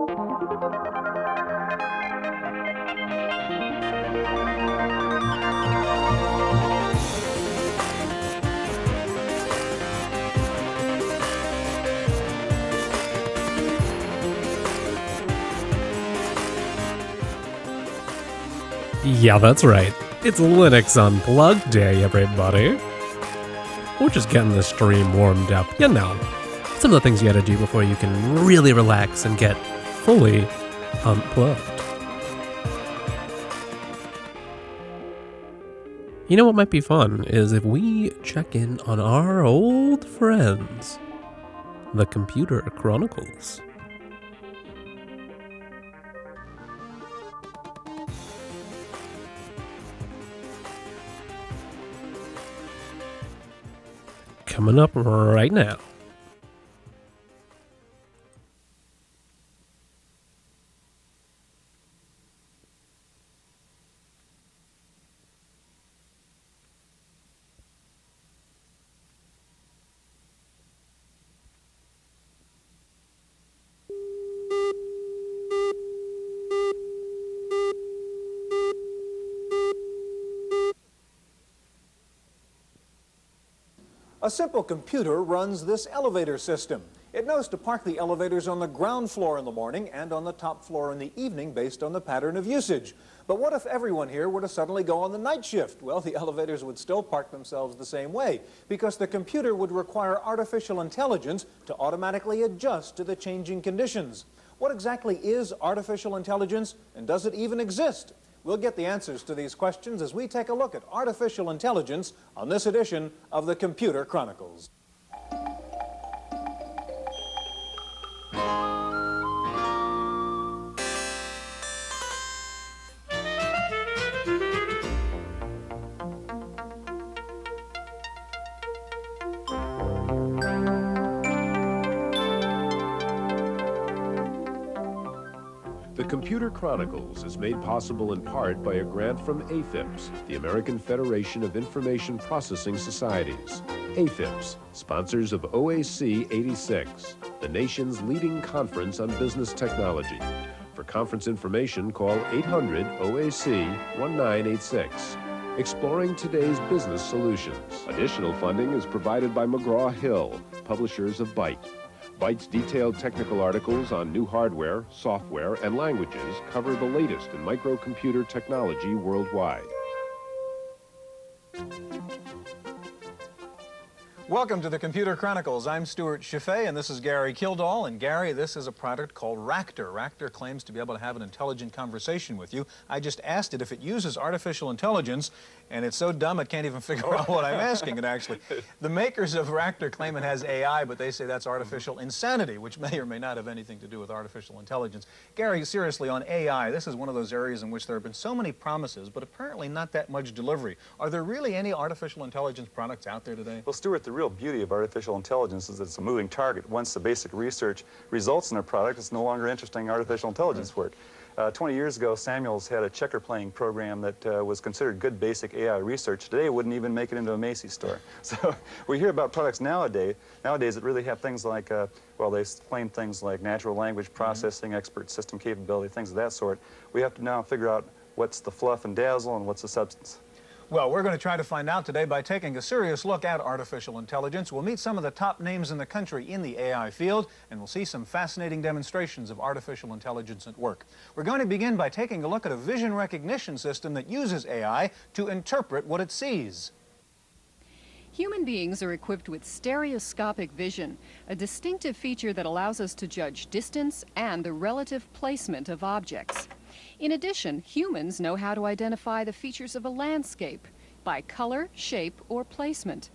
Yeah, that's right. It's Linux Unplugged Day, everybody. We're just getting the stream warmed up, you know. Some of the things you gotta do before you can really relax and get fully unplugged. You know what might be fun is if we check in on our old friends, the Computer Chronicles. Coming up right now. A simple computer runs this elevator system. It knows to park the elevators on the ground floor in the morning and on the top floor in the evening based on the pattern of usage. But what if everyone here were to suddenly go on the night shift? Well, the elevators would still park themselves the same way because the computer would require artificial intelligence to automatically adjust to the changing conditions. What exactly is artificial intelligence, and does it even exist? We'll get the answers to these questions as we take a look at artificial intelligence on this edition of the Computer Chronicles. The Computer Chronicles is made possible in part by a grant from AFIPS, the American Federation of Information Processing Societies. AFIPS, sponsors of OAC 86, the nation's leading conference on business technology. For conference information, call 800-OAC-1986. Exploring today's business solutions. Additional funding is provided by McGraw-Hill, publishers of Byte. Byte's detailed technical articles on new hardware, software, and languages cover the latest in microcomputer technology worldwide. Welcome to the Computer Chronicles. I'm Stuart Chaffee, and this is Gary Kildall. And Gary, this is a product called Ractor. Ractor claims to be able to have an intelligent conversation with you. I just asked it if it uses artificial intelligence, and it's so dumb it can't even figure out what I'm asking it, actually. The makers of Ractor claim it has AI, but they say that's artificial insanity, which may or may not have anything to do with artificial intelligence. Gary, seriously, on AI, this is one of those areas in which there have been so many promises, but apparently not that much delivery. Are there really any artificial intelligence products out there today? Well, Stuart, the real beauty of artificial intelligence is that it's a moving target. Once the basic research results in a product, it's no longer interesting artificial intelligence work. 20 years ago, Samuels had a checker playing program that was considered good basic AI research. Today, it wouldn't even make it into a Macy's store. So we hear about products nowadays that really have things like, well, they claim things like natural language processing, expert system capability, things of that sort. We have to now figure out what's the fluff and dazzle and what's the substance. Well, we're going to try to find out today by taking a serious look at artificial intelligence. We'll meet some of the top names in the country in the AI field, and we'll see some fascinating demonstrations of artificial intelligence at work. We're going to begin by taking a look at a vision recognition system that uses AI to interpret what it sees. Human beings are equipped with stereoscopic vision, a distinctive feature that allows us to judge distance and the relative placement of objects. In addition, humans know how to identify the features of a landscape by color, shape, or placement.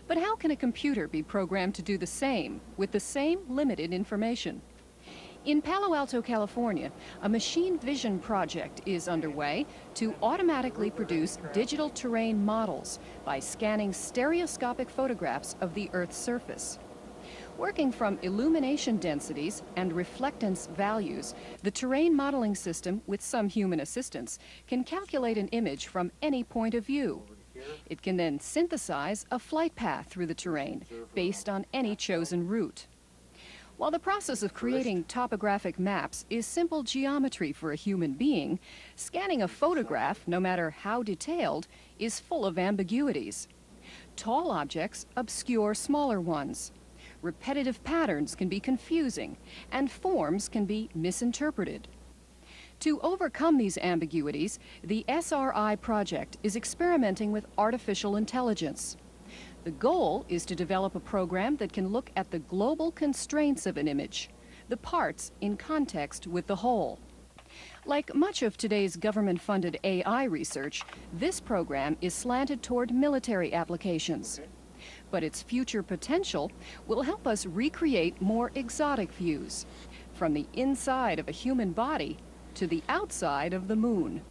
But how can a computer be programmed to do the same with the same limited information? In Palo Alto, California, a machine vision project is underway to automatically produce digital terrain models by scanning stereoscopic photographs of the Earth's surface. Working from illumination densities and reflectance values, the terrain modeling system, with some human assistance, can calculate an image from any point of view. It can then synthesize a flight path through the terrain based on any chosen route. While the process of creating topographic maps is simple geometry for a human being, scanning a photograph, no matter how detailed, is full of ambiguities. Tall objects obscure smaller ones. Repetitive patterns can be confusing, and forms can be misinterpreted. To overcome these ambiguities, the SRI project is experimenting with artificial intelligence. The goal is to develop a program that can look at the global constraints of an image, the parts in context with the whole. Like much of today's government-funded AI research, this program is slanted toward military applications. But its future potential will help us recreate more exotic views, from the inside of a human body to the outside of the moon.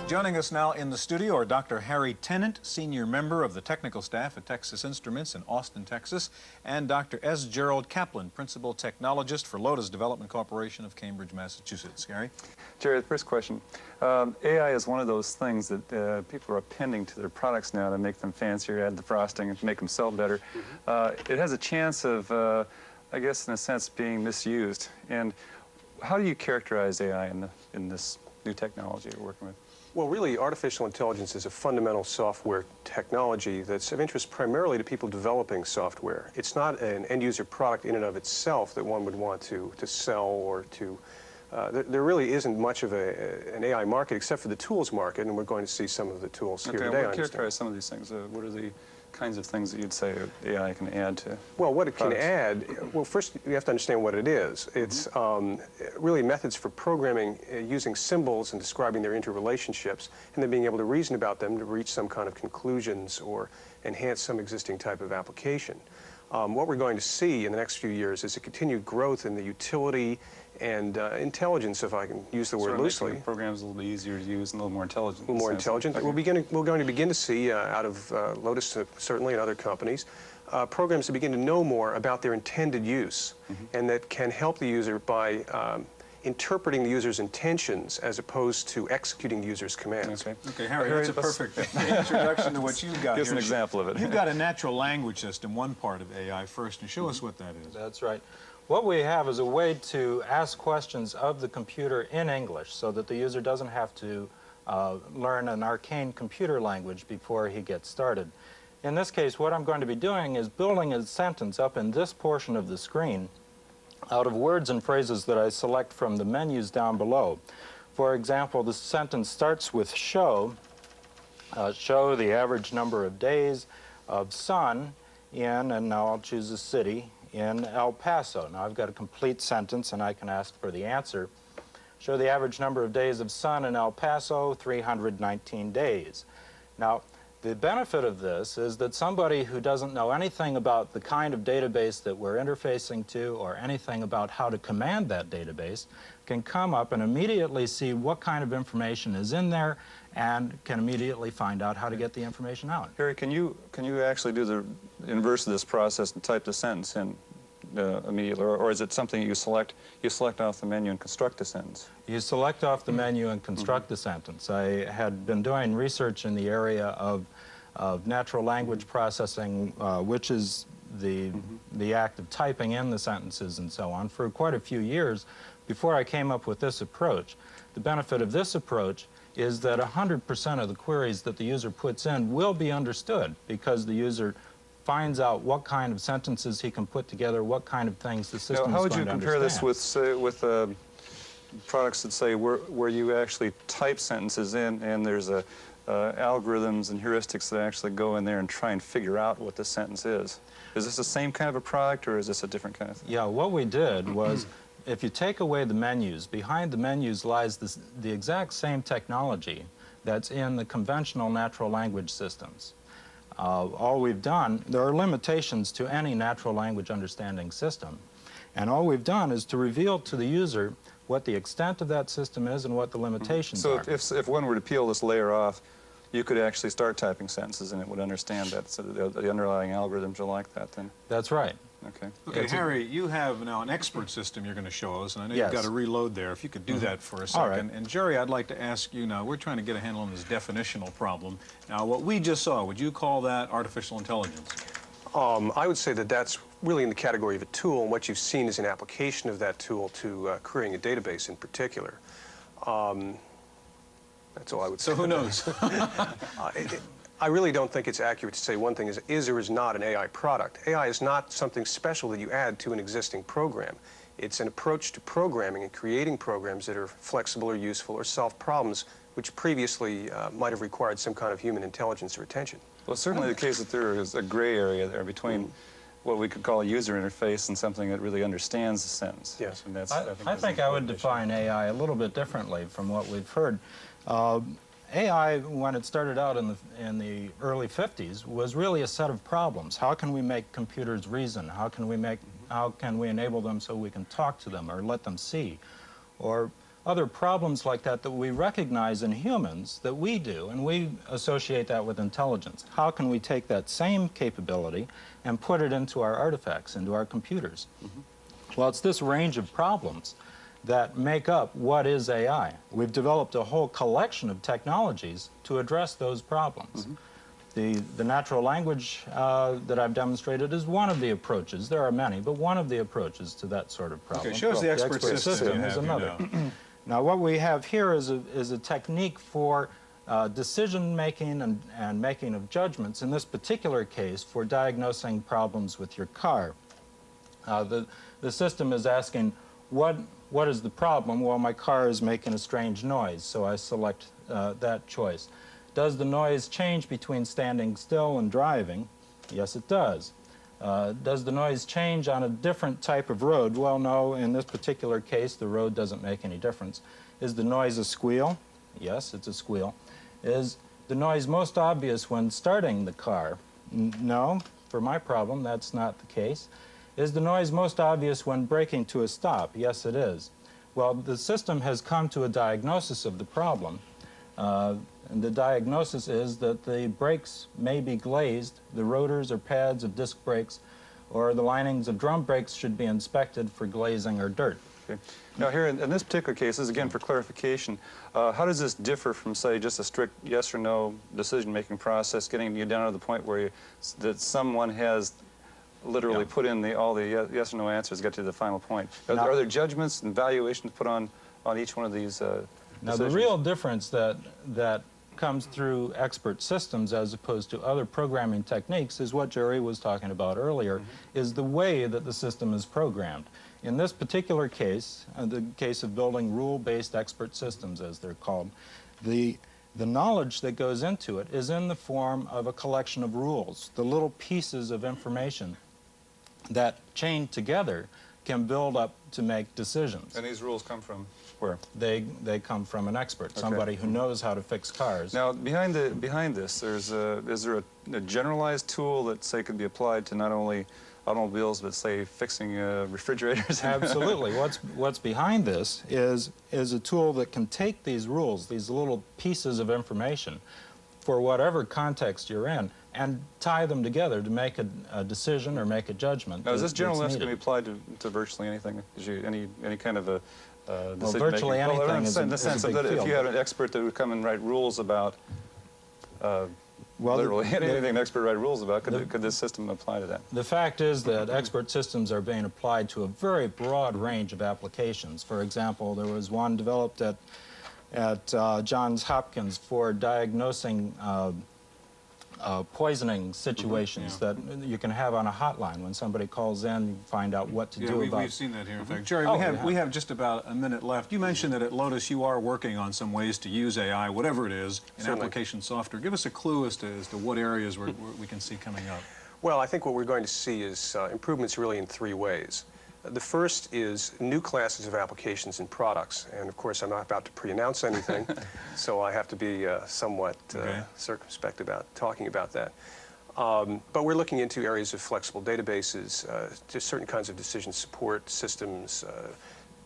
Joining us now in the studio are Dr. Harry Tennant, senior member of the technical staff at Texas Instruments in Austin, Texas, and Dr. S. Gerald Kaplan, principal technologist for Lotus Development Corporation of Cambridge, Massachusetts. Harry? Jerry, the first question. AI is one of those things that people are appending to their products now to make them fancier, add the frosting, and make them sell better. It has a chance of, I guess, in a sense, being misused. And how do you characterize AI in this new technology you're working with? Well, really, artificial intelligence is a fundamental software technology that's of interest primarily to people developing software. It's not an end-user product in and of itself that one would want to sell or to... there really isn't much of an AI market except for the tools market, and we're going to see some of the tools here today. Okay, characterize some of these things. What are the kinds of things that you'd say AI can add to? Well, what it products? can add, well, first you have to understand what it is. It's really methods for programming using symbols and describing their interrelationships, and then being able to reason about them to reach some kind of conclusions or enhance some existing type of application. What we're going to see in the next few years is a continued growth in the utility and intelligence, if I can use the word loosely. Making the programs a little bit easier to use and a little more intelligent. A little more intelligent. We're going to begin to see out of Lotus, certainly, and other companies, programs that begin to know more about their intended use, and that can help the user by interpreting the user's intentions as opposed to executing the user's commands. Okay, Harry, that's a perfect introduction to what you've got Give us here. an example of it. You've got a natural language system, one part of AI first, and show us what that is. That's right. What we have is a way to ask questions of the computer in English so that the user doesn't have to learn an arcane computer language before he gets started. In this case, what I'm going to be doing is building a sentence up in this portion of the screen out of words and phrases that I select from the menus down below. For example, the sentence starts with show the average number of days of sun in, and now I'll choose a city, in El Paso. Now I've got a complete sentence and I can ask for the answer. Show the average number of days of sun in El Paso, 319 days. Now, the benefit of this is that somebody who doesn't know anything about the kind of database that we're interfacing to or anything about how to command that database can come up and immediately see what kind of information is in there and can immediately find out how to get the information out. Harry, can you actually do the inverse of this process and type the sentence in immediately, or is it something you select off the menu and construct a sentence? You select off the menu and construct the sentence. I had been doing research in the area of natural language processing, which is the act of typing in the sentences and so on, for quite a few years before I came up with this approach. The benefit of this approach is that 100% of the queries that the user puts in will be understood because the user finds out what kind of sentences he can put together, what kind of things the system is going to understand. How would you compare this with, say, with products that say where you actually type sentences in and there's algorithms and heuristics that actually go in there and try and figure out what the sentence is? Is this the same kind of a product or is this a different kind of thing? Yeah, what we did was if you take away the menus, behind the menus lies the exact same technology that's in the conventional natural language systems. All we've done, there are limitations to any natural language understanding system, and all we've done is to reveal to the user what the extent of that system is and what the limitations are. So if one were to peel this layer off, you could actually start typing sentences and it would understand that, so the underlying algorithms are like that then? That's right. Okay. Okay, Harry, you have now an expert system you're going to show us, and I know Yes. you've got to reload there. If you could do that for a second. All right. And Jerry, I'd like to ask you now, we're trying to get a handle on this definitional problem. Now, what we just saw, would you call that artificial intelligence? I would say that that's really in the category of a tool, and what you've seen is an application of that tool to querying a database in particular. That's all I would say. So who knows? I really don't think it's accurate to say one thing is or is not an AI product. AI is not something special that you add to an existing program. It's an approach to programming and creating programs that are flexible or useful or solve problems which previously might have required some kind of human intelligence or attention. Well, it's certainly the case that there is a gray area there between what we could call a user interface and something that really understands the sentence. Yes. And that's, I think I would define AI a little bit differently from what we've heard. AI, when it started out in the early 50s, was really a set of problems. How can we make computers reason? How can we enable them so we can talk to them or let them see? Or other problems like that that we recognize in humans that we do, and we associate that with intelligence. How can we take that same capability and put it into our artifacts, into our computers? Well, it's this range of problems that make up what is AI. We've developed a whole collection of technologies to address those problems. The natural language that I've demonstrated is one of the approaches. There are many, but one of the approaches to that sort of problem. Okay, show us the expert system you is have here another. now. Now, what we have here is a technique for decision-making and making of judgments, in this particular case, for diagnosing problems with your car. The system is asking, what is the problem? Well, my car is making a strange noise, so I select that choice. Does the noise change between standing still and driving? Yes, it does. Does the noise change on a different type of road? Well, no, in this particular case, the road doesn't make any difference. Is the noise a squeal? Yes, it's a squeal. Is the noise most obvious when starting the car? No, for my problem, that's not the case. Is the noise most obvious when braking to a stop? Yes, it is. Well, the system has come to a diagnosis of the problem. And the diagnosis is that the brakes may be glazed, the rotors or pads of disc brakes, or the linings of drum brakes should be inspected for glazing or dirt. Okay. Now here in this particular case, this is again for clarification, how does this differ from, say, just a strict yes or no decision-making process, getting you down to the point where that someone has literally put in all the yes or no answers, get to the final point? Are there judgments and valuations put on each one of these Now, the real difference that comes through expert systems as opposed to other programming techniques is what Jerry was talking about earlier, is the way that the system is programmed. In this particular case, the case of building rule-based expert systems, as they're called, the knowledge that goes into it is in the form of a collection of rules, the little pieces of information that chained together can build up to make decisions. And these rules come from where? They come from an expert, somebody who knows how to fix cars. Now, behind this, is there a generalized tool that, say, could be applied to not only automobiles, but, say, fixing refrigerators? Absolutely. What's behind this is a tool that can take these rules, these little pieces of information, for whatever context you're in, and tie them together to make a decision or make a judgment. Now, is this general list going to be applied to virtually anything? Is any kind of a well, virtually anything is in the sense a big that field. if you had an expert that would come and write rules about literally anything an expert write rules about, could this system apply to that? The fact is that expert systems are being applied to a very broad range of applications. For example, there was one developed at Johns Hopkins for diagnosing poisoning situations that you can have on a hotline. When somebody calls in, you find out what to do about. We've seen that here. In fact, Jerry, we have just about a minute left. You mentioned that at Lotus you are working on some ways to use AI, whatever it is, in application software. Give us a clue as to what areas we can see coming up. Well, I think what we're going to see is improvements really in three ways. The first is new classes of applications and products. And of course, I'm not about to pre-announce anything, so I have to be somewhat circumspect about talking about that. But we're looking into areas of flexible databases, just certain kinds of decision support systems,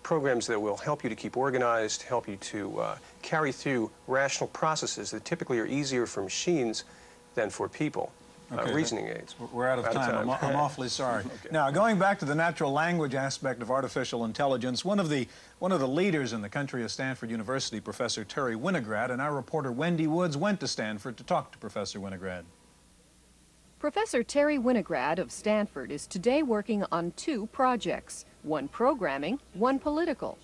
programs that will help you to keep organized, help you to carry through rational processes that typically are easier for machines than for people. reasoning aids. We're out of time. I'm awfully sorry. Now, going back to the natural language aspect of artificial intelligence, one of the leaders in the country is Stanford University, Professor Terry Winograd, and our reporter Wendy Woods went to Stanford to talk to Professor Winograd. Professor Terry Winograd of Stanford is today working on two projects, one programming, one political.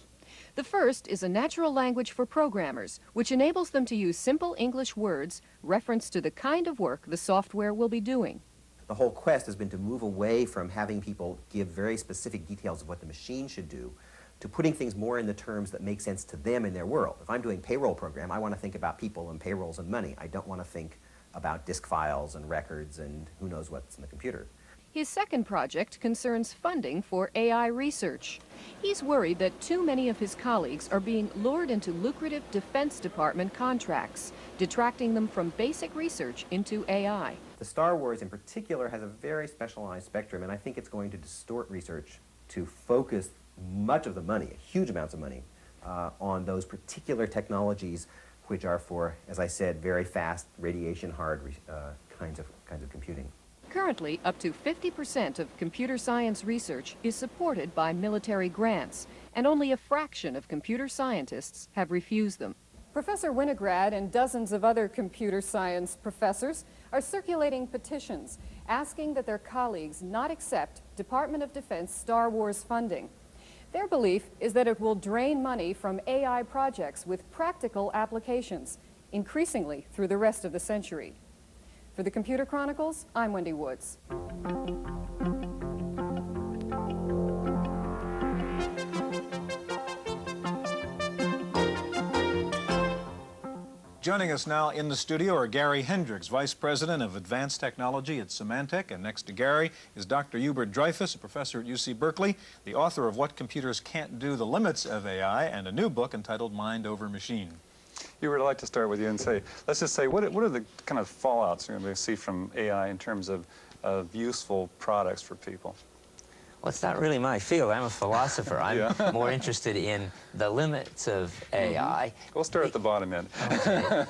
The first is a natural language for programmers, which enables them to use simple English words referenced to the kind of work the software will be doing. The whole quest has been to move away from having people give very specific details of what the machine should do to putting things more in the terms that make sense to them in their world. If I'm doing payroll program, I want to think about people and payrolls and money. I don't want to think about disk files and records and who knows what's in the computer. His second project concerns funding for AI research. He's worried that too many of his colleagues are being lured into lucrative Defense Department contracts, detracting them from basic research into AI. The Star Wars in particular has a very specialized spectrum, and I think it's going to distort research to focus much of the money, huge amounts of money, on those particular technologies which are for, as I said, very fast, radiation-hard kinds of computing. Currently, up to 50% of computer science research is supported by military grants, and only a fraction of computer scientists have refused them. Professor Winograd and dozens of other computer science professors are circulating petitions asking that their colleagues not accept Department of Defense Star Wars funding. Their belief is that it will drain money from AI projects with practical applications, increasingly through the rest of the century. For the Computer Chronicles, I'm Wendy Woods. Joining us now in the studio are Gary Hendricks, Vice President of Advanced Technology at Symantec, and next to Gary is Dr. Hubert Dreyfus, a professor at UC Berkeley, the author of What Computers Can't Do, The Limits of AI, and a new book entitled Mind Over Machine. Hubert, I'd like to start with you and say, let's just say, what are the kind of fallouts you're going to see from AI in terms of useful products for people? Well, it's not really my field. I'm a philosopher. I'm more interested in the limits of AI. We'll start at the bottom end. Okay.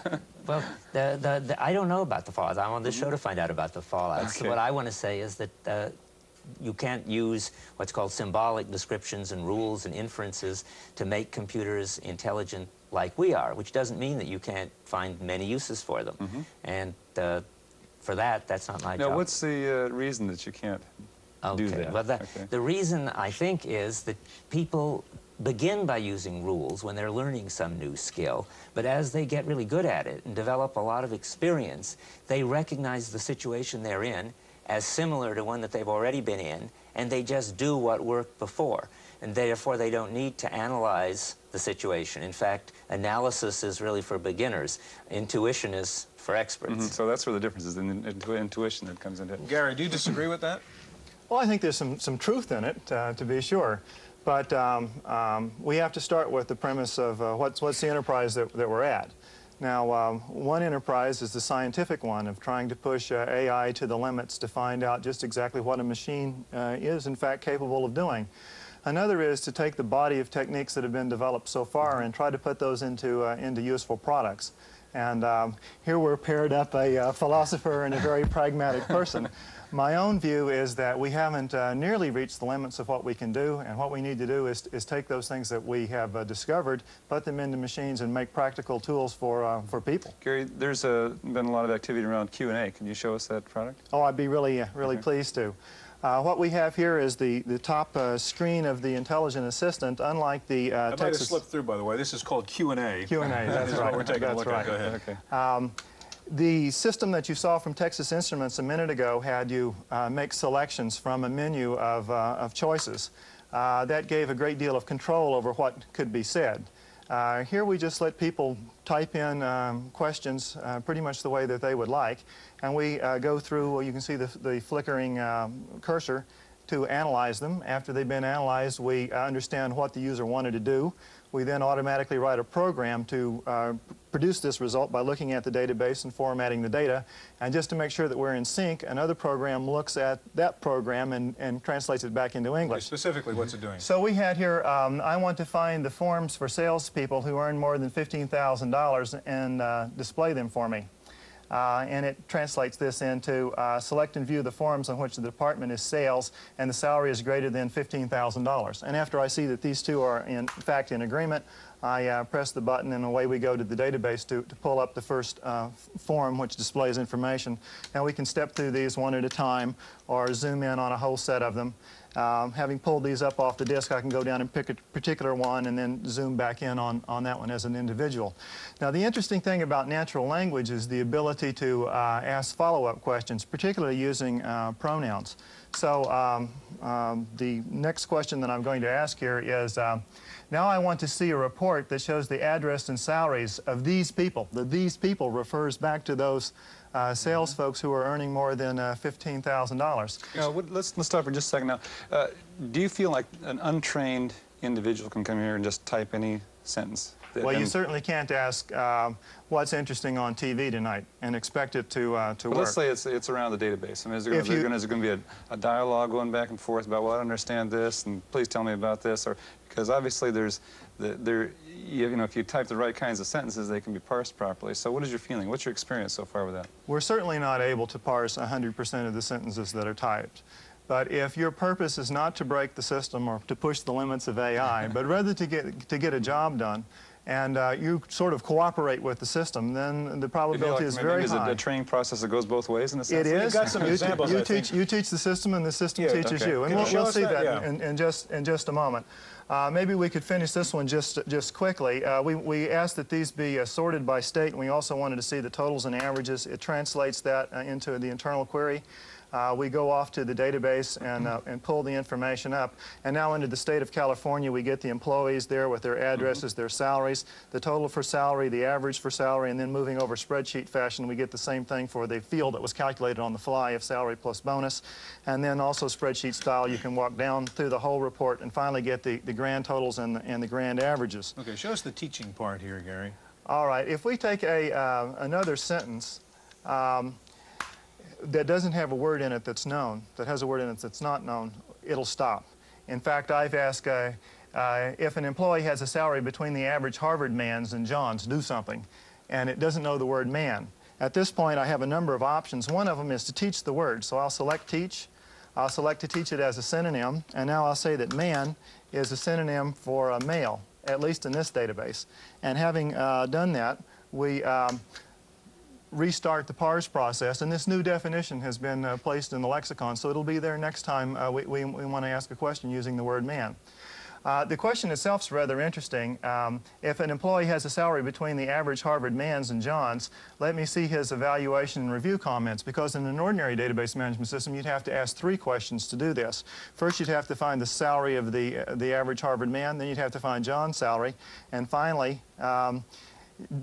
Well, I don't know about the fallouts. I'm on this show to find out about the fallouts. Okay. So what I want to say is that you can't use what's called symbolic descriptions and rules and inferences to make computers intelligent like we are, which doesn't mean that you can't find many uses for them. And for that, that's not my job. Now, what's the reason that you can't do that? Well, the reason, I think, is that people begin by using rules when they're learning some new skill, but as they get really good at it and develop a lot of experience, they recognize the situation they're in as similar to one that they've already been in, and they just do what worked before. And therefore, they don't need to analyze the situation. In fact, analysis is really for beginners. Intuition is for experts. So that's where the difference is, in intuition that comes into it. Gary, do you disagree with that? Well, I think there's some truth in it, to be sure. But we have to start with the premise of what's the enterprise that we're at. Now, one enterprise is the scientific one of trying to push AI to the limits to find out just exactly what a machine is, in fact, capable of doing. Another is to take the body of techniques that have been developed so far and try to put those into useful products. And here we're paired up a philosopher and a very pragmatic person. My own view is that we haven't nearly reached the limits of what we can do, and what we need to do is take those things that we have discovered, put them into machines, and make practical tools for people. Gary, there's been a lot of activity around Q&A. Can you show us that product? Oh, I'd be really pleased to. What we have here is the top screen of the Intelligent Assistant, unlike the I might have slipped through, by the way. This is called Q&A. Q&A, that's right. We're taking a look at. Go ahead. Okay. The system that you saw from Texas Instruments a minute ago had you make selections from a menu of choices. That gave a great deal of control over what could be said. Here we just let people type in questions pretty much the way that they would like, and we go through, well, you can see the flickering cursor to analyze them. After they've been analyzed, we understand what the user wanted to do. We then automatically write a program to produce this result by looking at the database and formatting the data. And just to make sure that we're in sync, another program looks at that program and translates it back into English. Specifically, what's it doing? So we had here, I want to find the forms for salespeople who earn more than $15,000 and display them for me. and it translates this into select and view the forms on which the department is sales and the salary is greater than $15,000. And after I see that these two are in fact in agreement, I press the button and away we go to the database to pull up the first form which displays information. Now we can step through these one at a time or zoom in on a whole set of them. Having pulled these up off the disk, I can go down and pick a particular one and then zoom back in on that one as an individual. Now the interesting thing about natural language is the ability to ask follow-up questions, particularly using pronouns. So the next question that I'm going to ask here is, now I want to see a report that shows the address and salaries of these people. The "these people" refers back to those sales folks who are earning more than $15,000. Now, let's stop for just a second now. Do you feel like an untrained individual can come here and just type any sentence? Well, you certainly can't ask what's interesting on TV tonight and expect it to work. Let's say it's around the database. I mean, is there going to be a dialogue going back and forth about, well, I don't understand this, and please tell me about this, or because obviously if you type the right kinds of sentences, they can be parsed properly. So what is your feeling? What's your experience so far with that? We're certainly not able to parse 100% of the sentences that are typed. But if your purpose is not to break the system or to push the limits of AI, but rather to get a job done, and you sort of cooperate with the system, then the probability is very high. Is it a training process that goes both ways in a sense? It is. You've got some examples, you teach the system, and the system teaches you. And we'll see that in just a moment. Maybe we could finish this one just quickly. We asked that these be sorted by state, and we also wanted to see the totals and averages. It translates that into the internal query. We go off to the database and pull the information up. And now into the state of California, we get the employees there with their addresses, their salaries, the total for salary, the average for salary, and then moving over spreadsheet fashion, we get the same thing for the field that was calculated on the fly of salary plus bonus. And then also spreadsheet style, you can walk down through the whole report and finally get the grand totals and the grand averages. Okay, show us the teaching part here, Gary. All right, if we take another sentence, that doesn't have a word in it that's known, that has a word in it that's not known, it'll stop. In fact, I've asked if an employee has a salary between the average Harvard man's and John's, do something, and it doesn't know the word man. At this point, I have a number of options. One of them is to teach the word, so I'll select teach. I'll select to teach it as a synonym, and now I'll say that man is a synonym for male, at least in this database. And having done that, we restart the parse process, and this new definition has been placed in the lexicon, so it'll be there next time we want to ask a question using the word man. The question itself is rather interesting. If an employee has a salary between the average Harvard man's and John's, let me see his evaluation and review comments, because in an ordinary database management system, you'd have to ask 3 questions to do this. First, you'd have to find the salary of the average Harvard man, then you'd have to find John's salary, and finally,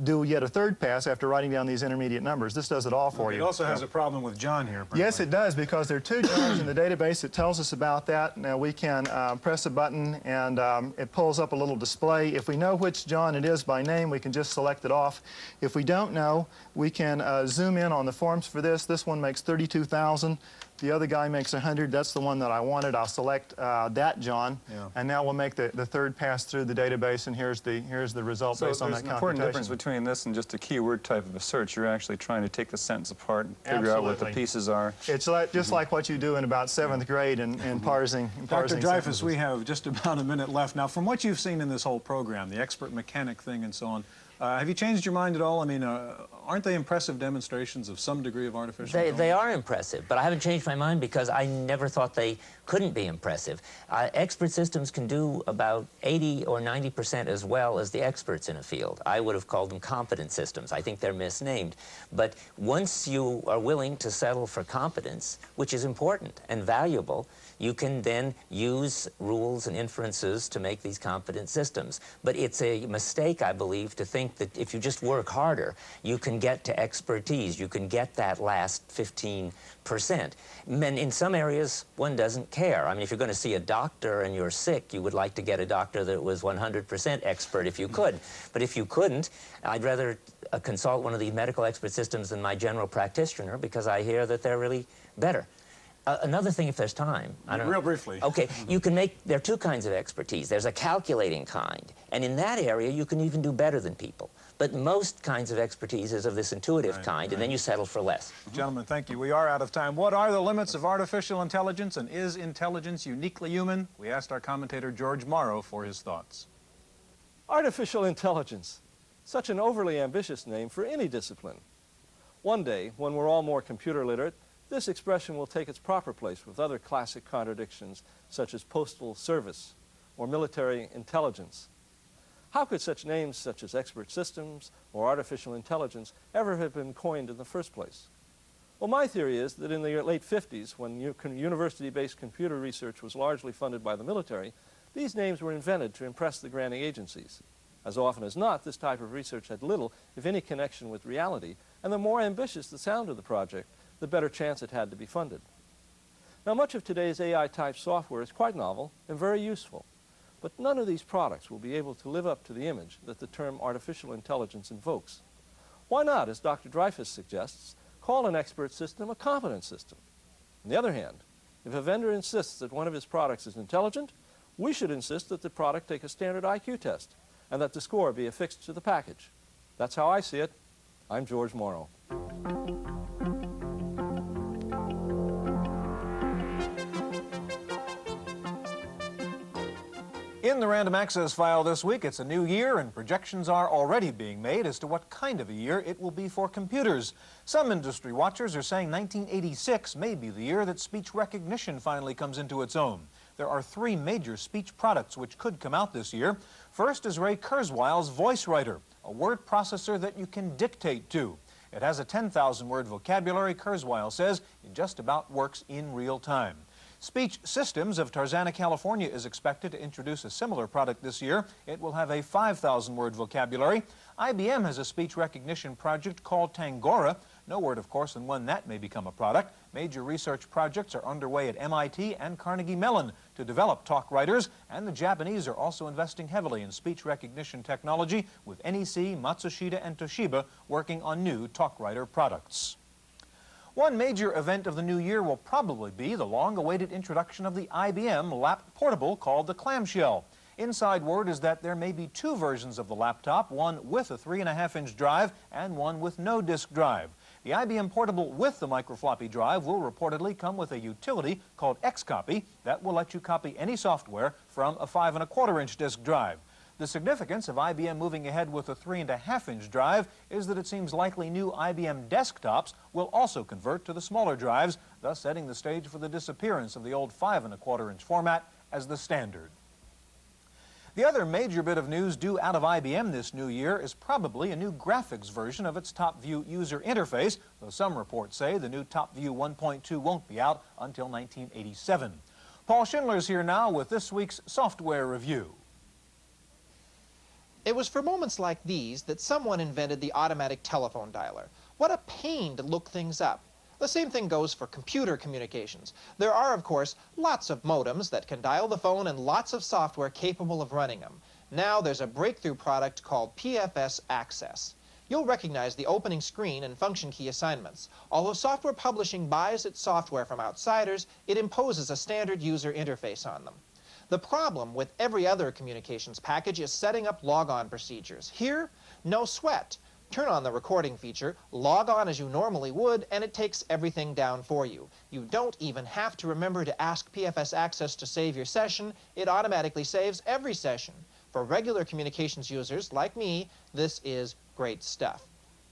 do yet a third pass after writing down these intermediate numbers. This does it all for you. It also has a problem with John here. Apparently. Yes, it does, because there are 2 Johns in the database. It tells us about that. Now we can press a button and it pulls up a little display. If we know which John it is by name, we can just select it off. If we don't know, we can zoom in on the forms for this. This one makes 32,000. The other guy makes 100. That's the one that I wanted. I'll select that John, and now we'll make the third pass through the database, and here's the result based on that computation. So there's an important difference between this and just a keyword type of a search. You're actually trying to take the sentence apart and figure out what the pieces are. It's just like what you do in about 7th grade in parsing. Dr. Dreyfus, we have just about a minute left. Now, from what you've seen in this whole program, the expert mechanic thing and so on, have you changed your mind at all? I mean, aren't they impressive demonstrations of some degree of artificial intelligence? They are impressive, but I haven't changed my mind because I never thought they couldn't be impressive. Expert systems can do about 80 or 90% as well as the experts in a field. I would have called them competent systems. I think they're misnamed. But once you are willing to settle for competence, which is important and valuable, you can then use rules and inferences to make these competent systems. But it's a mistake, I believe, to think that if you just work harder, you can get to expertise. You can get that last 15%. And in some areas, one doesn't care. I mean, if you're going to see a doctor and you're sick, you would like to get a doctor that was 100% expert if you could. But if you couldn't, I'd rather consult one of these medical expert systems than my general practitioner, because I hear that they're really better. Another thing, if there's time. Real briefly. Okay, you can there are 2 kinds of expertise. There's a calculating kind, and in that area, you can even do better than people. but most kinds of expertise is of this intuitive kind, and then you settle for less. Gentlemen, thank you. We are out of time. What are the limits of artificial intelligence, and is intelligence uniquely human? We asked our commentator George Morrow for his thoughts. Artificial intelligence, such an overly ambitious name for any discipline. One day, when we're all more computer literate, this expression will take its proper place with other classic contradictions, such as postal service or military intelligence. How could such names such as expert systems or artificial intelligence ever have been coined in the first place? Well, my theory is that in the late 50s, when university-based computer research was largely funded by the military, these names were invented to impress the granting agencies. As often as not, this type of research had little, if any, connection with reality, and the more ambitious the sound of the project, the better chance it had to be funded. Now, much of today's AI-type software is quite novel and very useful, but none of these products will be able to live up to the image that the term artificial intelligence invokes. Why not, as Dr. Dreyfus suggests, call an expert system a competent system? On the other hand, if a vendor insists that one of his products is intelligent, we should insist that the product take a standard IQ test and that the score be affixed to the package. That's how I see it. I'm George Morrow. In the Random Access File this week, it's a new year, and projections are already being made as to what kind of a year it will be for computers. Some industry watchers are saying 1986 may be the year that speech recognition finally comes into its own. There are 3 major speech products which could come out this year. First is Ray Kurzweil's Voice Writer, a word processor that you can dictate to. It has a 10,000-word vocabulary. Kurzweil says it just about works in real time. Speech Systems of Tarzana, California is expected to introduce a similar product this year. It will have a 5,000-word vocabulary. IBM has a speech recognition project called Tangora. No word, of course, on when that may become a product. Major research projects are underway at MIT and Carnegie Mellon to develop talk writers, and the Japanese are also investing heavily in speech recognition technology, with NEC, Matsushita, and Toshiba working on new talk writer products. One major event of the new year will probably be the long-awaited introduction of the IBM Lap Portable called the Clamshell. Inside word is that there may be 2 versions of the laptop, one with a 3.5-inch drive and one with no disk drive. The IBM Portable with the microfloppy drive will reportedly come with a utility called Xcopy that will let you copy any software from a 5.25-inch disk drive. The significance of IBM moving ahead with a 3.5-inch drive is that it seems likely new IBM desktops will also convert to the smaller drives, thus setting the stage for the disappearance of the old 5.25-inch format as the standard. The other major bit of news due out of IBM this new year is probably a new graphics version of its TopView user interface, though some reports say the new TopView 1.2 won't be out until 1987. Paul Schindler's here now with this week's software review. It was for moments like these that someone invented the automatic telephone dialer. What a pain to look things up. The same thing goes for computer communications. There are, of course, lots of modems that can dial the phone and lots of software capable of running them. Now there's a breakthrough product called PFS Access. You'll recognize the opening screen and function key assignments. Although software publishing buys its software from outsiders, it imposes a standard user interface on them. The problem with every other communications package is setting up logon procedures. Here, no sweat. Turn on the recording feature, log on as you normally would, and it takes everything down for you. You don't even have to remember to ask PFS Access to save your session. It automatically saves every session. For regular communications users like me, this is great stuff.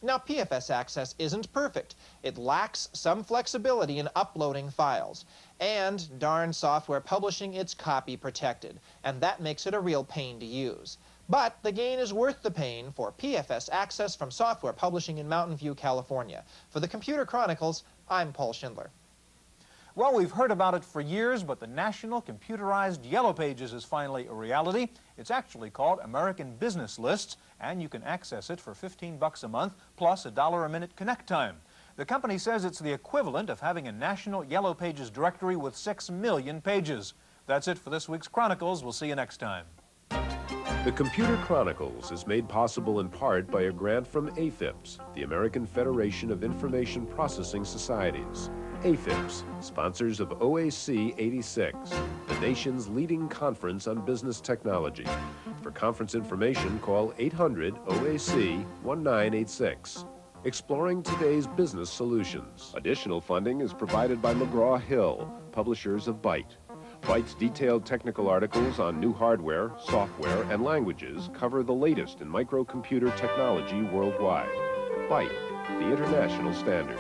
Now, PFS Access isn't perfect. It lacks some flexibility in uploading files. And darn software publishing, it's copy protected. And that makes it a real pain to use. But the gain is worth the pain for PFS Access from Software Publishing in Mountain View, California. For the Computer Chronicles, I'm Paul Schindler. Well, we've heard about it for years, but the National Computerized Yellow Pages is finally a reality. It's actually called American Business Lists, and you can access it for $15 a month plus $1 a minute connect time. The company says it's the equivalent of having a national Yellow Pages directory with 6 million pages. That's it for this week's Chronicles. We'll see you next time. The Computer Chronicles is made possible in part by a grant from AFIPS, the American Federation of Information Processing Societies. AFIPS, sponsors of OAC 86, the nation's leading conference on business technology. For conference information, call 800-OAC-1986. Exploring today's business solutions. Additional funding is provided by McGraw-Hill, publishers of Byte. Byte's detailed technical articles on new hardware, software, and languages cover the latest in microcomputer technology worldwide. Byte, the international standard.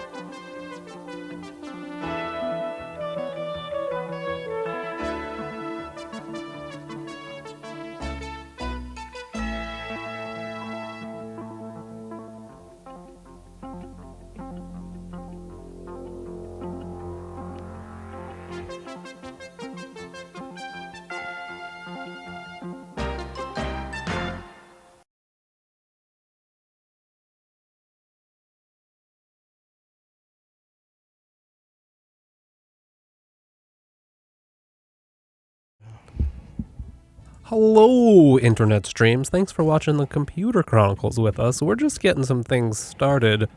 Hello, Internet streams. Thanks for watching the Computer Chronicles with us. We're just getting some things started.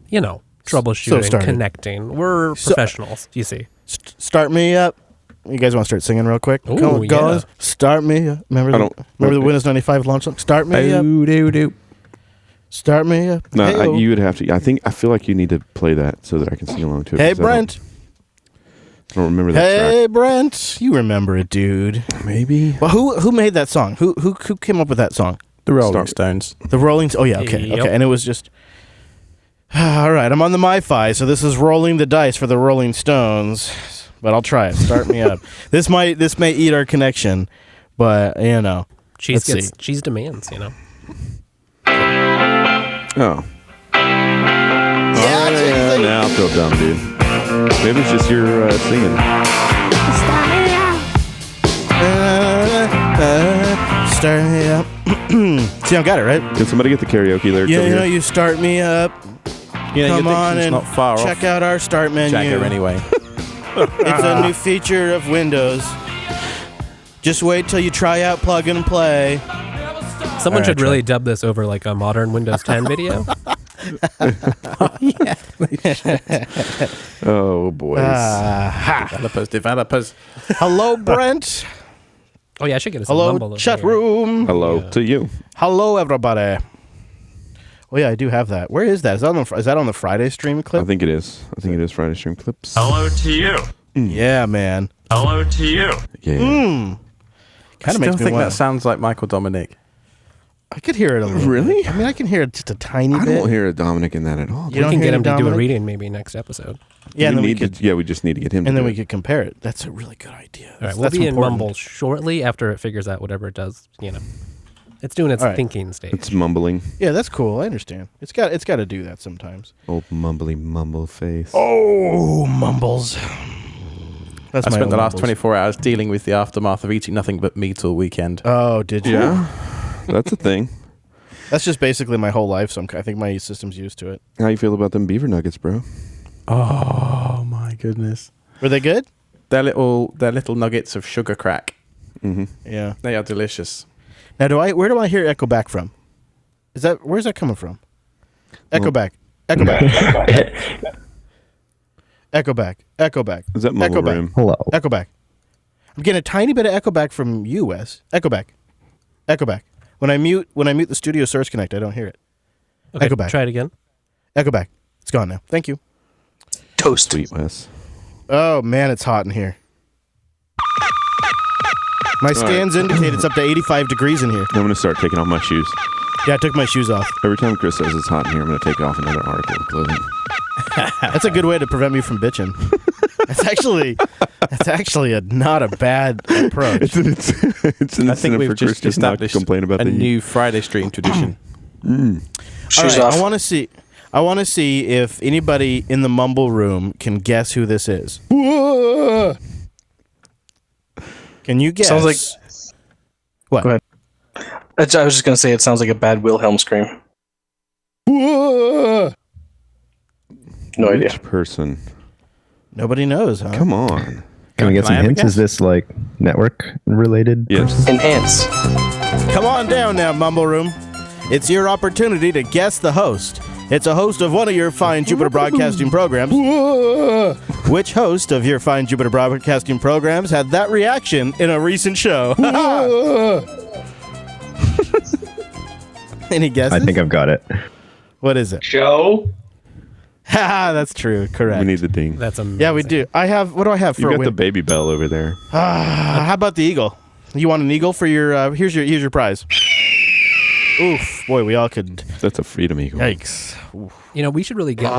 You know, troubleshooting, connecting. We're professionals, you see. Start me up. You guys want to start singing real quick? Ooh, Come on, guys. yeah. Start me up. Remember the Windows 95 launch song? Start me up. Start me up. No, Hey-o. you would have to. I feel like you need to play that so that I can sing along to it. Hey, 'cause Brent. I don't remember that Hey, track. Brent. You remember it, dude. Maybe. Well, who made that song? Who came up with that song? The Rolling Stones. The Rolling. Oh yeah. Okay. Yep. Okay. And it was just. All right. I'm on the MiFi, so this is rolling the dice for the Rolling Stones. But I'll try it. Start me up. This may eat our connection, but you know. Cheese demands, you know. Oh. Yeah. Now I feel dumb, dude. Maybe it's just your singing. Start me up. See, I got it right. Can somebody get the karaoke lyrics? Yeah, over you know, here? you start me up. You know, Come your on diction's and not far check off out our start menu. Jagger anyway. It's a new feature of Windows. Just wait till you try out plug and play. Someone should really dub this over like a modern Windows 10 video. Oh, boys. Developers. Hello, Brent. Oh, yeah, I should get us a Hello, mumble. chat room. Hello to you. Hello, everybody. Oh, yeah, I do have that. Where is that? Is that on the Friday stream clip? I think it is. I think it is Friday Stream Clips. Hello to you. Yeah, man. Hello to you. Yeah. Kind I of still makes me think want. that sounds like Michael Dominic. I could hear it a little Really? bit. I mean, I can hear it just a tiny I bit. don't hear a Dominic in that at all. You We don't can hear get him to do a Dominic? reading maybe next episode. Yeah, and then we we just need to get him. and to then do we it. could compare it. That's a really good idea. All right, we'll That's be in important. mumble shortly after it figures out whatever it does, you know. It's doing its All right. thinking stage. It's mumbling. Yeah, that's cool. I understand. It's got to do that sometimes. Old mumbly mumble face. Oh, mumbles. That's I my spent own the last mumbles. 24 hours dealing with the aftermath of eating nothing but meat all weekend. Oh, did you? Yeah, that's a thing. That's just basically my whole life. So I think my system's used to it. How you feel about them beaver nuggets, bro? Oh my goodness. Were they good? They're little nuggets of sugar crack. Mm-hmm. Yeah. They are delicious. Now, where do I hear echo back from? Where's that coming from? Echo back. Echo back. Echo back. Echo back. Is that echo mumble back? room? Hello. Echo back. I'm getting a tiny bit of echo back from you, Wes. Echo back. Echo back. When I mute the Studio Source Connect, I don't hear it. Okay, Echo back. try it again. Echo back. It's gone now. Thank you. Toast. Sweet Wes. Oh man, it's hot in here. My scans indicate it's up to 85 degrees in here. I'm gonna start taking off my shoes. Yeah, I took my shoes off. Every time Chris says it's hot in here, I'm gonna take off another article of clothing. That's a good way to prevent me from bitching. That's actually not a bad approach. It's an I think incentive we've for Chris just to not established complain about a the new Friday stream tradition. All right, I want to see if anybody in the mumble room can guess who this is. Can you guess? Sounds like. What? Go ahead. I was just gonna say it sounds like a bad Wilhelm scream. No idea. Which person? Nobody knows, huh? Come on. Can we get some hints? Is this like network related? Yes. Enhance. Come on down now, mumble room. It's your opportunity to guess the host. It's a host of one of your fine Jupiter Broadcasting programs. Which host of your fine Jupiter Broadcasting programs had that reaction in a recent show? Any guesses? I think I've got it. What is it? Joe? Ha, that's true. Correct. We need the ding. That's amazing. Yeah, we do. What do I have for You a got win? the baby bell over there. How about the eagle? You want an eagle for your? Here's your prize. Oof, boy, we all could. That's a freedom eagle. Yikes. Oof. You know, we should really get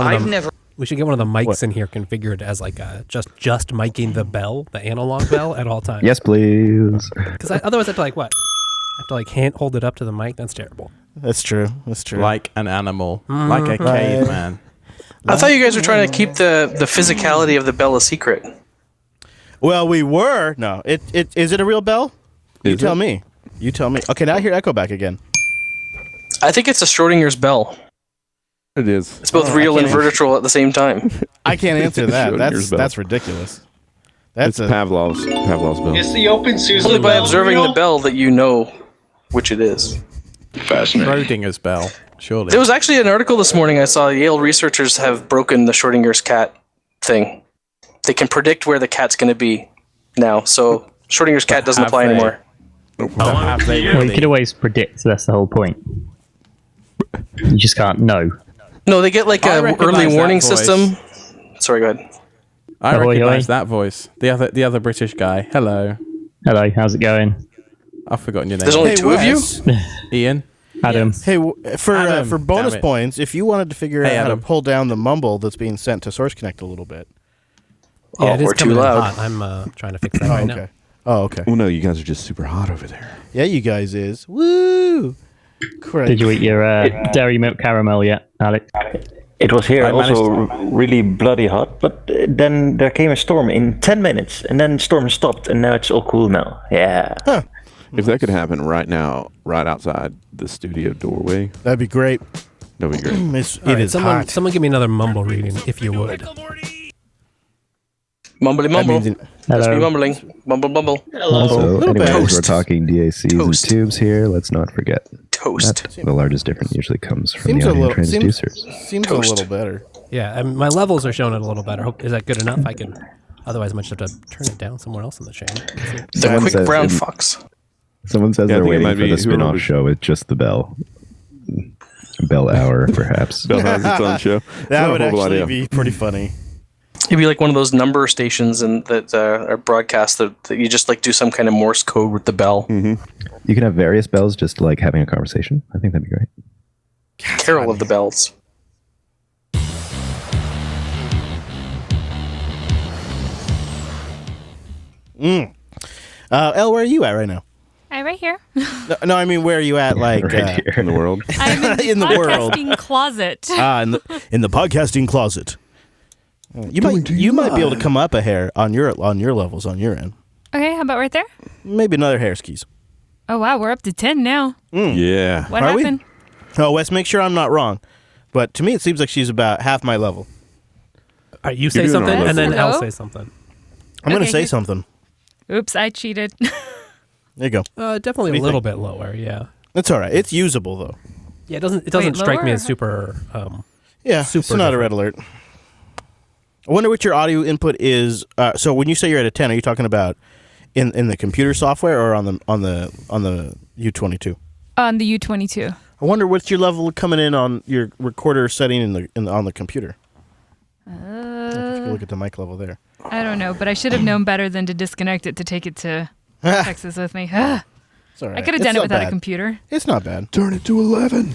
we should get one of the mics in here configured as like just miking the bell, the analog bell at all times. Yes, please. Because otherwise I have to like what? I have to like hold it up to the mic. That's terrible. That's true. That's true. Like an animal, like a caveman. I thought you guys were trying to keep the physicality of the bell a secret. Well, we were. No, is it a real bell? You tell me. You tell me. Okay, now I hear echo back again. I think it's a Schrodinger's bell. It is. It's both real and virtual at the same time. I can't answer that. Schrodinger's bell. That's ridiculous. That's it's Pavlov's bell. It's the open Susan Only by bell observing real? the bell that you know which it is. Fascinating. Schrodinger's bell, surely. There was actually an article this morning I saw. Yale researchers have broken the Schrodinger's cat thing. They can predict where the cat's going to be now. So Schrodinger's cat doesn't apply anymore. Well, you could always predict. That's the whole point. You just can't know. No, they get like I a recognize early that warning voice. system. Sorry, go ahead. I Ahoy, recognise ahoy. that voice. The other British guy. Hello. Hello, how's it going? I've forgotten your name. There's only two of you? Ian. Adam. Hey, for Adam, bonus damn it. points, if you wanted to figure out how to Adam. pull down the mumble that's being sent to Source Connect a little bit. Yeah, it is we're too coming in loud. hot. I'm trying to fix that right now. Okay. Oh, okay. Well, no, you guys are just super hot over there. Yeah, you guys is. Woo! Correct. Did you eat your dairy milk caramel yet, Alex? It was here I also really bloody hot, but then there came a storm in 10 minutes, and then the storm stopped, and now it's all cool now. Yeah. Huh. If that could happen right now, right outside the studio doorway, That'd be great. that'd be great. All right, someone give me another mumble reading, if you would. Mumbly mumble. means That's me Hello. mumbling. Mumble mumble. Also, Little bit. anyways, we're Toast. talking DACs and Toast. tubes here. Let's not forget Toast. that the largest difference usually comes from Seems the a audio little transducers. seems a Toast. little better. Yeah, my levels are showing it a little better. Is that good enough? I can. Otherwise, I might just have to turn it down somewhere else in the chain. The Someone quick says brown it- fox. Someone says Yeah, I they're think it waiting might for be the spin-off whoever- show with just the bell. Bell hour, perhaps. Bell has its own show. It's That not a would horrible actually idea. be pretty funny. It'd be like one of those number stations and that are broadcast that you just like do some kind of Morse code with the bell. You can have various bells just like having a conversation. I think that'd be great. Carol of the bells. Elle, where are you at right now? I'm right here. No, I mean, where are you at? Like Right here. In the world. I'm in the, In the world. podcasting closet. in the podcasting closet. You might be able to come up a hair on your levels on your end. Okay, how about right there? Maybe another hair skis. Oh wow, we're up to 10 now. Yeah. What Are we? happened? Oh, Wes, make sure I'm not wrong. But to me, it seems like she's about half my level. All right, you say doing something, all and then right. Elle Hello? say something. I'm going to Okay, say here- something. Oops, I cheated. There you go. Definitely What do a you little think? bit lower. Yeah. It's all right. It's usable, though. Yeah, it doesn't strike me lower as or super. Yeah, it's Super not a red alert. I wonder what your audio input is. So when you say you're at a 10, are you talking about in the computer software or on the U22? On the U22. I wonder what's your level coming in on your recorder setting on the computer. If you look at the mic level there. I don't know, but I should have known better than to disconnect it to take it to Texas with me. It's all right. I could have It's done it not without bad. a computer. It's not bad. Turn it to 11.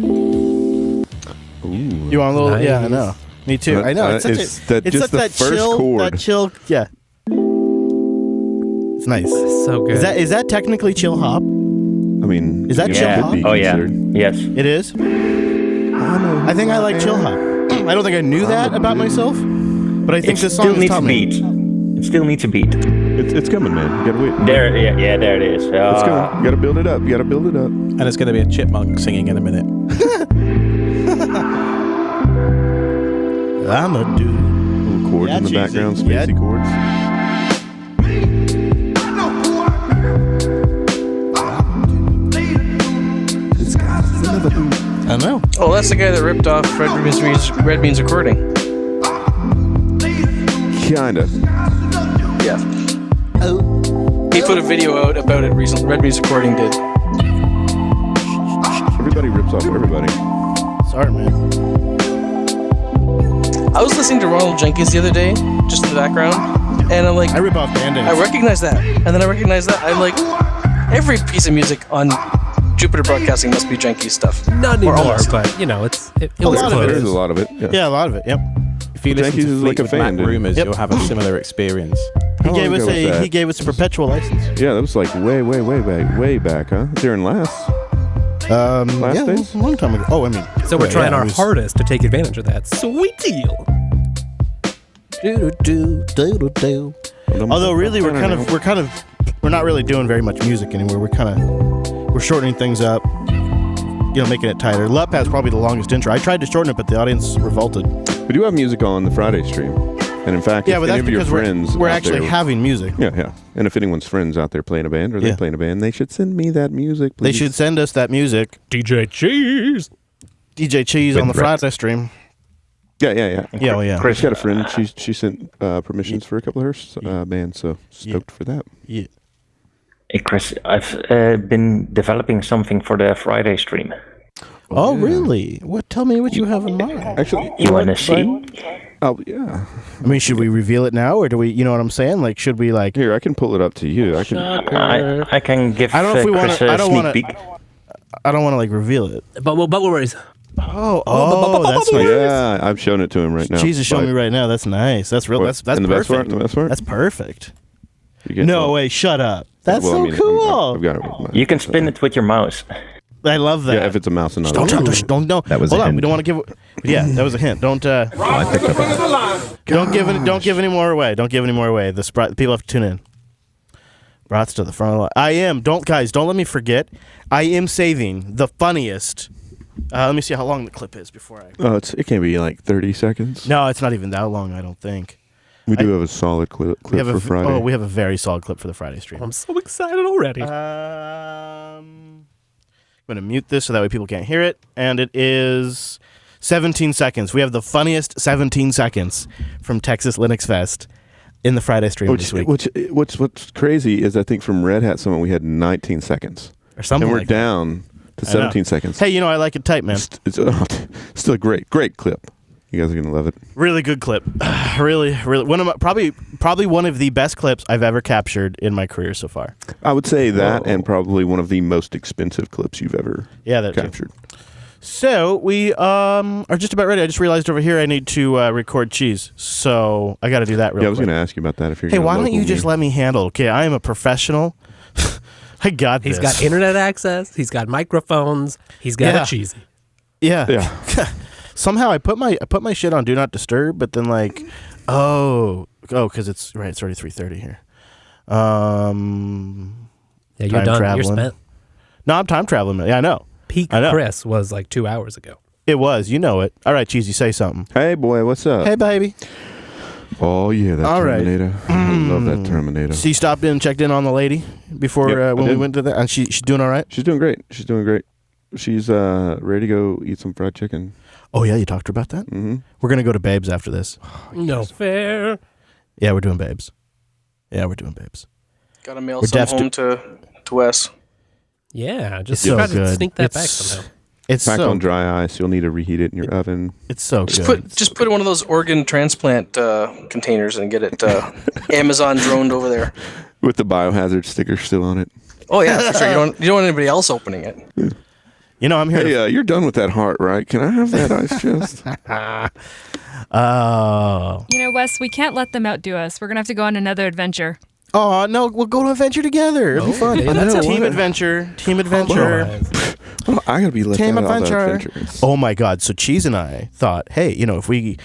Ooh. You want a little? Nice. Yeah, I know. Me too. I know. It's such Is a, that it's just such the that first chill, chord? That chill. Yeah. It's nice. So good. Is that technically chill hop? I mean, Is that it chill could hop? be Oh, yeah. considered. Yes. It is. I think I like chill hop. I don't think I knew that about myself, but I think It this still song has needs a taught me. beat. It still needs a beat. It's coming, man. You gotta wait. There, yeah, there it is. It's coming. You gotta build it up. You gotta build it up. And it's going to be a chipmunk singing in a minute. I'm a dude. Little chords Yeah, in the cheesy. background, Yeah. spacey chords. This guy's another dude. I know. Oh, that's the guy that ripped off Red Bean's recording. Kinda. Yeah. He put a video out about it recently. Red Music Recording did. Everybody rips off everybody. Sorry, man. I was listening to Ronald Jenkins the other day, just in the background, and I'm like, I rip off Band-Aids. I recognize that, and then I recognize that. I'm like, every piece of music on Jupiter Broadcasting must be Jenkins stuff. Not Or anymore, almost. but it was A lot of it There's is. a lot of it. Yeah, a lot of it. Yep. If you Well, listen Jenkins to is like a Fleetwood fan, Mac dude. Rumors, Yep. you'll have a similar experience. He How gave long us ago was that? he gave us a perpetual license. Yeah, that was like way back, huh? During last Yeah, days? a long time ago. Oh, I mean, So we're right, trying yeah, our it was- hardest to take advantage of that sweet deal. Although really, we're not really doing very much music anymore. We're shortening things up, making it tighter. Lup has probably the longest intro. I tried to shorten it, but the audience revolted. We do have music on the Friday stream. And in fact, Yeah, if but any that's of your because friends we're out actually there, having music. Yeah. And if anyone's friends out there playing a band or they're Yeah. playing a band, they should send me that music, please. They should send us that music. DJ Cheese. DJ Cheese on the Friday stream. Yeah. Yeah, well, yeah. Chris got a friend. She sent permissions for a couple of her bands, so stoked for that. Yeah. Hey Chris, I've been developing something for the Friday stream. Oh, really? What? Tell me what you have in mind. Actually, You want to see? Oh, yeah. I mean, should we reveal it now, or do we? You know what I'm saying? Like, should we like? Here, I can pull it up to you. I can. I can give I don't know if we want Chris to. a I don't sneak want peek. to. I don't want to like reveal it. But worries. Oh, that's nice. Yeah, I'm showing it to him right now. Jesus, showing me right now. That's nice. That's real. What? That's And the best perfect. part? The best part? That's perfect. You get- No well, way! Shut up. That's well, so I mean, cool. I've got it. With my, You can spin it with your mouse. I love that. Yeah, if it's a mouse and not Don't a touch. Don't know. That was Hold a on. hint. We don't want to give. Yeah, that was a hint. Don't. I picked up on it. Don't give any more away. Don't give any more away. The people have to tune in. Brats to the front of the line. I am. Don't let me forget. I am saving the funniest. Let me see how long the clip is before I. Oh, it can be like 30 seconds. No, it's not even that long. I don't think. We do have a solid clip We have for Friday. Oh, we have a very solid clip for the Friday stream. I'm so excited already. I'm going to mute this so that way people can't hear it. And it is 17 seconds. We have the funniest 17 seconds from Texas Linux Fest in the Friday stream this week. What's crazy is I think from Red Hat Summit we had 19 seconds. Or something and we're like that. down to I know. 17 seconds. Hey, I like it tight, man. It's still a great clip. You guys are gonna love it. Really good clip. Really one of my, probably one of the best clips I've ever captured in my career so far. I would say that, and probably one of the most expensive clips you've ever that too. captured. So we are just about ready. I just realized over here I need to record cheese, so I got to do that real quick. Yeah, I was gonna ask you about that if you're. Hey, gonna why don't local you just me. let me handle? Okay, I am a professional. I got this. He's got internet access. He's got microphones. He's got Yeah. a cheesy. Yeah. Somehow I put my shit on do not disturb, but then like, because it's already 3:30 here. Yeah, you're time done. traveling. You're spent. No, I'm time traveling. Yeah, I know. Peak I know. Chris was like 2 hours ago. It was. You know it. All right, Cheesy, say something. Hey, boy, what's up? Hey, baby. Oh yeah, that All right. Terminator. I love that Terminator. So you stopped in and checked in on the lady before Yep, I when we did. went to that, and she's doing all right. She's doing great. She's doing great. She's ready to go eat some fried chicken. Oh yeah, you talked to her about that. Mm-hmm. We're gonna go to Babes after this. No fair. Yeah, we're doing Babes. Got to mail We're some deaf home to Wes. Yeah, just It's try so to good. sneak that back It's- somehow. It's Packed so on dry ice. You'll need to reheat it in your oven. It's so Just good. put one of those organ transplant containers and get it Amazon droned over there. With the biohazard sticker still on it. Oh yeah, for sure. You don't want anybody else opening it. I'm here. Hey, you're done with that heart, right? Can I have that ice chest? Oh. Wes, we can't let them outdo us. We're going to have to go on another adventure. Oh no, we'll go on an adventure together. It'll be fun. okay, That's a that's team it. adventure. Team adventure. Oh, I gotta be left Team out of all the adventure. adventures. Oh my God! So Cheese and I thought, hey, if we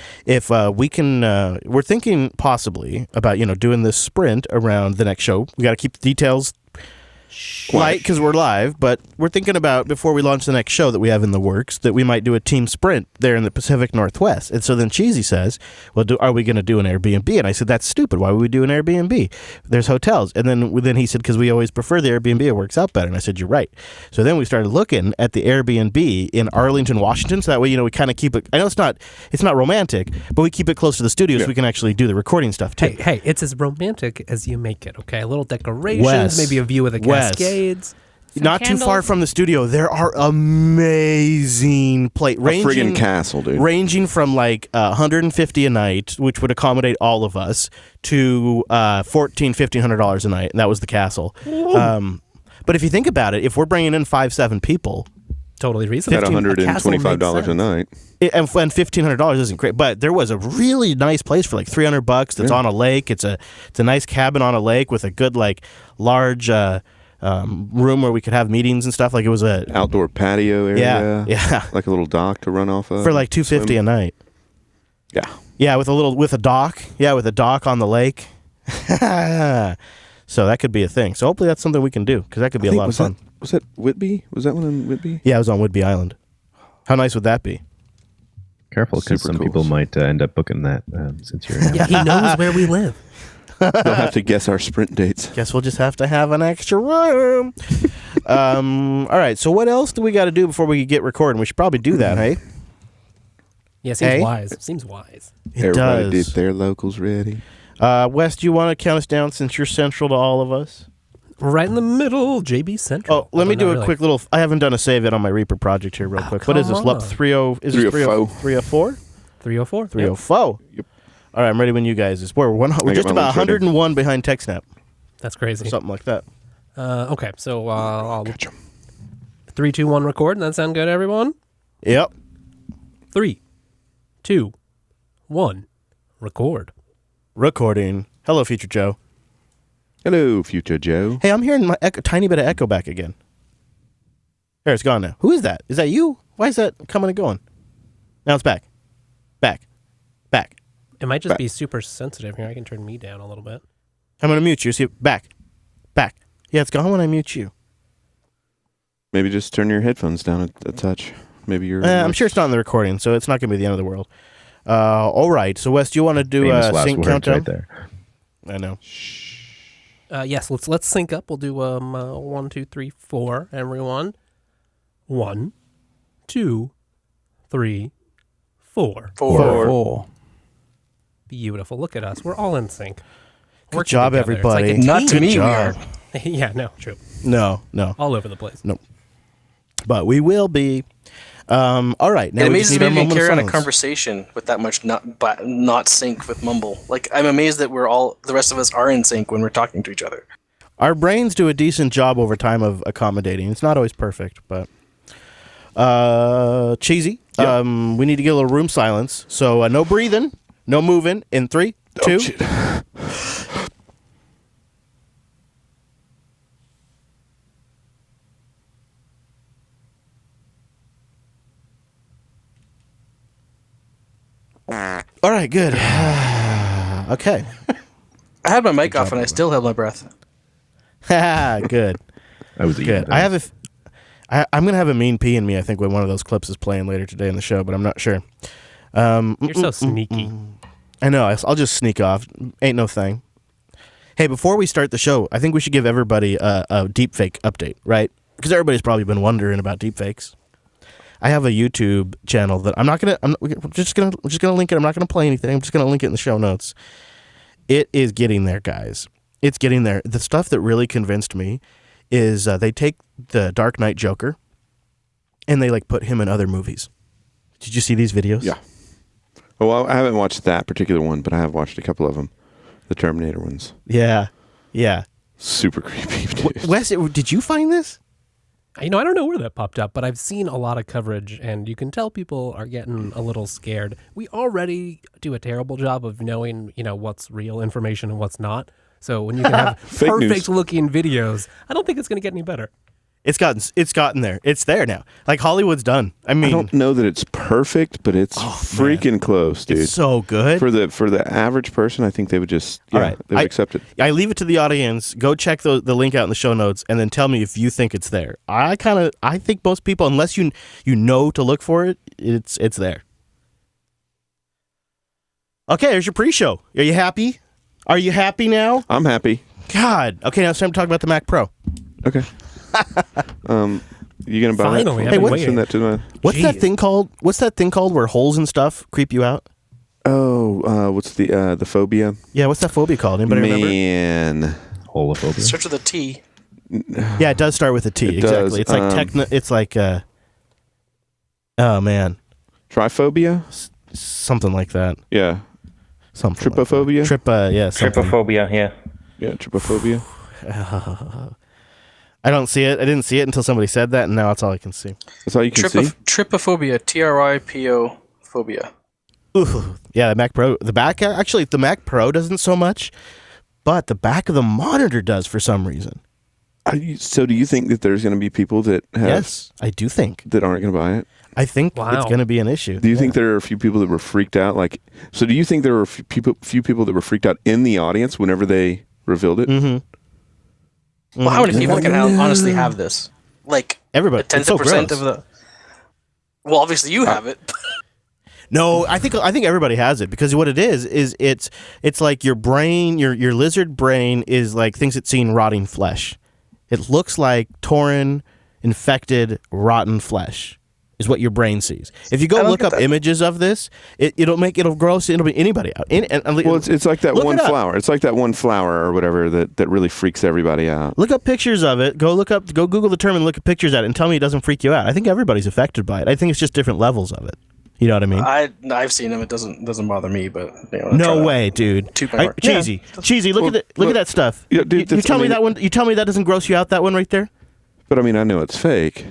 can, we're thinking possibly about doing this sprint around the next show. We got to keep the details light because we're live, but we're thinking about, before we launch the next show that we have in the works, that we might do a team sprint there in the Pacific Northwest. And so then Cheesy says, well, are we going to do an Airbnb? And I said, that's stupid. Why would we do an Airbnb? There's hotels. And then he said, because we always prefer the Airbnb. It works out better. And I said, you're right. So then we started looking at the Airbnb in Arlington, Washington. So that way, we kind of keep it. I know it's not romantic, but we keep it close to the studio so we can actually do the recording stuff too. Hey, it's as romantic as you make it, okay? A little decorations, maybe a view of the Cascades. Not candles. Too far from the studio, there are amazing places. Friggin' castle, dude. Ranging from like $150 a night, which would accommodate all of us, to $1,500 a night, and that was the castle. But if you think about it, if we're bringing in 5-7 people, totally reasonable. At $125 a night. And $1,500 isn't great, but there was a really nice place for like $300 that's on a lake. It's a nice cabin on a lake with a good like large room where we could have meetings and stuff. Like it was a outdoor patio area. Yeah. Like a little dock to run off of. For like $250 a night. Yeah. Yeah, with a dock. Yeah, with a dock on the lake. So that could be a thing. So hopefully that's something we can do, because that could be a lot of fun. Was that Whitby? Was that one in Whitby? Yeah, it was on Whidbey Island. How nice would that be? Careful, because some people might end up booking that since you're... Yeah, he knows where we live. They'll have to guess our sprint dates. Guess we'll just have to have an extra room. All right, so what else do we got to do before we get recording? We should probably do that, hey? Yeah, seems wise. Seems wise. Everybody did their locals ready. Wes, do you want to count us down since you're central to all of us? Right in the middle, JB Central. Oh, let me do a quick little... I haven't done a save yet on my Reaper project here real quick. What is this? LUP 30... Is this 304? 304. 304. Yep. All right, I'm ready when you guys is. We're just about 101 behind TechSnap. That's crazy. Something like that. Okay, so I'll... 3, 2, 1, record. That sound good, everyone? Yep. 3, 2, 1, record. Recording. Hello, Future Joe. Hello, Future Joe. Hey, I'm hearing my tiny bit of echo back again. There, it's gone now. Who is that? Is that you? Why is that coming and going? Now it's back. Back. It might just be super sensitive here. I can turn me down a little bit. I'm going to mute you. See, back. Yeah, it's gone when I mute you. Maybe just turn your headphones down a touch. Maybe you're... I'm sure it's not in the recording, so it's not going to be the end of the world. All right. So, Wes, do you want to do a sync countdown? Right there. I know. Yes, let's sync up. We'll do 1, 2, 3, 4, everyone. 1, 2, 3, 4. 4. Beautiful. Look at us. We're all in sync. Good job, together. everybody. It's like Not to me, we are. Yeah, no, true. No. All over the place. No. But we will be. All right. Now It we just amazes need me our we can moment of carry on a silence. conversation with that much not sync with mumble. Like, I'm amazed that the rest of us are in sync when we're talking to each other. Our brains do a decent job over time of accommodating. It's not always perfect, but Cheesy. Yep. We need to get a little room silence. So no breathing, no moving. In 3, 2. Shit. All right, good. Okay. I had my mic off and I still held my breath. Good. I was good. I'm gonna have a mean pee in me. I think when one of those clips is playing later today in the show, but I'm not sure. You're so sneaky. I know. I'll just sneak off. Ain't no thing. Hey, before we start the show, I think we should give everybody a deepfake update, right? Because everybody's probably been wondering about deepfakes. I have a YouTube channel that we're just gonna link it. I'm not gonna play anything. I'm just gonna link it in the show notes. It is getting there, guys. It's getting there. The stuff that really convinced me is they take the Dark Knight Joker and they like put him in other movies. Did you see these videos? Yeah. Well, I haven't watched that particular one, but I have watched a couple of them. The Terminator ones. Yeah. Super creepy, dude. Wes, did you find this? I don't know where that popped up, but I've seen a lot of coverage, and you can tell people are getting a little scared. We already do a terrible job of knowing, what's real information and what's not. So when you can have perfect-looking videos, I don't think it's going to get any better. It's gotten there. It's there now. Like Hollywood's done. I mean, I don't know that it's perfect, but it's freaking close, dude. It's so good. For the average person, I think they would just All right. they would accept it. I leave it to the audience. Go check the link out in the show notes, and then tell me if you think it's there. I think most people, unless you know to look for it, it's there. Okay, there's your pre-show. Are you happy? Are you happy now? I'm happy. God. Okay, now it's time to talk about the Mac Pro. Okay. You gonna buy Finally, that? I've been Send that to my. What's that thing called? What's that thing called where holes and stuff creep you out? Oh, what's the phobia? Yeah, what's that phobia called? Anybody remember? Man, holophobia. Starts with a T. Yeah, it does start with a T. It Exactly. does, It's like It's like oh man, triphobia, something like that. Yeah, something. Trypophobia. Yeah. Something. Trypophobia. Yeah. Yeah, trypophobia. I don't see it. I didn't see it until somebody said that, and now that's all I can see. That's all you can see. Trypophobia. TRIPO phobia. Ooh, yeah, the Mac Pro. The Mac Pro doesn't so much, but the back of the monitor does for some reason. So do you think that there's going to be people that have? Yes, I do think that aren't going to buy it. I think it's going to be an issue. Do you think there are a few people that were freaked out? So do you think there were a few people that were freaked out in the audience whenever they revealed it? Mm-hmm. Well, how many people can honestly have this? Like everybody. 10% of the. Well, obviously you have it. No, I think everybody has it because what it is it's like your brain, your lizard brain is like thinks it's seen rotting flesh. It looks like torn, infected, rotten flesh is what your brain sees. If you go look up images of this, it'll gross anybody out. Well, it's like that one flower. It's like that one flower or whatever that really freaks everybody out. Look up pictures of it. Go Google the term and look at pictures at it and tell me it doesn't freak you out. I think everybody's affected by it. I think it's just different levels of it. You know what I mean? I've seen them. It doesn't bother me, but no way, dude. Cheesy. Look at that stuff. Yeah, dude, you tell me that one. You tell me that doesn't gross you out. That one right there. But I mean, I know it's fake.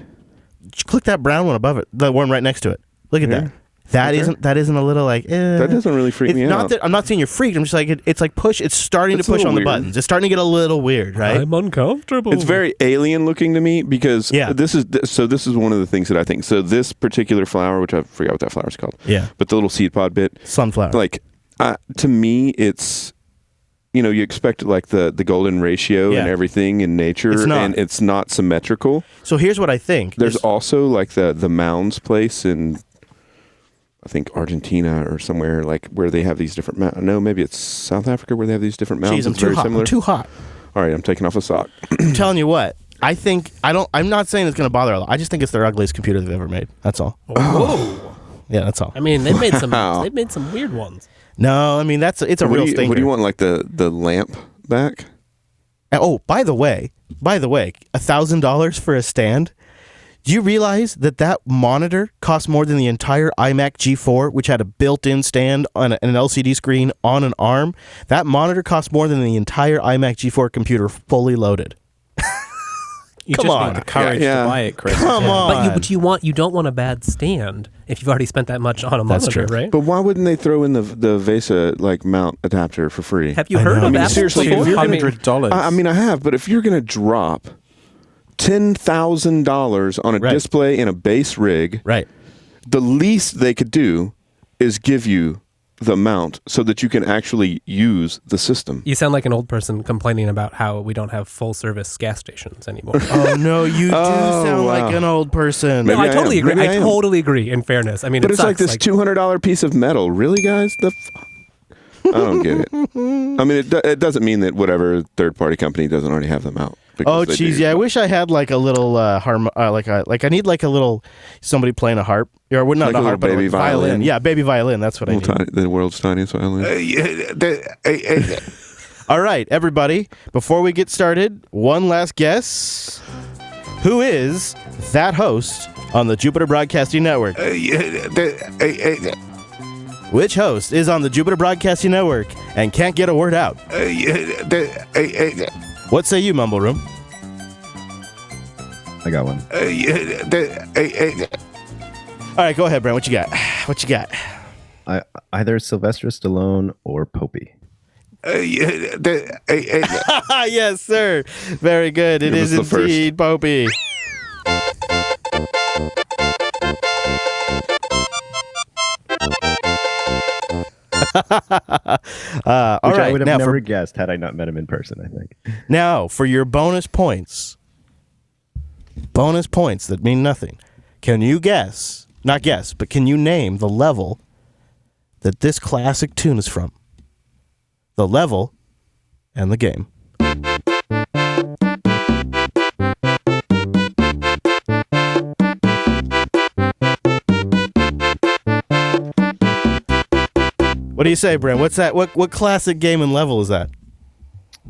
Just click that brown one above it. The one right next to it. Look at that. That isn't a little like. That doesn't really freak me out. I'm not saying you're freaked. I'm just like it's like push. It's starting to push on the buttons. It's starting to get a little weird, right? I'm uncomfortable. It's very alien looking to me because this is one of the things that I think. So this particular flower, which I forgot what that flower's called. Yeah. But the little seed pod bit. Sunflower. Like to me, it's. You expect like the golden ratio and everything in nature, and it's not symmetrical. So here's what I think. There's also like the mounds place in, I think Argentina or somewhere like where they have these different. No, maybe it's South Africa where they have these different mounds. Jeez, it's very similar. I'm too hot. All right, I'm taking off a sock. I'm telling you what. I'm not saying it's going to bother a lot. I just think it's their ugliest computer they've ever made. That's all. Whoa. Yeah, that's all. I mean, they've made some weird ones. No, I mean it's a real stinker. What do you want, like the lamp back? Oh, by the way, $1,000 for a stand. Do you realize that monitor costs more than the entire iMac G4, which had a built-in stand on an LCD screen on an ARM? That monitor costs more than the entire iMac G4 computer fully loaded. You just need the courage to buy it, Chris. Come on. But you don't want a bad stand if you've already spent that much on a monitor, right? But why wouldn't they throw in the VESA like mount adapter for free? Have you heard of Apple seriously, before? $100. I mean, I have, but if you're going to drop $10,000 on a display in a base rig, right? The least they could do is give you the mount so that you can actually use the system. You sound like an old person complaining about how we don't have full service gas stations anymore. Oh no, you do sound like an old person. No, I totally agree. I totally agree. In fairness, I mean, but it's sucks. like this $200 piece of metal. Really, guys? I don't get it. I mean, it doesn't mean that whatever third party company doesn't already have them out. Oh, cheesy! I wish I had like a little I need like a little somebody playing a harp or not like a harp, but baby a violin. Yeah, baby violin. That's what I need. The world's tiniest violin. All right, everybody. Before we get started, one last guess. Who is that host on the Jupiter Broadcasting Network? Which host is on the Jupiter Broadcasting Network and can't get a word out? What say you, Mumble Room? I got one. All right, go ahead, Brent. What you got? Either Sylvester Stallone or Popey. Yes, sir. Very good. It is indeed Popey. All Which right. I would have now never guessed had I not met him in person, I think. Now, for your bonus points that mean nothing, can you guess, not guess, but can you name the level that this classic tune is from? The level and the game. What do you say, Brent? What's that? What classic game and level is that?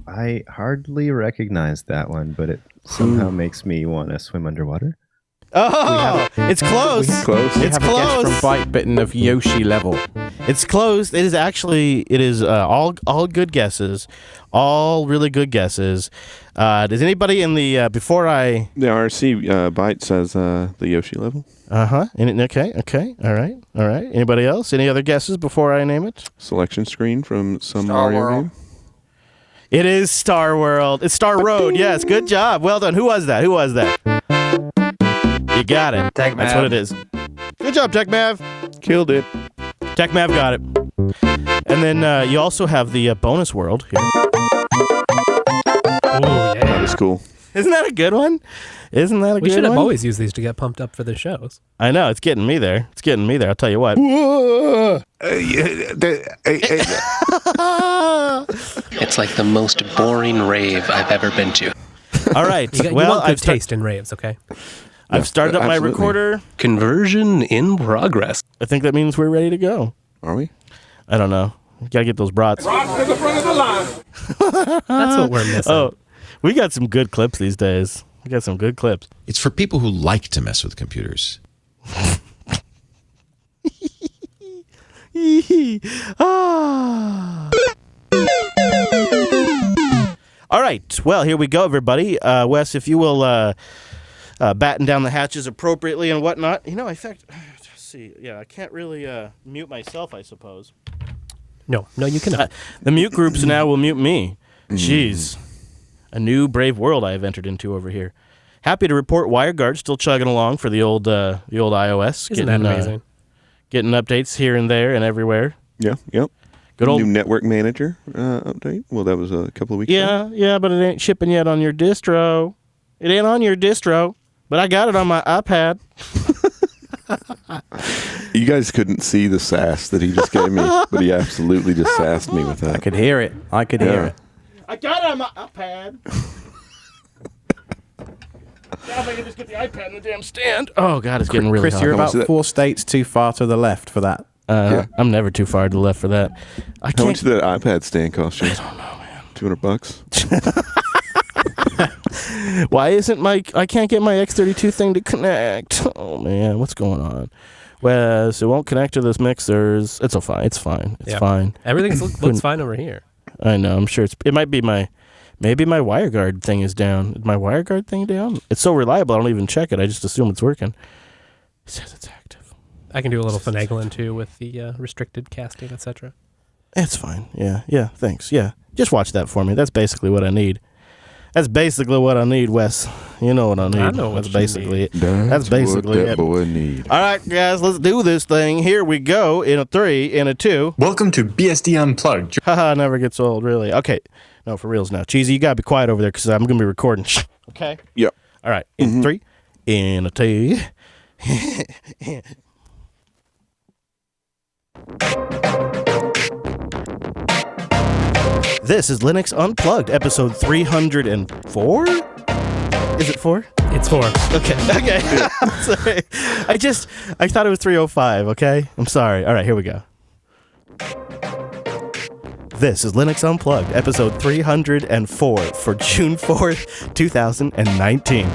I hardly recognize that one, but it somehow makes me want to swim underwater. Oh, it's close. It's close. We It's have a guess close. from Bite Bitten of Yoshi level. It's close. It is all good guesses, all really good guesses. Does anybody in the before I The RC Byte says the Yoshi level. Okay. All right. Anybody else? Any other guesses before I name it? Selection screen from some Star Mario World. game. It is Star World. It's Star Road. Yes, good job. Well done. Who was that? You got it. Tech That's Mav. what it is. Good job, Tech Mav. Killed it. Tech Mav got it. And then you also have the bonus world here. Oh, yeah. That was cool. Isn't that a good one? We should have always used these to get pumped up for the shows. I know. It's getting me there. I'll tell you what. It's like the most boring rave I've ever been to. All right. You want good taste in raves, okay? I've started up my absolutely. recorder. Conversion in progress. I think that means we're ready to go. Are we? I don't know. We gotta get those brats. That's what we're missing. Oh, we got some good clips these days. It's for people who like to mess with computers. All right. Well, here we go, everybody. Wes, if you will batten down the hatches appropriately and whatnot. In fact, let's see. Yeah, I can't really mute myself, I suppose. No, you cannot. The mute groups now will mute me. Jeez. A new brave world I have entered into over here. Happy to report WireGuard still chugging along for the old iOS. Isn't that amazing? Getting updates here and there and everywhere. Yeah, yep. Good old new network manager update. Well, that was a couple of weeks ago. Yeah, but it ain't shipping yet on your distro. It ain't on your distro, but I got it on my iPad. You guys couldn't see the sass that he just gave me, but he absolutely just sassed me with that. I could hear it. I got it on my iPad. Now if I can just get the iPad in the damn stand. Oh, God, it's getting really Chris, hot. you're about 4 states too far to the left for that. I'm never too far to the left for that. How much did that iPad stand cost you? I don't know, man. $200. Why isn't I can't get my X32 thing to connect. Oh, man, what's going on? Wes, it won't connect to this mixers. It's fine. It's fine. Everything looks fine over here. I know. I'm sure it might be maybe my WireGuard thing is down. Is my WireGuard thing down? It's so reliable, I don't even check it. I just assume it's working. It says it's active. I can do a little finagling too with the restricted casting, etc. It's fine. Yeah. Thanks. Yeah, just watch that for me. That's basically what I need. Wes. You know what I need. I know what That's you basically need. it. That's basically what that it. boy need. All right, guys, let's do this thing. Here we go. In a 3, in a 2. Welcome to BSD Unplugged. Haha, never gets old, really. Okay. No, for reals now. Cheesy, you gotta be quiet over there because I'm gonna be recording. Okay? Yep. All right. In 3, in a 2. This is Linux Unplugged, episode 304? Is it 4? It's 4. Okay. Sorry. I thought it was 305, okay? I'm sorry. All right, here we go. This is Linux Unplugged, episode 304 for June 4th, 2019.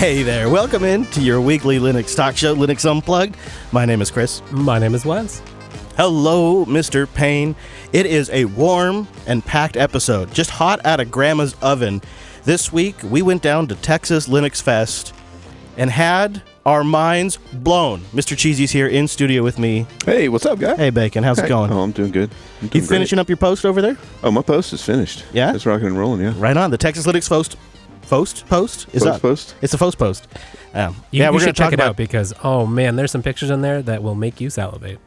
Hey there, welcome in to your weekly Linux talk show, Linux Unplugged. My name is Chris. My name is Wes. Hello, Mr. Payne. It is a warm and packed episode, just hot out of Grandma's oven. This week, we went down to Texas Linux Fest and had our minds blown. Mr. Cheesy's here in studio with me. Hey, what's up, guy? Hey, Bacon. How's it going? Oh, I'm doing good. You finishing up your post over there? Oh, my post is finished. Yeah? It's rocking and rolling, yeah. Right on. The Texas Linux post is up. Post? It's a post. You we're going should to check it out because, oh man, there's some pictures in there that will make you salivate.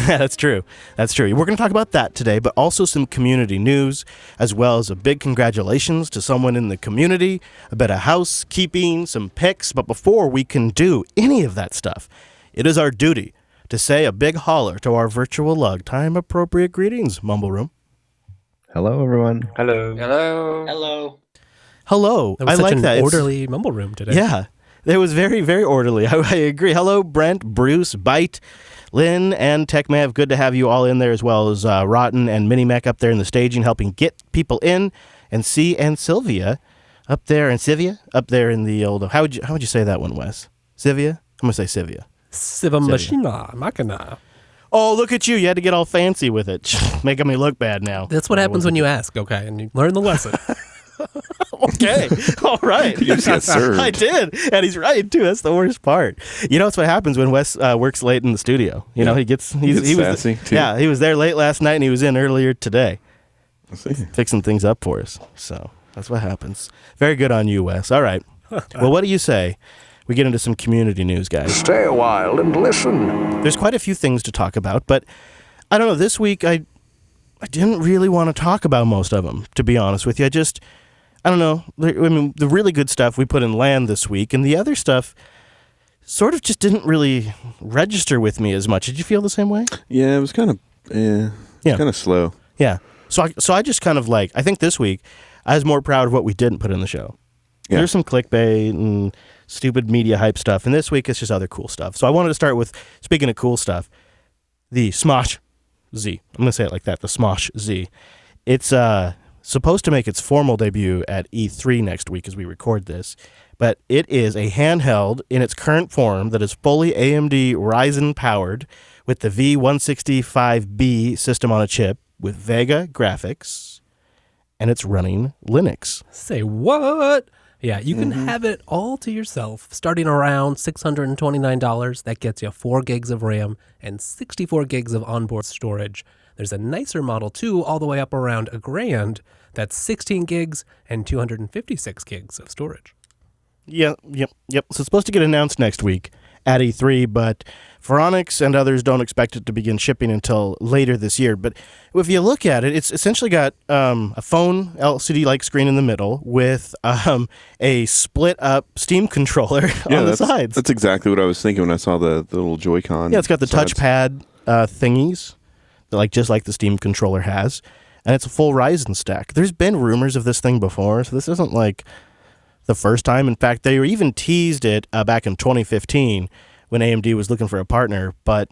That's true. We're going to talk about that today, but also some community news, as well as a big congratulations to someone in the community, a bit of housekeeping, some picks. But before we can do any of that stuff, it is our duty to say a big holler to our virtual lug. Time-appropriate greetings, Mumble Room. Hello, everyone. Hello. Hello. Hello. That was I such like an that. orderly Mumble Room today. Yeah, it was very, very orderly. I agree. Hello, Brent, Bruce, Bite, Lynn, and TechMav. Good to have you all in there, as well as Rotten and Minimec up there in the staging, helping get people in, and C and Sylvia up there, and Sivia up there in the old. How would you say that one, Wes? Sivia? I'm gonna say Sivia. Siva Machina, Machina. Oh, look at you! You had to get all fancy with it, making me look bad now. That's what happens when you ask, okay, and you learn the lesson. Okay, all right. You just got served. I did, and he's right too. That's the worst part. That's what happens when Wes works late in the studio. He was sassy, too. Yeah, he was there late last night, and he was in earlier today, see. fixing things up for us. So that's what happens. Very good on you, Wes. All right. Well, what do you say? We get into some community news, guys. Stay a while and listen. There's quite a few things to talk about, but I don't know. This week, I didn't really want to talk about most of them, to be honest with you. I don't know. I mean, the really good stuff we put in land this week, and the other stuff sort of just didn't really register with me as much. Did you feel the same way? Yeah, it was kind of kind of slow. Yeah. So I just kind of I think this week I was more proud of what we didn't put in the show. Yeah. There's some clickbait and stupid media hype stuff, and this week it's just other cool stuff. So I wanted to start with, speaking of cool stuff, the Smosh Z. I'm going to say it like that, the Smosh Z. It's supposed to make its formal debut at E3 next week as we record this, but it is a handheld in its current form that is fully AMD Ryzen powered with the V165B system on a chip with Vega graphics, and it's running Linux. Say what? Yeah, you can have it all to yourself, starting around $629. That gets you 4 gigs of RAM and 64 gigs of onboard storage. There's a nicer model, too, all the way up around $1,000. That's 16 gigs and 256 gigs of storage. Yep. So it's supposed to get announced next week at E3, but Phoronix and others don't expect it to begin shipping until later this year. But if you look at it, it's essentially got a phone LCD-like screen in the middle with a split-up Steam controller on the sides. That's exactly what I was thinking when I saw the little Joy-Con. Yeah, it's got the sides. touchpad thingies, just like the Steam controller has, and it's a full Ryzen stack. There's been rumors of this thing before, so this isn't the first time. In fact, they were even teased it back in 2015 when AMD was looking for a partner, but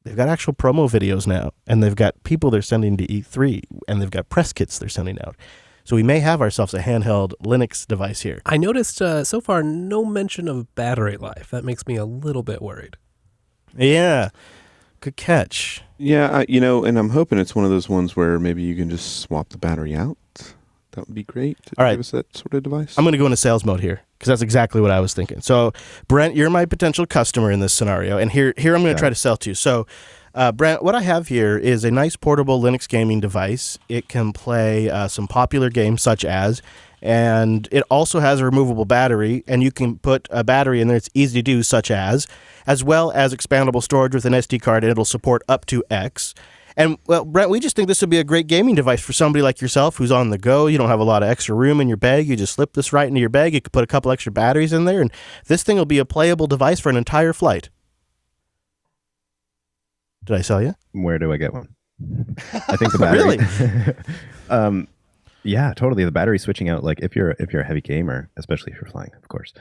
they've got actual promo videos now, and they've got people they're sending to E3, and they've got press kits they're sending out. So we may have ourselves a handheld Linux device here. I noticed so far no mention of battery life. That makes me a little bit worried. Yeah, good catch. Yeah, and I'm hoping it's one of those ones where maybe you can just swap the battery out. That would be great. All right. Give us that sort of device. I'm going to go into sales mode here because that's exactly what I was thinking. So, Brent, you're my potential customer in this scenario, and here I'm going to try to sell to you. So, Brent, what I have here is a nice portable Linux gaming device. It can play some popular games such as, and it also has a removable battery, and you can put a battery in there. It's easy to do, such as well as expandable storage with an SD card, and it'll support up to X. And, well, Brent, we just think this would be a great gaming device for somebody like yourself who's on the go. You don't have a lot of extra room in your bag. You just slip this right into your bag. You could put a couple extra batteries in there, and this thing will be a playable device for an entire flight. Did I sell you? Where do I get one? I think the battery. Really? Yeah, totally. The battery switching out, if you're a heavy gamer, especially if you're flying, of course,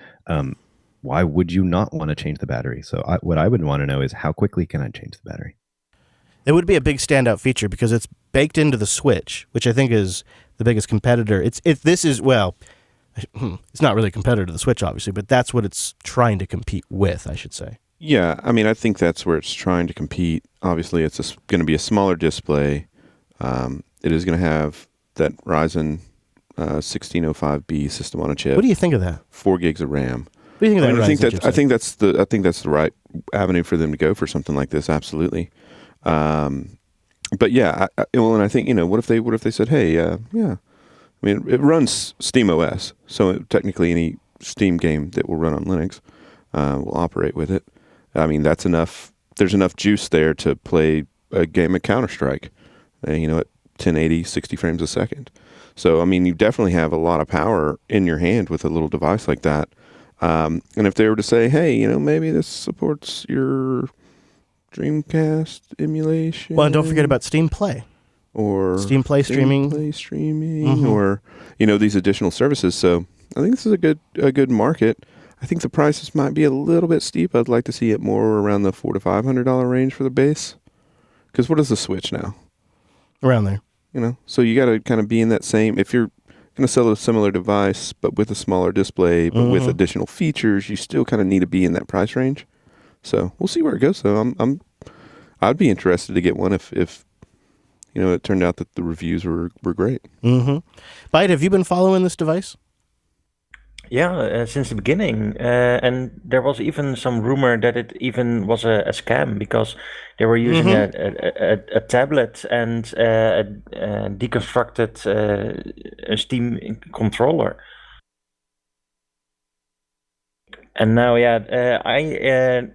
why would you not want to change the battery? So what I would want to know is how quickly can I change the battery? It would be a big standout feature because it's baked into the Switch, which I think is the biggest competitor. It's not really a competitor to the Switch, obviously, but that's what it's trying to compete with, I should say. Yeah, I mean, I think that's where it's trying to compete. Obviously, it's going to be a smaller display. It is going to have that Ryzen 1605B system on a chip. What do you think of that? 4 gigs of RAM. What do you think of that I think Ryzen that chipset? I think that's the right avenue for them to go for something like this. Absolutely. But yeah, and I think what if they said, hey, yeah, I mean it runs Steam OS, so technically any Steam game that will run on Linux will operate with it. I mean that's enough. There's enough juice there to play a game of Counter-Strike, at 1080, 60 frames a second. So I mean you definitely have a lot of power in your hand with a little device like that. And if they were to say, hey, maybe this supports your Dreamcast emulation. Well, and don't forget about Steam Play. Or Steam Play streaming. Or, these additional services. So I think this is a good market. I think the prices might be a little bit steep. I'd like to see it more around the $400 to $500 range for the base. Because what is the Switch now? Around there. So you got to kind of be in that same, if you're going to sell a similar device, but with a smaller display, but with additional features, you still kind of need to be in that price range. So we'll see where it goes. So I'd be interested to get one if it turned out that the reviews were great. Byte, have you been following this device? Yeah, since the beginning, and there was even some rumor that it even was a scam because they were using a tablet and a deconstructed a Steam controller. And now, I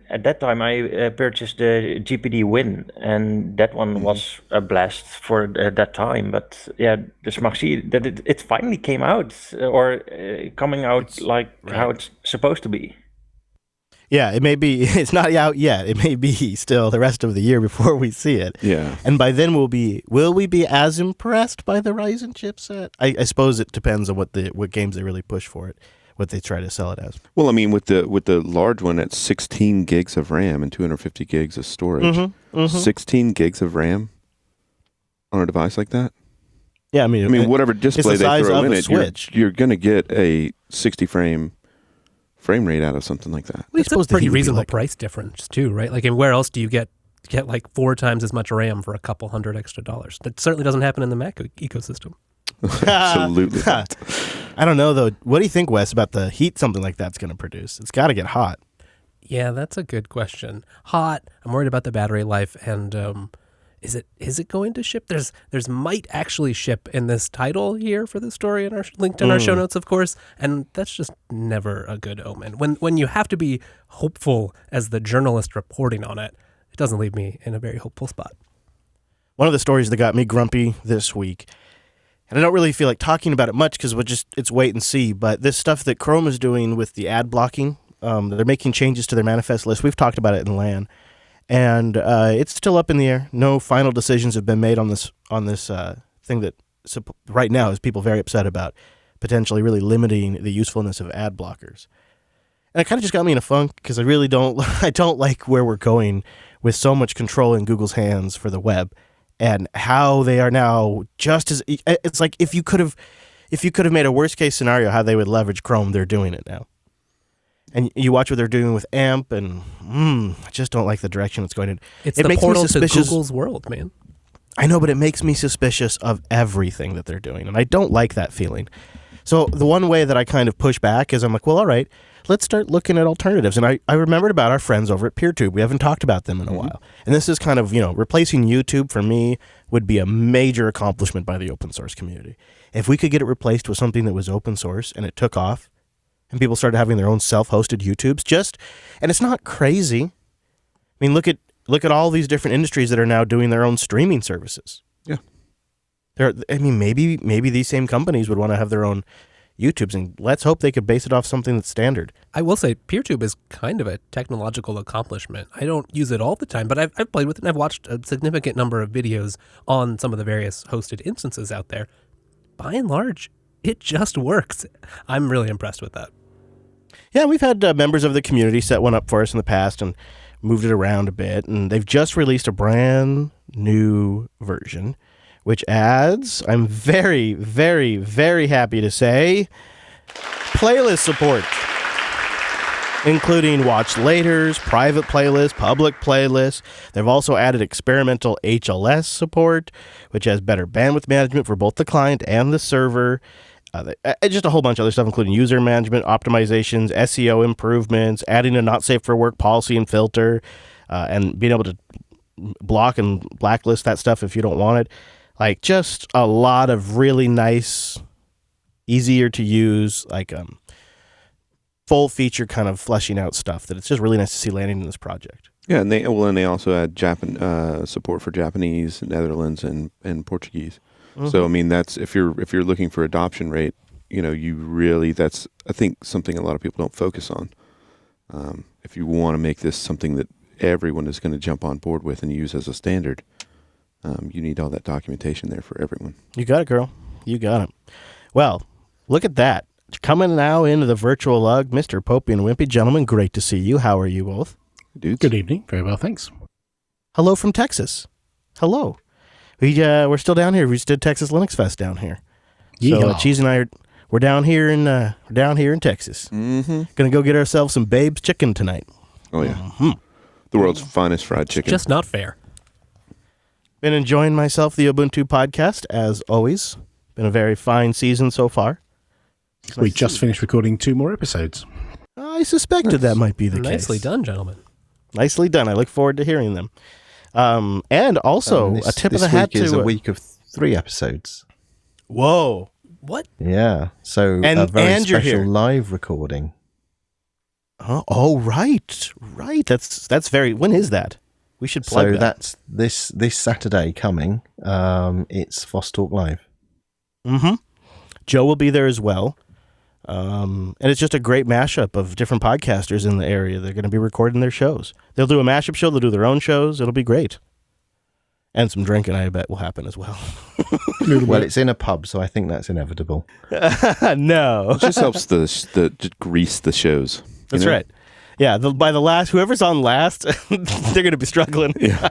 at that time I purchased the GPD Win, and that one was a blast for that time. But the Smaxi that it finally came out or coming out how it's supposed to be. Yeah, it may be. It's not out yet. It may be still the rest of the year before we see it. Yeah, and by then will we be as impressed by the Ryzen chipset? I suppose it depends on what games they really push for it. What they try to sell it as. Well, I mean, with the large one at 16 gigs of RAM and 250 gigs of storage, 16 gigs of RAM on a device like that. Yeah, I mean, whatever display they throw in it, you're going to get a 60 frame rate out of something like that. It's a pretty reasonable price difference too, right? Like, and where else do you get like 4 times as much RAM for a couple $100 extra? That certainly doesn't happen in the Mac ecosystem. Absolutely. I don't know though. What do you think, Wes, about the heat something like that's going to produce? It's got to get hot. Yeah, that's a good question. Hot. I'm worried about the battery life, and is it going to ship? There's might actually ship in this title here for the story in linked in our show notes, of course, and that's just never a good omen. When you have to be hopeful as the journalist reporting on it, it doesn't leave me in a very hopeful spot. One of the stories that got me grumpy this week. And I don't really feel like talking about it much because it's wait and see. But this stuff that Chrome is doing with the ad blocking, they're making changes to their manifest list. We've talked about it in LAN, and it's still up in the air. No final decisions have been made on this thing that right now is people very upset about potentially really limiting the usefulness of ad blockers. And it kind of just got me in a funk because I really don't like where we're going with so much control in Google's hands for the web. And how they are now it's like if you could have made a worst case scenario how they would leverage Chrome, they're doing it now. And you watch what they're doing with AMP, and I just don't like the direction it's going in. It the makes portal me suspicious. To Google's world, man. I know, but it makes me suspicious of everything that they're doing, and I don't like that feeling. So the one way that I kind of push back is I'm like, well, all right, let's start looking at alternatives. And I remembered about our friends over at PeerTube. We haven't talked about them in a while. And this is kind of, replacing YouTube for me would be a major accomplishment by the open source community. If we could get it replaced with something that was open source and it took off and people started having their own self-hosted YouTubes, and it's not crazy. I mean, look at all these different industries that are now doing their own streaming services. Yeah. Maybe these same companies would want to have their own YouTubes, and let's hope they could base it off something that's standard. I will say PeerTube is kind of a technological accomplishment. I don't use it all the time, but I've played with it and I've watched a significant number of videos on some of the various hosted instances out there. By and large, it just works. I'm really impressed with that. Yeah, we've had members of the community set one up for us in the past and moved it around a bit, and they've just released a brand new version which adds, I'm very, very, very happy to say, playlist support, including watch laters, private playlists, public playlists. They've also added experimental HLS support, which has better bandwidth management for both the client and the server. Just a whole bunch of other stuff, including user management, optimizations, SEO improvements, adding a not safe for work policy and filter, and being able to block and blacklist that stuff if you don't want it. Like, just a lot of really nice, easier to use, like full feature kind of fleshing out stuff that it's just really nice to see landing in this project. Yeah, and they also add support for Japanese, Netherlands, and Portuguese. Mm-hmm. So I mean, that's if you're looking for adoption rate, you really, that's, I think, something a lot of people don't focus on. If you want to make this something that everyone is going to jump on board with and use as a standard, you need all that documentation there for everyone. You got it, girl. You got it. Well, look at that. Coming now into the virtual lug, Mr. Popey and Wimpy. Gentlemen, great to see you. How are you both? Dudes. Good evening. Very well, thanks. Hello from Texas. Hello. We're still down here. We just did Texas Linux Fest down here. Yeah. So Cheese and I we're down here in Texas. Mm-hmm. Gonna go get ourselves some Babe's chicken tonight. Oh yeah. Mm-hmm. The world's finest fried chicken. Just not fair. Been enjoying myself, the Ubuntu podcast, as always. Been a very fine season so far. We just finished recording 2 more episodes. I suspected that might be the case. Nicely done, gentlemen. Nicely done. I look forward to hearing them. And also, a tip of the hat to... This week is a week of 3 episodes. Whoa. What? Yeah. So a very special live recording. Oh, right. Right. That's very... When is that? We should plug that. So that's this Saturday coming. It's Foss Talk Live. Mm-hmm. Joe will be there as well. And it's just a great mashup of different podcasters in the area. They're going to be recording their shows. They'll do a mashup show. They'll do their own shows. It'll be great. And some drinking, I bet, will happen as well. Well, it's in a pub, so I think that's inevitable. No. It just helps to grease the shows. That's right. Yeah, by the last, whoever's on last, they're going to be struggling. Yeah.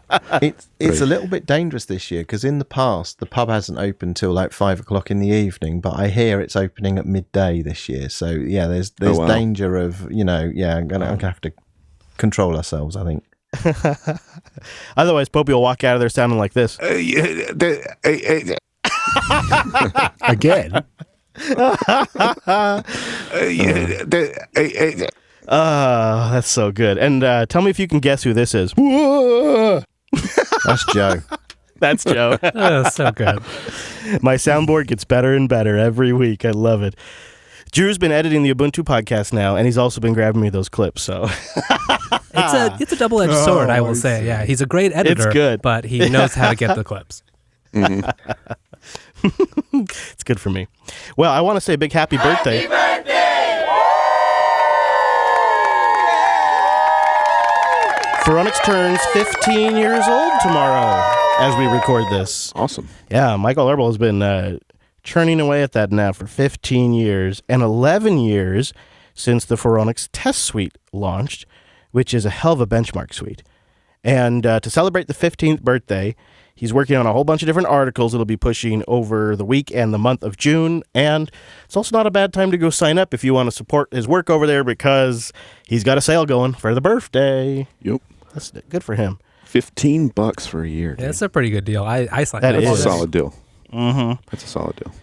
It's a little bit dangerous this year because in the past, the pub hasn't opened till like 5 o'clock in the evening, but I hear it's opening at midday this year. So yeah, there's danger of, I'm gonna have to control ourselves, I think. Otherwise, Popey will walk out of there sounding like this. Again? That's so good. And tell me if you can guess who this is. That's Joe. That's Joe. So good. My soundboard gets better and better every week. I love it. Drew's been editing the Ubuntu podcast now, and he's also been grabbing me those clips. So it's a double-edged sword, I will say. Yeah, he's a great editor. It's good, but he knows how to get the clips. Mm-hmm. It's good for me. Well, I want to say a big happy birthday. Phoronix turns 15 years old tomorrow as we record this. Awesome. Yeah, Michael Erbel has been churning away at that now for 15 years and 11 years since the Phoronix test suite launched, which is a hell of a benchmark suite. And to celebrate the 15th birthday, he's working on a whole bunch of different articles that'll be pushing over the week and the month of June. And it's also not a bad time to go sign up if you want to support his work over there because he's got a sale going for the birthday. Yep. That's good for him. $15 for a year. Dude. Yeah, that's a pretty good deal. I signed that up. is a solid deal. Mm-hmm. That's a solid deal.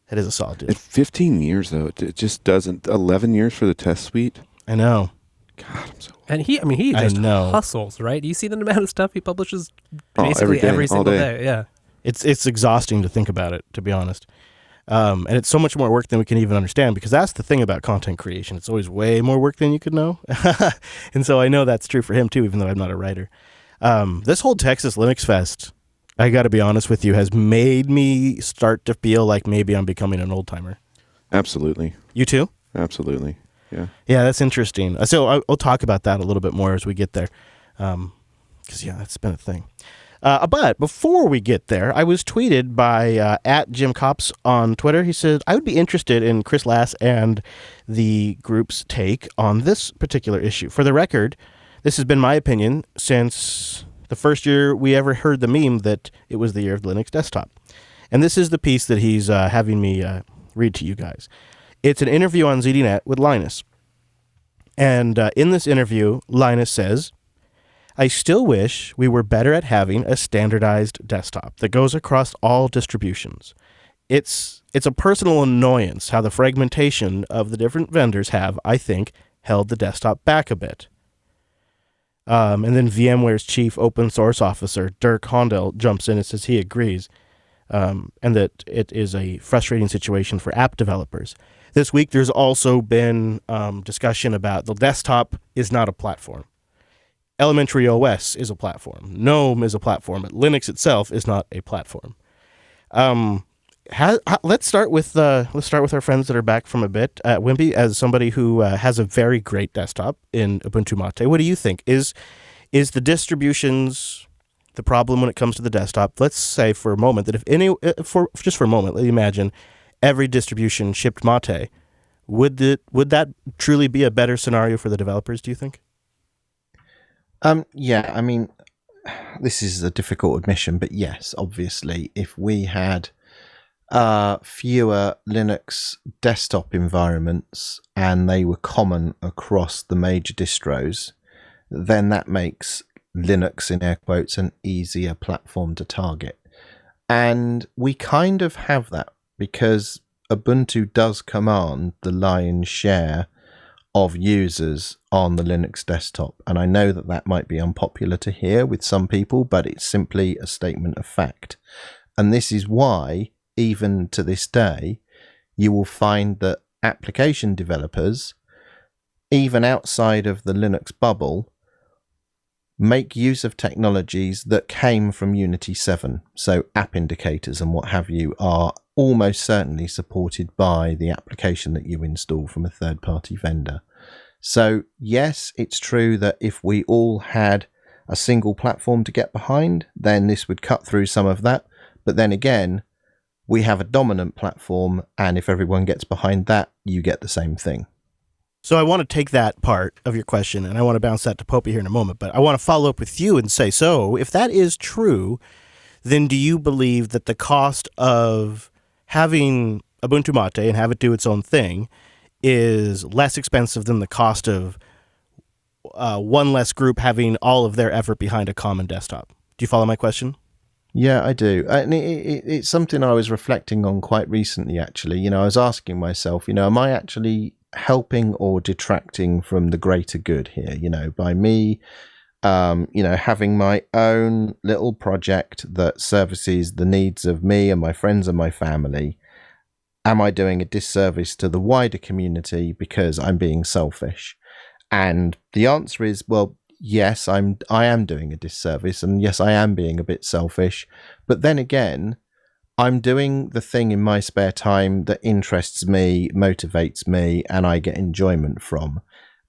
It is a solid deal. At 15 years, though, it just doesn't. 11 years for the test suite. I know. God, I'm so. And he just hustles, right? You see the amount of stuff he publishes basically every single day. Yeah. It's exhausting to think about it, to be honest. And it's so much more work than we can even understand because that's the thing about content creation. It's always way more work than you could know. And so I know that's true for him too, even though I'm not a writer. This whole Texas Linux Fest, I got to be honest with you, has made me start to feel like maybe I'm becoming an old timer. Absolutely. You too? Absolutely. Yeah. Yeah, that's interesting. So I'll talk about that a little bit more as we get there. Because, that's been a thing. But before we get there, I was tweeted by at Jim Cops on Twitter. He said, I would be interested in Chris Lass and the group's take on this particular issue. For the record, this has been my opinion since the first year we ever heard the meme that it was the year of the Linux desktop. And this is the piece that he's having me read to you guys. It's an interview on ZDNet with Linus. And in this interview, Linus says, I still wish we were better at having a standardized desktop that goes across all distributions. it's a personal annoyance how the fragmentation of the different vendors have, I think, held the desktop back a bit. And then VMware's chief open source officer, Dirk Hondel, jumps in and says he agrees, and that it is a frustrating situation for app developers. This week, there's also been discussion about the desktop is not a platform. Elementary OS is a platform. GNOME is a platform, but Linux itself is not a platform. Let's start with our friends that are back from a bit. Wimpy, as somebody who has a very great desktop in Ubuntu Mate, what do you think? Is the distributions the problem when it comes to the desktop? Let's say for a moment that just for a moment, let me imagine every distribution shipped Mate. Would that truly be a better scenario for the developers, do you think? Yeah, I mean, this is a difficult admission, but yes, obviously, if we had fewer Linux desktop environments and they were common across the major distros, then that makes Linux, in air quotes, an easier platform to target. And we kind of have that because Ubuntu does command the lion's share of users on the Linux desktop. And I know that might be unpopular to hear with some people, but it's simply a statement of fact. And this is why, even to this day, you will find that application developers, even outside of the Linux bubble, make use of technologies that came from Unity 7. So app indicators and what have you are almost certainly supported by the application that you install from a third-party vendor. So yes, it's true that if we all had a single platform to get behind, then this would cut through some of that. But then again, we have a dominant platform, and if everyone gets behind that, you get the same thing. So I want to take that part of your question, and I want to bounce that to Popey here in a moment, but I want to follow up with you and say, so if that is true, then do you believe that the cost of having Ubuntu Mate and have it do its own thing is less expensive than the cost of one less group having all of their effort behind a common desktop? Do you follow my question? Yeah, I do. And it's something I was reflecting on quite recently, actually. I was asking myself, am I actually helping or detracting from the greater good here, by me, having my own little project that services the needs of me and my friends and my family? Am I doing a disservice to the wider community because I'm being selfish? And the answer is, well, yes, I am doing a disservice, and yes, I am being a bit selfish. But then again, I'm doing the thing in my spare time that interests me, motivates me, and I get enjoyment from.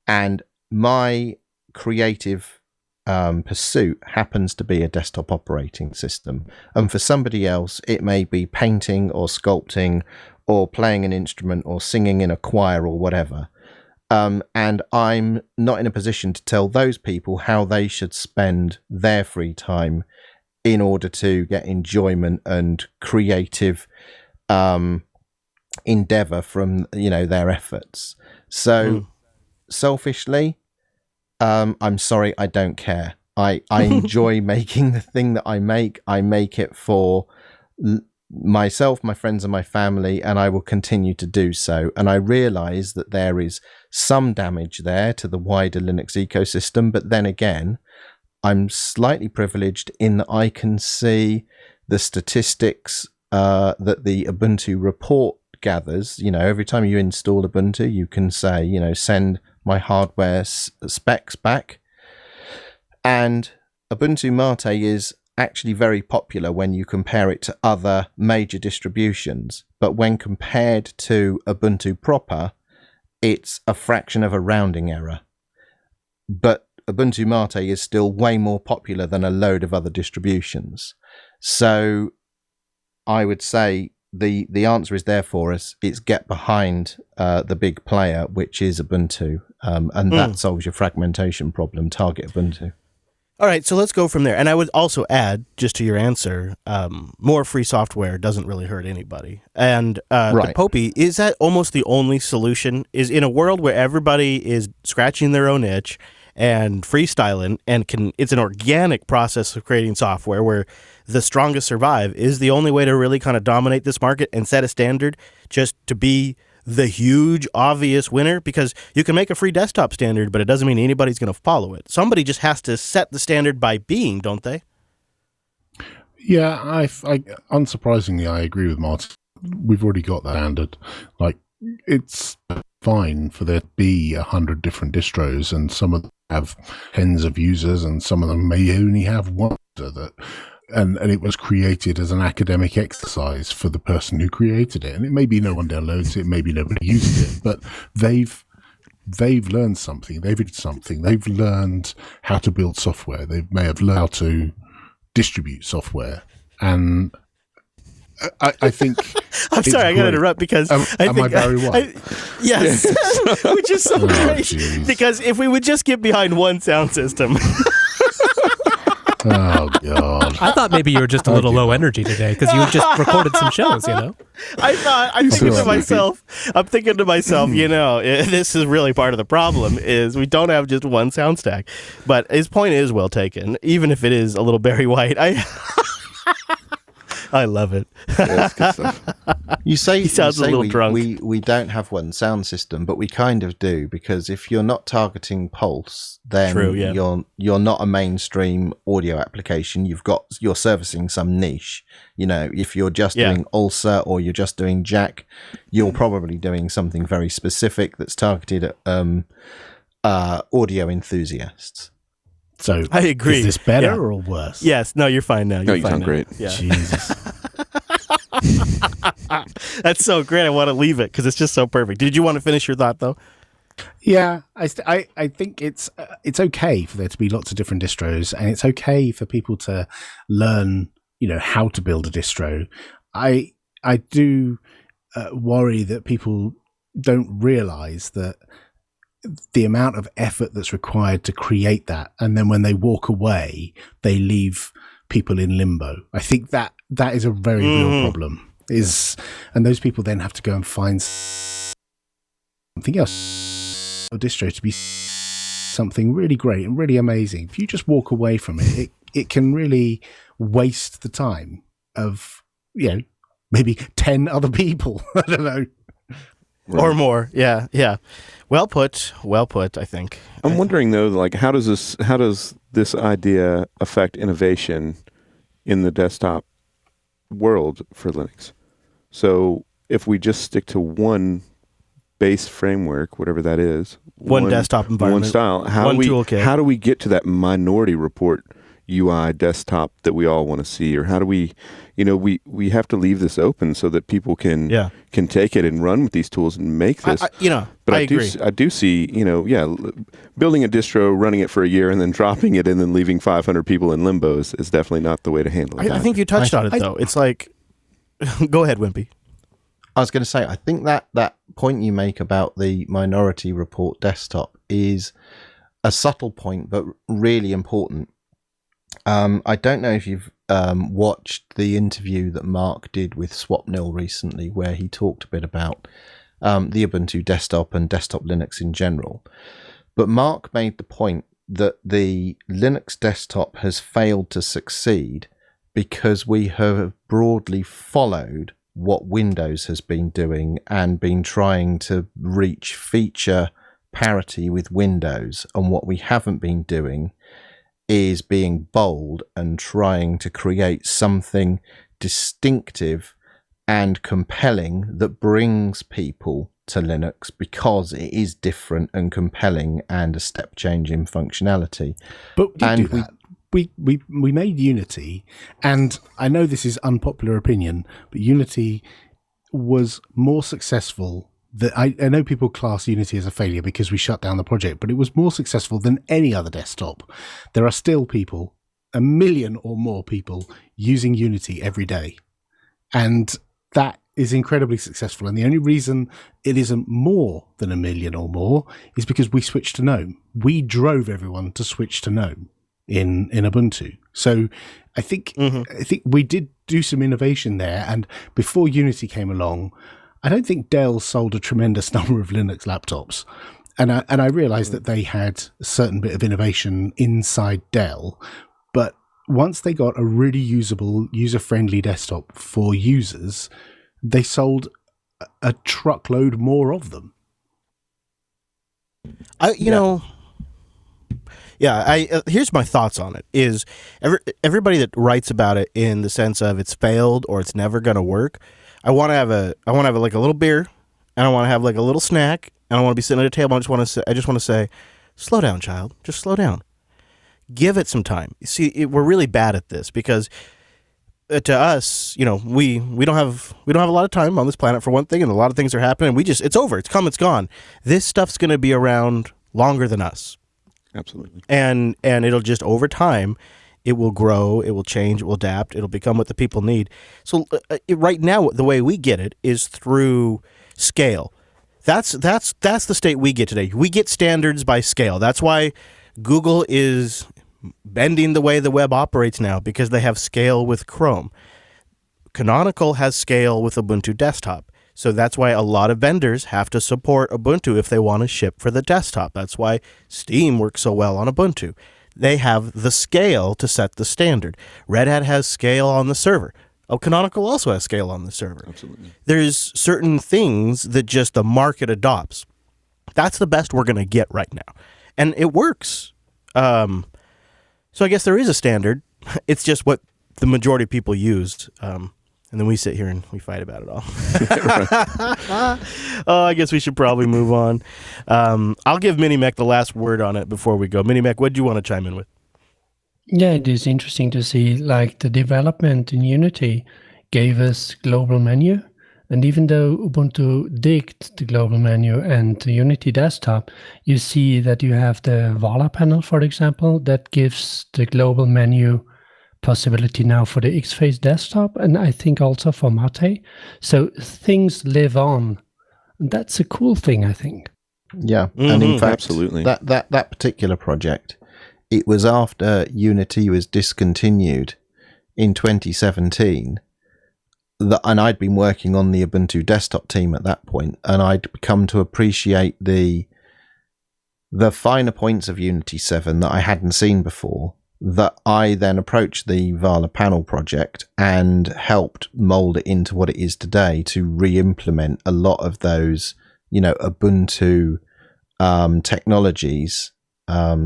And my creative pursuit happens to be a desktop operating system. And for somebody else, it may be painting or sculpting or playing an instrument or singing in a choir or whatever. And I'm not in a position to tell those people how they should spend their free time in order to get enjoyment and creative endeavor from their efforts. So selfishly, I'm sorry, I don't care. I enjoy making the thing that I make. I make it for myself, my friends, and my family, and I will continue to do so. And I realize that there is some damage there to the wider Linux ecosystem, but then again, I'm slightly privileged in that I can see the statistics that the Ubuntu report gathers. Every time you install Ubuntu, you can say, send my hardware specs back. And Ubuntu Mate is actually very popular when you compare it to other major distributions. But when compared to Ubuntu proper, it's a fraction of a rounding error. But Ubuntu Mate is still way more popular than a load of other distributions. So I would say the answer is there for us. It's get behind the big player, which is Ubuntu. And that solves your fragmentation problem. Target Ubuntu. All right, so let's go from there. And I would also add, just to your answer, more free software doesn't really hurt anybody. And right. Popey, is that almost the only solution? Is in a world where everybody is scratching their own itch and freestyling, and it's an organic process of creating software where the strongest survive is the only way to really kind of dominate this market and set a standard, just to be the huge obvious winner, because you can make a free desktop standard, but it doesn't mean anybody's going to follow it. Somebody just has to set the standard by being, don't they? Yeah, I unsurprisingly, I agree with Martin. We've already got that standard. Like, it's fine for there to be 100 different distros, and some of them have tens of users, and some of them may only have one user. That, and it was created as an academic exercise for the person who created it. And it may be no one downloads it, maybe nobody uses it, but they've learned something. They've learned how to build software. They may have learned how to distribute software, and I think I'm sorry, I got to interrupt because am I Barry White? Yes, which is so great. Geez. Because if we would just get behind one sound system. Oh God! I thought maybe you were just a little low energy today because you just recorded some shows, you know. I'm thinking to myself, this is really part of the problem is we don't have just one sound stack. But his point is well taken, even if it is a little Barry White. I love it. Yeah, that's good stuff. You say he sounds a little drunk. We don't have one sound system, but we kind of do, because if you're not targeting pulse, then you're not a mainstream audio application. You're servicing some niche. You know, if you're just doing Ulsa or you're just doing Jack, you're probably doing something very specific that's targeted at audio enthusiasts. So I agree. Is this better or worse? Yes. No, you're fine now. You sound great. Yeah. Jesus. That's so great. I want to leave it because it's just so perfect. Did you want to finish your thought though? Yeah, I think it's okay for there to be lots of different distros, and it's okay for people to learn, how to build a distro. I do worry that people don't realize that the amount of effort that's required to create that, and then when they walk away, they leave people in limbo. I think that is a very real problem. And those people then have to go and find something else, a distro to be something really great and really amazing. If you just walk away from it, it can really waste the time of maybe 10 other people. I don't know. Right. Or more. Yeah. Well put, I think. I'm wondering though, like, how does this idea affect innovation in the desktop world for Linux? So if we just stick to one base framework, whatever that is, one desktop environment, one style, toolkit. How do we get to that Minority Report UI desktop that we all want to see? Or how do we, we have to leave this open so that people can take it and run with these tools and make this. But I agree. I do see, building a distro, running it for a year and then dropping it and then leaving 500 people in limbo is definitely not the way to handle it. I think you touched on it though. It's like, go ahead, Wimpy. I was going to say, I think that point you make about the Minority Report desktop is a subtle point, but really important. I don't know if you've watched the interview that Mark did with Swapnil recently, where he talked a bit about the Ubuntu desktop and desktop Linux in general. But Mark made the point that the Linux desktop has failed to succeed because we have broadly followed what Windows has been doing and been trying to reach feature parity with Windows. And what we haven't been doing is being bold and trying to create something distinctive and compelling that brings people to Linux because it is different and compelling and a step change in functionality. But we made Unity, and I know this is unpopular opinion, but Unity was more successful. I know people class Unity as a failure because we shut down the project, but it was more successful than any other desktop. There are still people, 1 million or more people, using Unity every day. And that is incredibly successful. And the only reason it isn't more than 1 million or more is because we switched to GNOME. We drove everyone to switch to GNOME in Ubuntu. So I think we did do some innovation there. And before Unity came along, I don't think Dell sold a tremendous number of Linux laptops. And I realized that they had a certain bit of innovation inside Dell, but once they got a really usable, user-friendly desktop for users, they sold a truckload more of them. Here's my thoughts on it. Is everybody that writes about it in the sense of it's failed or it's never going to work. I want to have like a little beer, and I want to have like a little snack, and I want to be sitting at a table. I just want to say, slow down, child. Just slow down. Give it some time. See, we're really bad at this because to us, we don't have a lot of time on this planet for one thing, and a lot of things are happening. It's over. It's come. It's gone. This stuff's going to be around longer than us. Absolutely. And it'll just over time, it will grow, it will change, it will adapt, it'll become what the people need. So right now, the way we get it is through scale. That's the state we get today. We get standards by scale. That's why Google is bending the way the web operates now, because they have scale with Chrome. Canonical has scale with Ubuntu Desktop. So that's why a lot of vendors have to support Ubuntu if they want to ship for the desktop. That's why Steam works so well on Ubuntu. They have the scale to set the standard. Red Hat has scale on the server. Canonical also has scale on the server. Absolutely. There's certain things that just the market adopts. That's the best we're going to get right now. And it works. So I guess there is a standard. It's just what the majority of people used. And then we sit here and we fight about it all. I guess we should probably move on. I'll give Minimec the last word on it before we go. Minimec, what do you want to chime in with? Yeah, it is interesting to see like the development in Unity gave us global menu. And even though Ubuntu digged the global menu and the Unity desktop, you see that you have the Vala panel, for example, that gives the global menu possibility now for the X-Face desktop, and I think also for Mate. So things live on. And that's a cool thing, I think. Yeah, and in fact, absolutely. that particular project, it was after Unity was discontinued in 2017, and I'd been working on the Ubuntu desktop team at that point, and I'd come to appreciate the finer points of Unity 7 that I hadn't seen before, that I then approached the Vala panel project and helped mold it into what it is today to re-implement a lot of those, Ubuntu technologies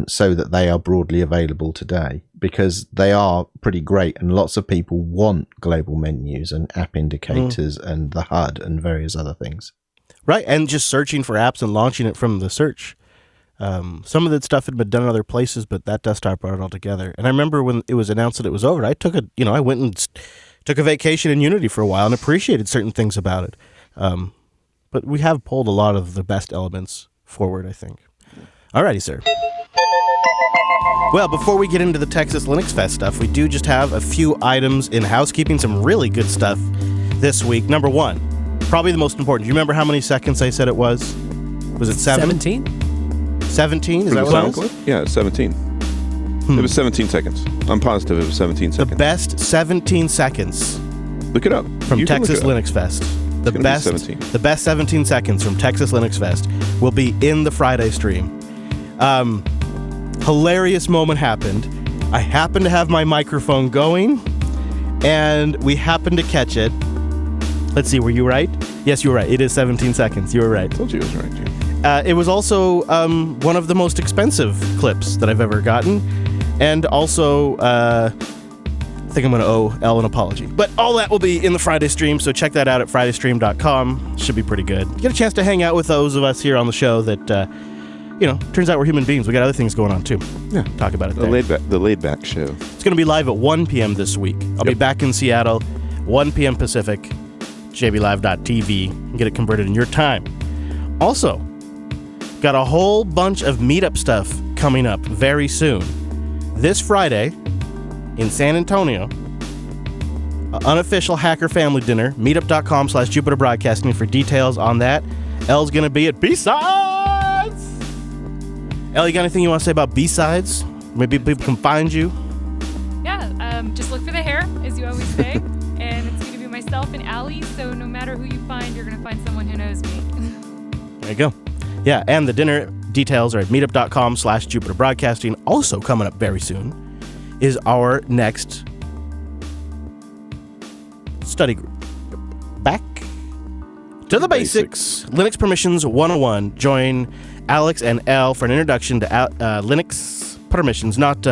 so that they are broadly available today, because they are pretty great and lots of people want global menus and app indicators and the HUD and various other things. Right, and just searching for apps and launching it from the search. Some of that stuff had been done in other places, but that desktop brought it all together. And I remember when it was announced that it was over, I went and took a vacation in Unity for a while and appreciated certain things about it. But we have pulled a lot of the best elements forward, I think. Alrighty, sir. Well, before we get into the Texas Linux Fest stuff, we do just have a few items in housekeeping, some really good stuff this week. Number one, probably the most important. Do you remember how many seconds I said it was? Was it 17? 17? Is that what it was? Yeah, 17. It was 17 seconds. I'm positive it was 17 seconds. The best 17 seconds. Look it up. From Texas Linux Fest. The best 17 seconds from Texas Linux Fest will be in the Friday stream. Hilarious moment happened. I happened to have my microphone going, and we happened to catch it. Let's see, were you right? Yes, you were right. It is 17 seconds. You were right. I told you it was right, Jim. It was also one of the most expensive clips that I've ever gotten. And also, I think I'm going to owe Elle an apology. But all that will be in the Friday stream, so check that out at fridaystream.com. Should be pretty good. Get a chance to hang out with those of us here on the show that, turns out we're human beings. We got other things going on, too. Yeah. Talk about it there. The laid back show. It's going to be live at 1 p.m. this week. I'll be back in Seattle, 1 p.m. Pacific, jblive.tv. Get it converted in your time. Also, got a whole bunch of meetup stuff coming up very soon. This Friday in San Antonio, unofficial hacker family dinner, meetup.com/Jupiter Broadcasting for details on that. Elle's going to be at B-Sides. Elle, you got anything you want to say about B-Sides? Maybe people can find you. Yeah, just look for the hair, as you always say. And it's going to be myself and Allie, so no matter who you find, you're going to find someone who knows me. There you go. Yeah, and the dinner details are at meetup.com/Jupiter Broadcasting, also coming up very soon. is our next study group. Back to the basics. Linux Permissions 101. Join Alex and Elle for an introduction to Linux permissions. Not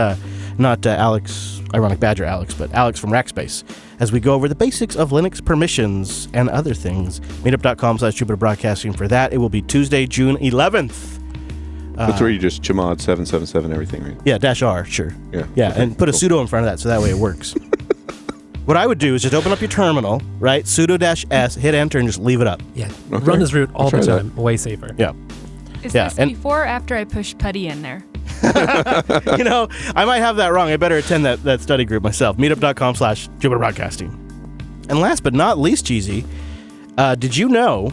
Alex, Ironic Badger Alex, but Alex from Rackspace, as we go over the basics of Linux permissions and other things. Meetup.com/Jupiter Broadcasting for that. It will be Tuesday, June 11th. That's where you just chmod 777 everything, right? Yeah, -R, sure. Yeah. Yeah, Okay, and put a cool. sudo in front of that so that way it works. What I would do is just open up your terminal, right? Sudo-S, hit enter, and just leave it up. Yeah, run this route all the try time. Way safer. Yeah. Is Yeah, this and- before or after I push putty in there? You know, I might have that wrong. I better attend that study group myself. Meetup.com/Jupiter Broadcasting. And last but not least, Cheesy, did you know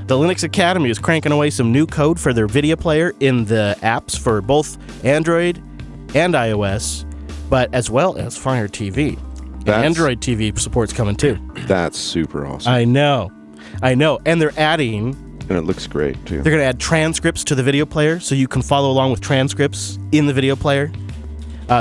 the Linux Academy is cranking away some new code for their video player in the apps for both Android and iOS, but as well as Fire TV. And Android TV support's coming too. That's super awesome. I know. And they're adding... And it looks great, too. They're going to add transcripts to the video player so you can follow along with transcripts in the video player.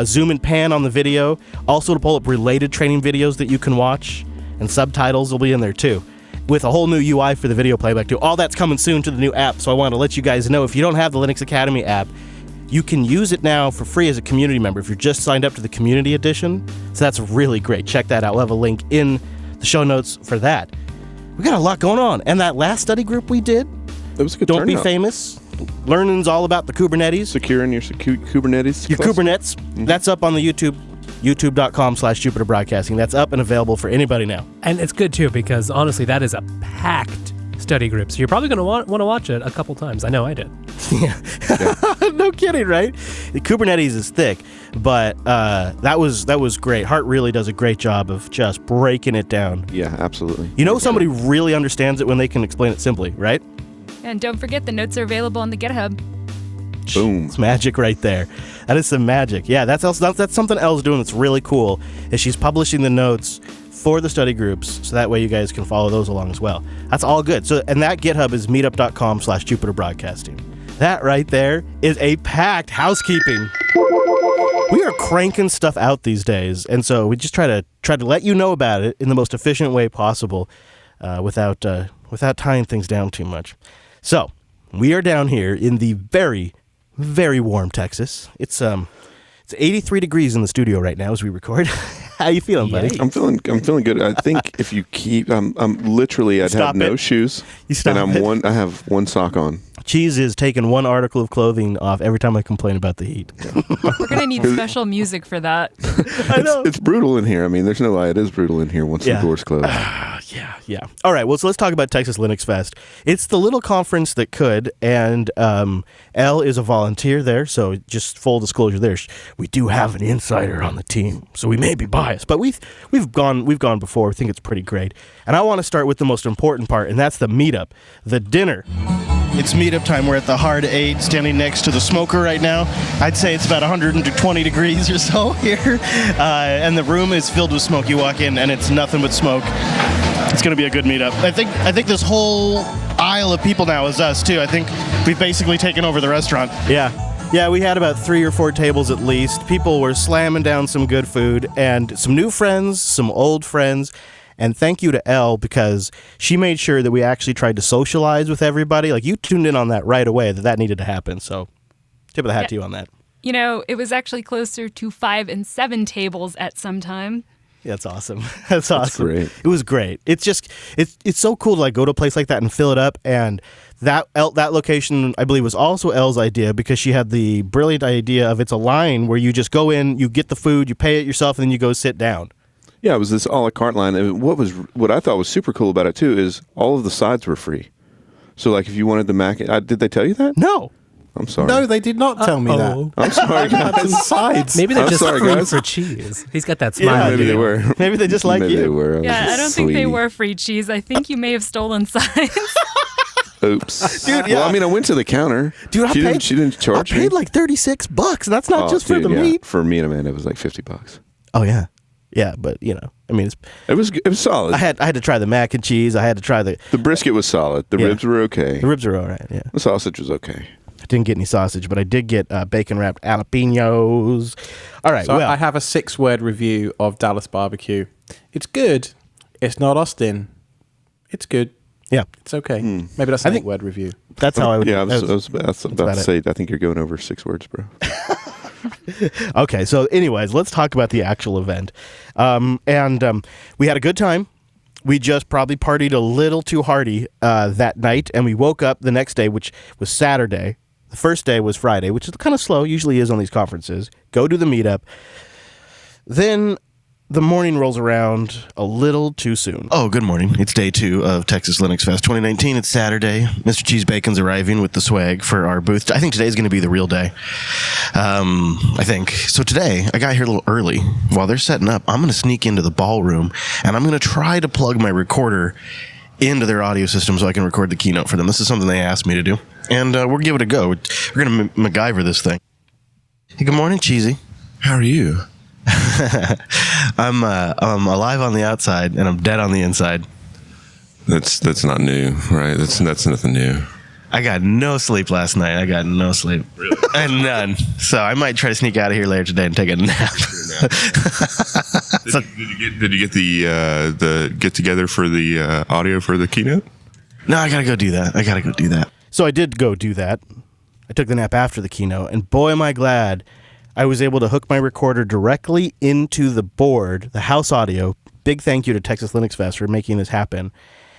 Zoom and pan on the video. Also to pull up related training videos that you can watch. And subtitles will be in there too. With a whole new UI for the video playback too. All that's coming soon to the new app. So I want to let you guys know, if you don't have the Linux Academy app, you can use it now for free as a community member if you're just signed up to the community edition. So that's really great. Check that out. We'll have a link in the show notes for that. We got a lot going on. And that last study group we did, that was a good Don't Be turnout. Famous. Learning's all about the Kubernetes. Securing your Kubernetes. Your Kubernetes. That's up on the YouTube. YouTube.com/Jupiter Broadcasting. That's up and available for anybody now. And it's good too, because honestly, that is a packed study group. So you're probably going to want to watch it a couple times. I know I did. No kidding, right? The Kubernetes is thick, but that was great. Hart really does a great job of just breaking it down. Yeah, absolutely. You know, somebody really understands it when they can explain it simply, right? And don't forget, the notes are available on the GitHub. Boom. It's magic right there. That is some magic. Yeah, that's something Elle's doing that's really cool, is she's publishing the notes for the study groups, so that way you guys can follow those along as well. That's all good. So, and that GitHub is meetup.com/Jupiter Broadcasting. That right there is a packed housekeeping. We are cranking stuff out these days, and so we just try to let you know about it in the most efficient way possible, without tying things down too much. So we are down here in the very, very warm Texas. It's 83 degrees in the studio right now as we record. How you feeling, buddy? I'm feeling good. I think if you keep, I'm literally, I'd have no shoes. You stop and I have one sock on. Cheese is taking one article of clothing off every time I complain about the heat. We're going to need special music for that. I know. It's brutal in here. I mean, there's no lie. It is brutal in here once the doors close. Yeah. All right. Well, so let's talk about Texas Linux Fest. It's the little conference that could, and Elle is a volunteer there. So just full disclosure, there, we do have an insider on the team, so we may be biased, but we've gone before. We think it's pretty great, and I want to start with the most important part, and that's the meetup, the dinner. It's meetup time. We're at the Hard 8, standing next to the smoker right now. I'd say it's about 120 degrees or so here, and the room is filled with smoke. You walk in, and it's nothing but smoke. It's going to be a good meetup. I think this whole aisle of people now is us, too. I think we've basically taken over the restaurant. Yeah, we had about 3 or 4 tables at least. People were slamming down some good food, and some new friends, some old friends. And thank you to Elle, because she made sure that we actually tried to socialize with everybody. Like, you tuned in on that right away, that needed to happen. So, tip of the hat to you on that. You know, it was actually closer to 5 and 7 tables at some time. Yeah, that's awesome. That's awesome. Great. It was great. It's just, it's so cool to like go to a place like that and fill it up. And that location, I believe, was also Elle's idea, because she had the brilliant idea of it's a line where you just go in, you get the food, you pay it yourself, and then you go sit down. Yeah, it was this a la carte line. And what I thought was super cool about it too is all of the sides were free. So like if you wanted the mac, did they tell you that? No. I'm sorry. No, they did not tell me that. I'm sorry, guys. Sides. Maybe they're I'm just sorry, free guys. for cheese. He's got that smile. Yeah, maybe they were. Maybe they just like Maybe you. they were. Yeah, I don't think they were free cheese. I think you may have stolen signs. Oops. Dude, Well, I mean, I went to the counter. Dude, she didn't charge I me. paid like $36, and that's not just for dude, the meat. For me and Amanda, it was like $50. Oh yeah, yeah, but you know, I mean, it was solid. I had to try the mac and cheese. I had to try the brisket was solid. The ribs were okay. The ribs are all right. Yeah, the sausage was okay. Didn't get any sausage, but I did get bacon wrapped jalapenos. All right. So well, I have a 6-word review of Dallas barbecue. It's good. It's not Austin. It's good. Yeah, it's okay. Maybe that's an 8-word review. That's how I would. Yeah, I was about to say. I think you're going over 6 words, bro. Okay, so anyways, let's talk about the actual event. We had a good time. We just probably partied a little too hardy that night, and we woke up the next day, which was Saturday. The first day was Friday, which is kind of slow, usually is on these conferences. Go to the meetup. Then the morning rolls around a little too soon. Oh, good morning. It's day 2 of Texas Linux Fest 2019. It's Saturday. Mr. Cheese Bacon's arriving with the swag for our booth. I think today's going to be the real day. I think. So today, I got here a little early. While they're setting up, I'm going to sneak into the ballroom, and I'm going to try to plug my recorder into their audio system so I can record the keynote for them. This is something they asked me to do, and we'll give it a go. We're going to MacGyver this thing. Hey, good morning, Cheesy. How are you? I'm alive on the outside and I'm dead on the inside. That's not new, right? That's nothing new. I got no sleep last night. I got no sleep. Really? And none. So I might try to sneak out of here later today and take a nap. Did you get the get together for the audio for the keynote? No, I gotta go do that. So I did go do that. I took the nap after the keynote, and boy, am I glad I was able to hook my recorder directly into the board, the house audio. Big thank you to Texas Linux Fest for making this happen.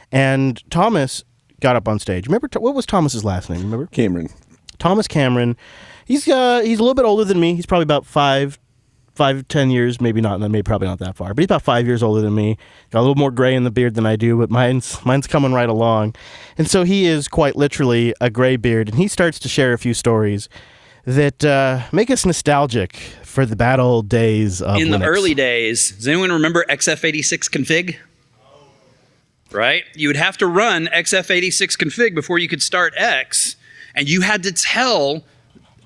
And Thomas got up on stage. Remember, what was Thomas's last name? Remember? Cameron. Thomas Cameron. He's a little bit older than me. He's probably about 10 years, probably not that far, but he's about 5 years older than me. Got a little more gray in the beard than I do, but mine's coming right along. And so he is quite literally a gray beard, and he starts to share a few stories that make us nostalgic for the bad old days of In Linux. the early days, does anyone remember XF86 config? Right? You would have to run XF86 config before you could start X, and you had to tell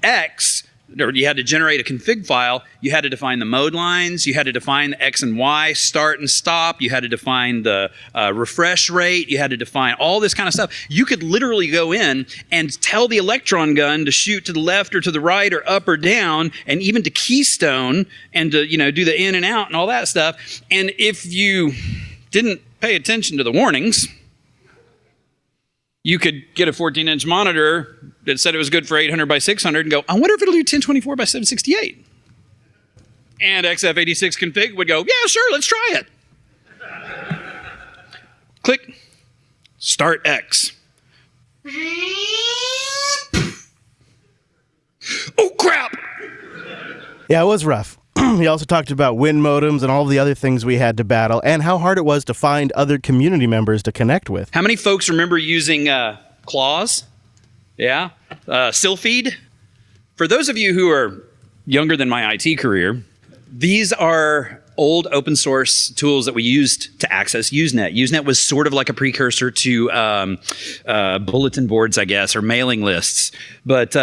X, or you had to generate a config file. You had to define the mode lines. You had to define the X and Y, start and stop. You had to define the refresh rate. You had to define all this kind of stuff. You could literally go in and tell the electron gun to shoot to the left or to the right or up or down, and even to keystone and to do the in and out and all that stuff. And if you didn't pay attention to the warnings, you could get a 14-inch monitor that said it was good for 800 by 600 and go, I wonder if it'll do 1024 by 768. And XF86 config would go, yeah, sure, let's try it. Click, start X. Oh, crap! Yeah, it was rough. He also talked about WIN modems and all the other things we had to battle, and how hard it was to find other community members to connect with. How many folks remember using Claws? Yeah? Sylpheed? For those of you who are younger than my IT career, these are old open source tools that we used to access Usenet. Usenet was sort of like a precursor to bulletin boards, I guess, or mailing lists. But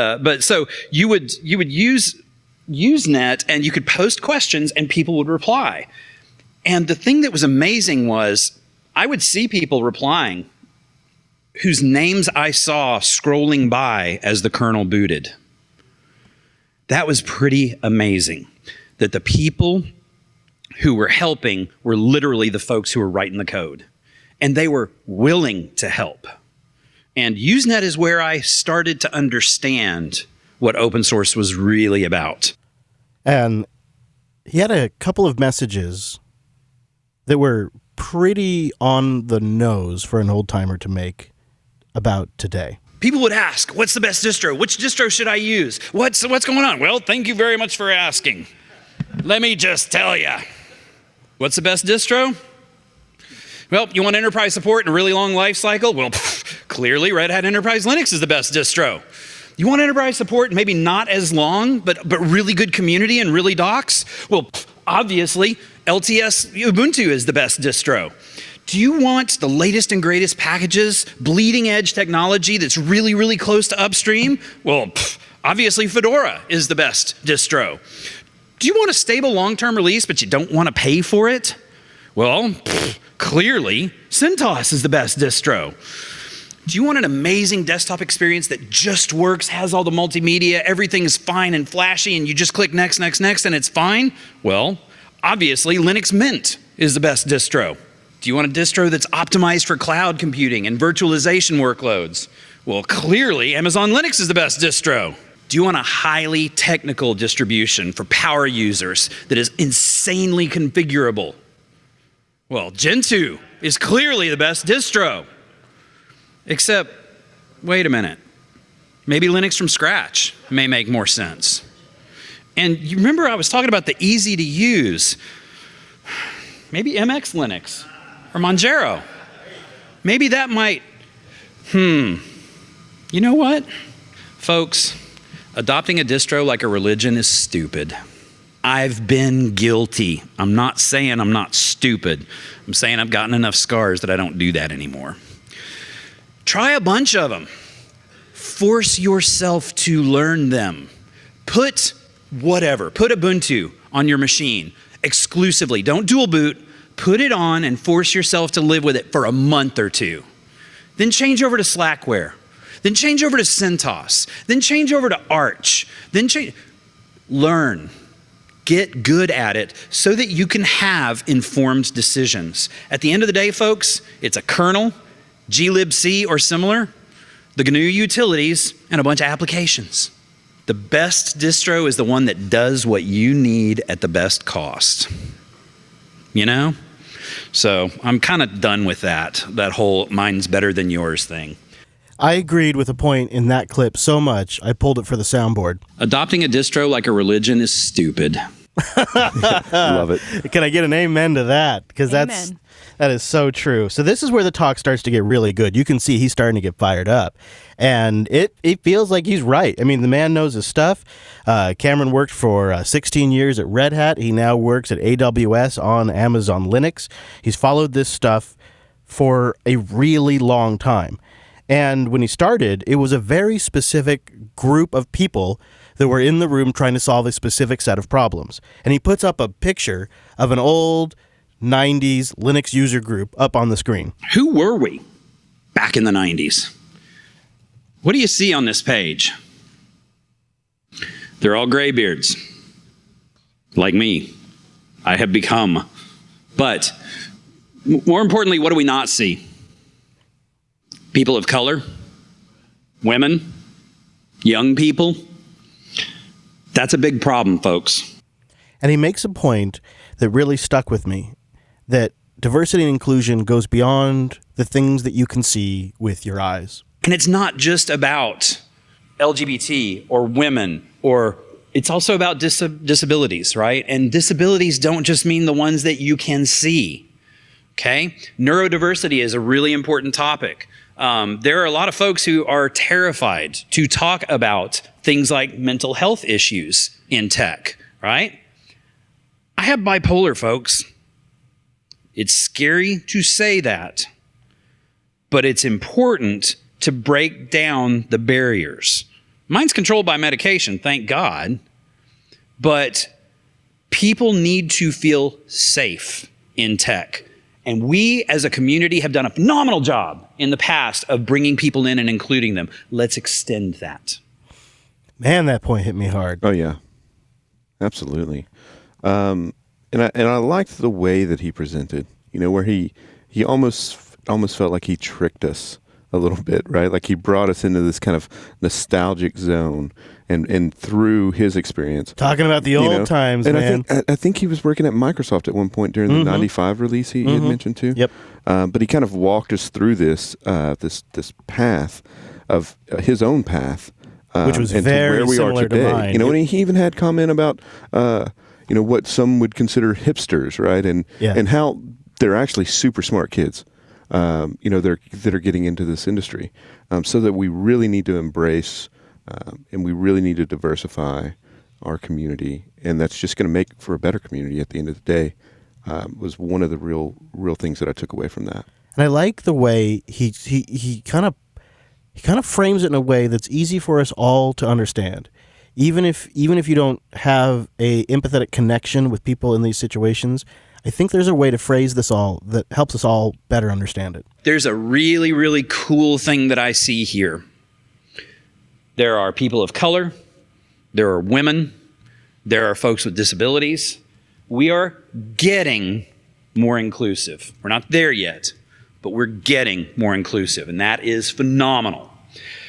so you would use Usenet, and you could post questions and people would reply. And the thing that was amazing was I would see people replying whose names I saw scrolling by as the kernel booted. That was pretty amazing, that the people who were helping were literally the folks who were writing the code, and they were willing to help. And Usenet is where I started to understand what open source was really about. And he had a couple of messages that were pretty on the nose for an old timer to make about today. People would ask, what's the best distro? Which distro should I use? What's going on? Well, thank you very much for asking. Let me just tell you. What's the best distro? Well, you want enterprise support and a really long life cycle? Well, clearly Red Hat Enterprise Linux is the best distro. You want enterprise support and maybe not as long, but really good community and really docs? Well, obviously, LTS Ubuntu is the best distro. Do you want the latest and greatest packages, bleeding edge technology that's really, really close to upstream? Well, obviously Fedora is the best distro. Do you want a stable long-term release, but you don't want to pay for it? Well, clearly CentOS is the best distro. Do you want an amazing desktop experience that just works, has all the multimedia, everything is fine and flashy, and you just click next, next, next, and it's fine? Well, obviously, Linux Mint is the best distro. Do you want a distro that's optimized for cloud computing and virtualization workloads? Well, clearly, Amazon Linux is the best distro. Do you want a highly technical distribution for power users that is insanely configurable? Well, Gentoo is clearly the best distro. Except, wait a minute, maybe Linux from scratch may make more sense. And you remember I was talking about the easy to use. Maybe MX Linux or Manjaro. Maybe that might, you know what? Folks, adopting a distro like a religion is stupid. I've been guilty. I'm not saying I'm not stupid. I'm saying I've gotten enough scars that I don't do that anymore. Try a bunch of them. Force yourself to learn them. Put Ubuntu on your machine exclusively. Don't dual boot. Put it on and force yourself to live with it for a month or two. Then change over to Slackware. Then change over to CentOS. Then change over to Arch. Then learn. Get good at it so that you can have informed decisions. At the end of the day, folks, it's a kernel, glibc or similar, the GNU utilities, and a bunch of applications. The best distro is the one that does what you need at the best cost. You know? So I'm kind of done with that whole mine's better than yours thing. I agreed with a point in that clip so much, I pulled it for the soundboard. Adopting a distro like a religion is stupid. Love it. Can I get an amen to that? Because that is so true. So this is where the talk starts to get really good. You can see he's starting to get fired up. And it feels like he's right. I mean, the man knows his stuff. Cameron worked for 16 years at Red Hat. He now works at AWS on Amazon Linux. He's followed this stuff for a really long time. And when he started, it was a very specific group of people that were in the room trying to solve a specific set of problems. And he puts up a picture of an old 90s Linux user group up on the screen. Who were we back in the 90s? What do you see on this page? They're all graybeards, like me. I have become. But more importantly, what do we not see? People of color, women, young people. That's a big problem, folks. And he makes a point that really stuck with me, that diversity and inclusion goes beyond the things that you can see with your eyes. And it's not just about LGBT or women, or it's also about disabilities, right? And disabilities don't just mean the ones that you can see, okay? Neurodiversity is a really important topic. There are a lot of folks who are terrified to talk about things like mental health issues in tech, right? I have bipolar, folks. It's scary to say that, but it's important to break down the barriers. Mine's controlled by medication, thank God, but people need to feel safe in tech. And we as a community have done a phenomenal job in the past of bringing people in and including them. Let's extend that. Man, that point hit me hard. Oh, yeah. Absolutely. And I liked the way that he presented, you know, where he almost felt like he tricked us a little bit, right? Like he brought us into this kind of nostalgic zone and through his experience. Talking about the old times, and man. I think he was working at Microsoft at one point during the 95 release he had mentioned too. Yep. But he kind of walked us through this path of his own path. Which was and very to where we are similar to today. mine. You know, and he even had comment about, you know, what some would consider hipsters, right? And how they're actually super smart kids. You know, that are getting into this industry, so that we really need to embrace and we really need to diversify our community, and that's just going to make for a better community at the end of the day. Was one of the real things that I took away from that. And I like the way he kind of frames it in a way that's easy for us all to understand. Even if you don't have a empathetic connection with people in these situations, I think there's a way to phrase this all that helps us all better understand it. There's a really, really cool thing that I see here. There are people of color. There are women. There are folks with disabilities. We are getting more inclusive. We're not there yet, but we're getting more inclusive, and that is phenomenal.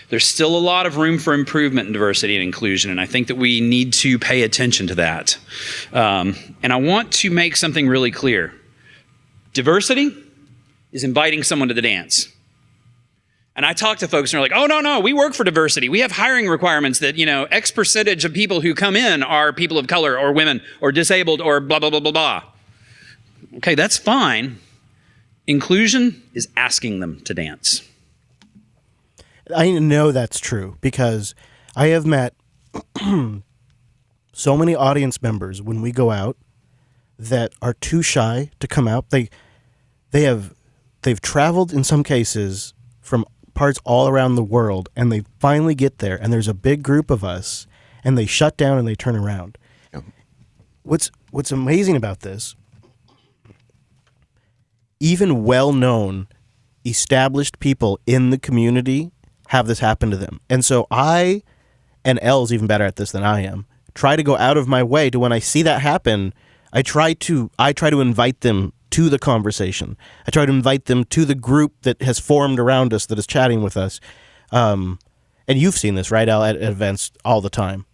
There's still a lot of room for improvement in diversity and inclusion, and I think that we need to pay attention to that. And I want to make something really clear. Diversity is inviting someone to the dance. And I talk to folks and they're like, oh, no, we work for diversity. We have hiring requirements that, X percentage of people who come in are people of color or women or disabled or blah, blah, blah, blah, blah. Okay, that's fine. Inclusion is asking them to dance. I know that's true because I have met so many audience members when we go out that are too shy to come out. They've traveled in some cases from parts all around the world, and they finally get there, and there's a big group of us, and they shut down and they turn around. Yep. What's amazing about this, even well-known, established people in the community have this happen to them. And so I, and Elle's even better at this than I am, try to go out of my way to, when I see that happen, I try to invite them to the conversation. I try to invite them to the group that has formed around us, that is chatting with us. And you've seen this, right, Elle, at events all the time.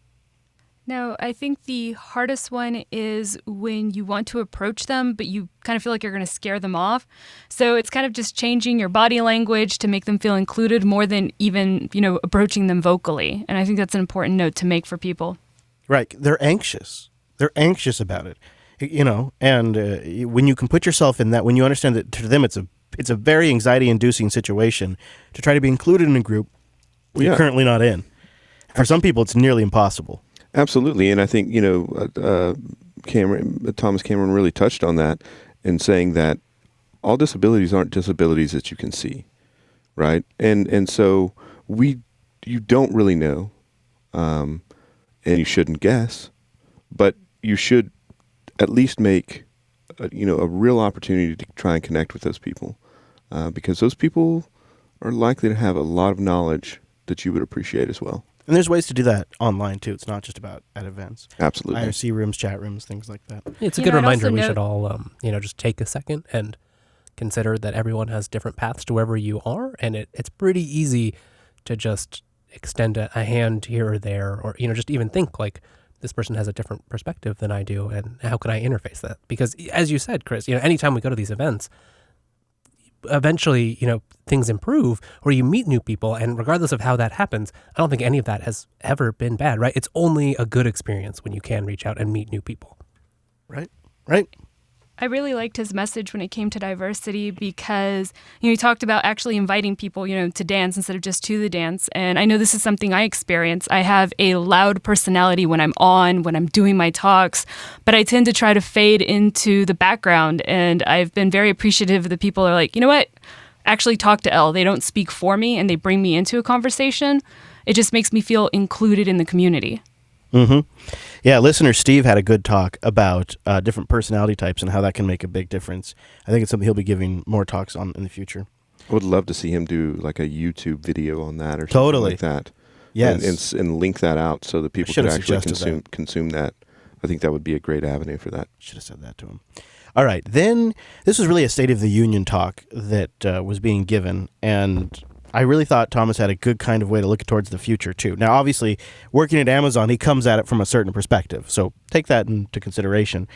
No, I think the hardest one is when you want to approach them, but you kind of feel like you're going to scare them off. So it's kind of just changing your body language to make them feel included more than even, approaching them vocally. And I think that's an important note to make for people. Right. They're anxious. They're anxious about it, and when you can put yourself in that, when you understand that to them it's a very anxiety-inducing situation to try to be included in a group you're currently not in. For some people, it's nearly impossible. Absolutely, and I think Thomas Cameron really touched on that in saying that all disabilities aren't disabilities that you can see, right? And so you don't really know, and you shouldn't guess, but you should at least make a real opportunity to try and connect with those people, because those people are likely to have a lot of knowledge that you would appreciate as well. And there's ways to do that online, too. It's not just about at events. Absolutely. IRC rooms, chat rooms, things like that. It's a good reminder. We should all, just take a second and consider that everyone has different paths to wherever you are. And it's pretty easy to just extend a hand here or there, or, just even think like, this person has a different perspective than I do, and how can I interface that? Because as you said, Chris, anytime we go to these events, eventually, things improve, or you meet new people, and regardless of how that happens, I don't think any of that has ever been bad, right? It's only a good experience when you can reach out and meet new people. Right. I really liked his message when it came to diversity because, he talked about actually inviting people, to dance instead of just to the dance. And I know this is something I experience. I have a loud personality when I'm doing my talks, but I tend to try to fade into the background. And I've been very appreciative of the people who are like, you know what? Actually talk to Elle. They don't speak for me and they bring me into a conversation. It just makes me feel included in the community. Mm-hmm. Yeah, listener Steve had a good talk about different personality types and how that can make a big difference. I think it's something he'll be giving more talks on in the future. I would love to see him do like a YouTube video on that or something like that. Yes. And link that out so that people could actually consume that. I think that would be a great avenue for that. Should have said that to him. All right, then this was really a State of the Union talk that was being given, and I really thought Thomas had a good kind of way to look towards the future, too. Now, obviously, working at Amazon, he comes at it from a certain perspective, so take that into consideration.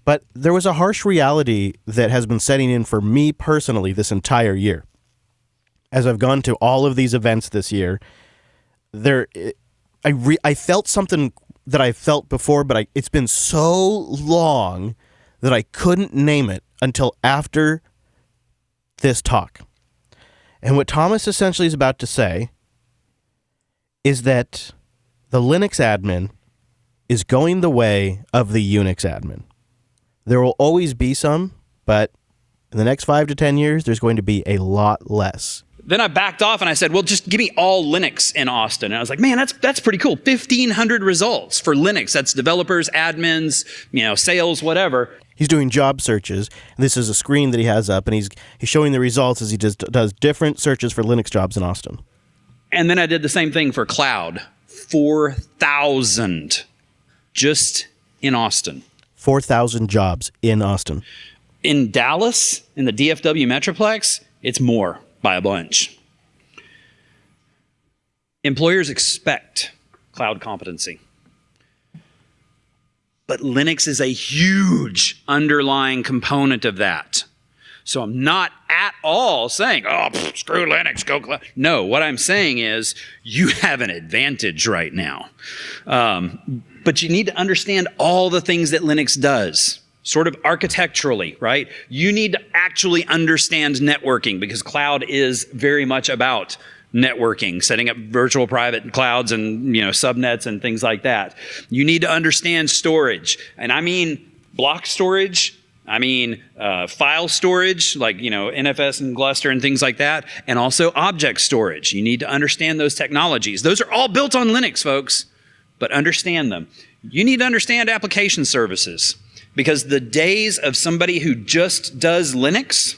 But there was a harsh reality that has been setting in for me personally this entire year. As I've gone to all of these events this year, I felt something that I felt before, but it's been so long that I couldn't name it until after this talk. And what Thomas essentially is about to say is that the Linux admin is going the way of the Unix admin. There will always be some, but in the next 5 to 10 years, there's going to be a lot less. Then I backed off and I said, well, just give me all Linux in Austin. And I was like, man, that's pretty cool. 1,500 results for Linux. That's developers, admins, sales, whatever. He's doing job searches. And this is a screen that he has up, and he's showing the results as he does different searches for Linux jobs in Austin. And then I did the same thing for cloud. 4,000 just in Austin. 4,000 jobs in Austin. In Dallas, in the DFW Metroplex, it's more by a bunch. Employers expect cloud competency. But Linux is a huge underlying component of that. So I'm not at all saying, screw Linux, go cloud. No, what I'm saying is you have an advantage right now. But you need to understand all the things that Linux does, sort of architecturally, right? You need to actually understand networking because cloud is very much about networking, setting up virtual private clouds and subnets and things like that. You need to understand storage. And I mean block storage. I mean, file storage, like, NFS and Gluster and things like that, and also object storage. You need to understand those technologies. Those are all built on Linux, folks, but understand them. You need to understand application services because the days of somebody who just does Linux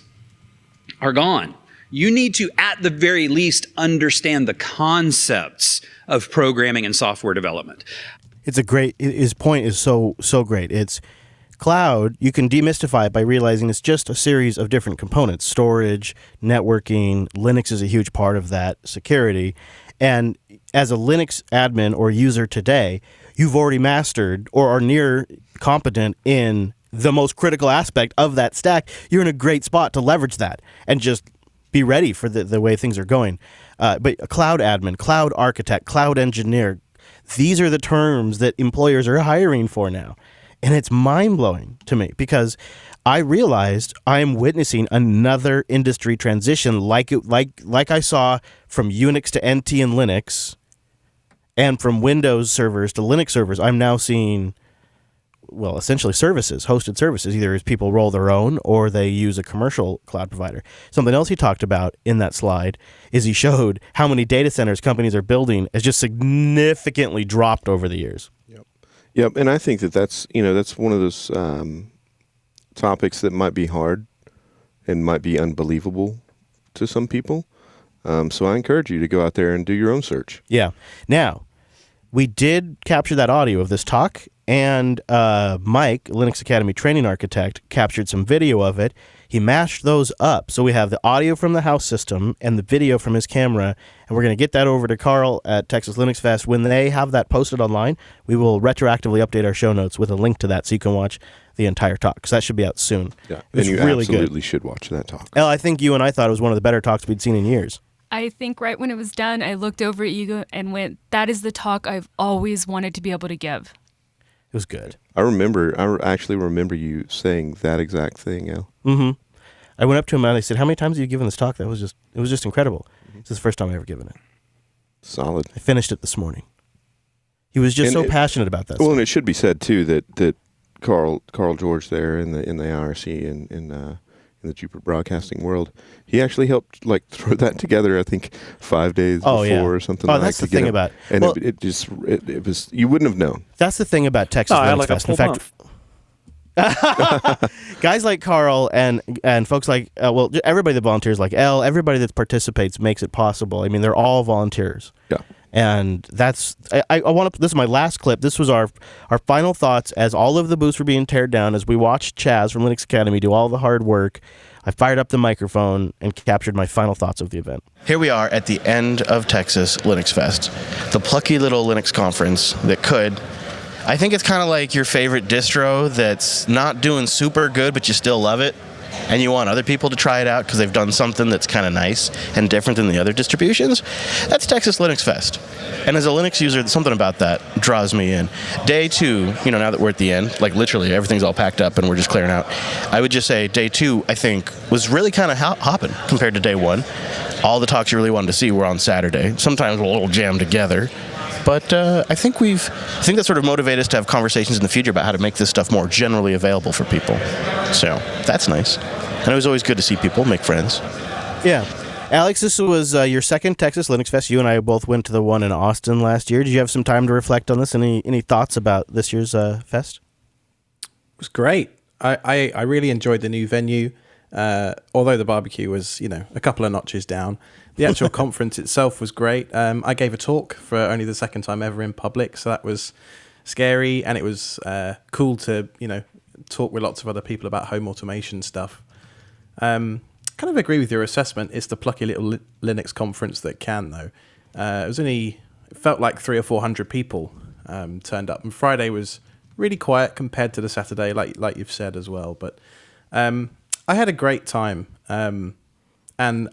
are gone. You need to, at the very least, understand the concepts of programming and software development. His point is so great. It's cloud, you can demystify it by realizing it's just a series of different components. Storage, networking, Linux is a huge part of that, security. And as a Linux admin or user today, you've already mastered or are near competent in the most critical aspect of that stack. You're in a great spot to leverage that and just be ready for the way things are going. But a cloud admin, cloud architect, cloud engineer, these are the terms that employers are hiring for now. And it's mind-blowing to me because I realized I am witnessing another industry transition like I saw from Unix to NT and Linux and from Windows servers to Linux servers. I'm now seeing, well, essentially services, hosted services, either as people roll their own or they use a commercial cloud provider. Something else he talked about in that slide is he showed how many data centers companies are building has just significantly dropped over the years. Yep, and I think that's one of those topics that might be hard and might be unbelievable to some people. So I encourage you to go out there and do your own search. Yeah. Now, we did capture that audio of this talk, and Mike, Linux Academy training architect, captured some video of it. He mashed those up. So we have the audio from the house system and the video from his camera, and we're going to get that over to Carl at Texas Linux Fest. When they have that posted online, we will retroactively update our show notes with a link to that so you can watch the entire talk, because that should be out soon. Yeah, and you really absolutely good. should watch that talk. Elle, I think you and I thought it was one of the better talks we'd seen in years. I think right when it was done, I looked over at you and went, that is the talk I've always wanted to be able to give. It was good. I actually remember you saying that exact thing, Elle. Mm-hmm. I went up to him and I said, how many times have you given this talk? It was just incredible. This is the first time I've ever given it. Solid. I finished it this morning. He was just so passionate about that. Well, and it should be said too that Carl George there in the IRC and in the Jupiter Broadcasting world, he actually helped throw that together. I think 5 days before or something. That's the thing about and it was you wouldn't have known. That's the thing about Texas Linux Fest. In fact, guys like Carl and folks like everybody that volunteers, like Elle, everybody that participates makes it possible. I mean, they're all volunteers. Yeah. And that's I want to. This is my last clip. This was our final thoughts as all of the booths were being teared down. As we watched Chaz from Linux Academy do all the hard work, I fired up the microphone and captured my final thoughts of the event. Here we are at the end of Texas Linux Fest, the plucky little Linux conference that could. I think it's kind of like your favorite distro that's not doing super good, but you still love it. And you want other people to try it out because they've done something that's kind of nice and different than the other distributions. That's Texas Linux Fest. And as a Linux user, something about that draws me in. Day 2, now that we're at the end, literally everything's all packed up and we're just clearing out, I would just say day 2, I think, was really kind of hopping compared to day 1. All the talks you really wanted to see were on Saturday. Sometimes a little jammed together. But I think that sort of motivated us to have conversations in the future about how to make this stuff more generally available for people. So that's nice. And it was always good to see people, make friends. Yeah. Alex, this was your second Texas Linux Fest. You and I both went to the one in Austin last year. Did you have some time to reflect on this? Any thoughts about this year's fest? It was great. I really enjoyed the new venue. Although the barbecue was, a couple of notches down, the actual conference itself was great. I gave a talk for only the second time ever in public, so that was scary, and it was cool to, talk with lots of other people about home automation stuff. Kind of agree with your assessment. It's the plucky little Linux conference that can, though. It felt like 300 or 400 people turned up, and Friday was really quiet compared to the Saturday, like you've said as well. But I had a great time, and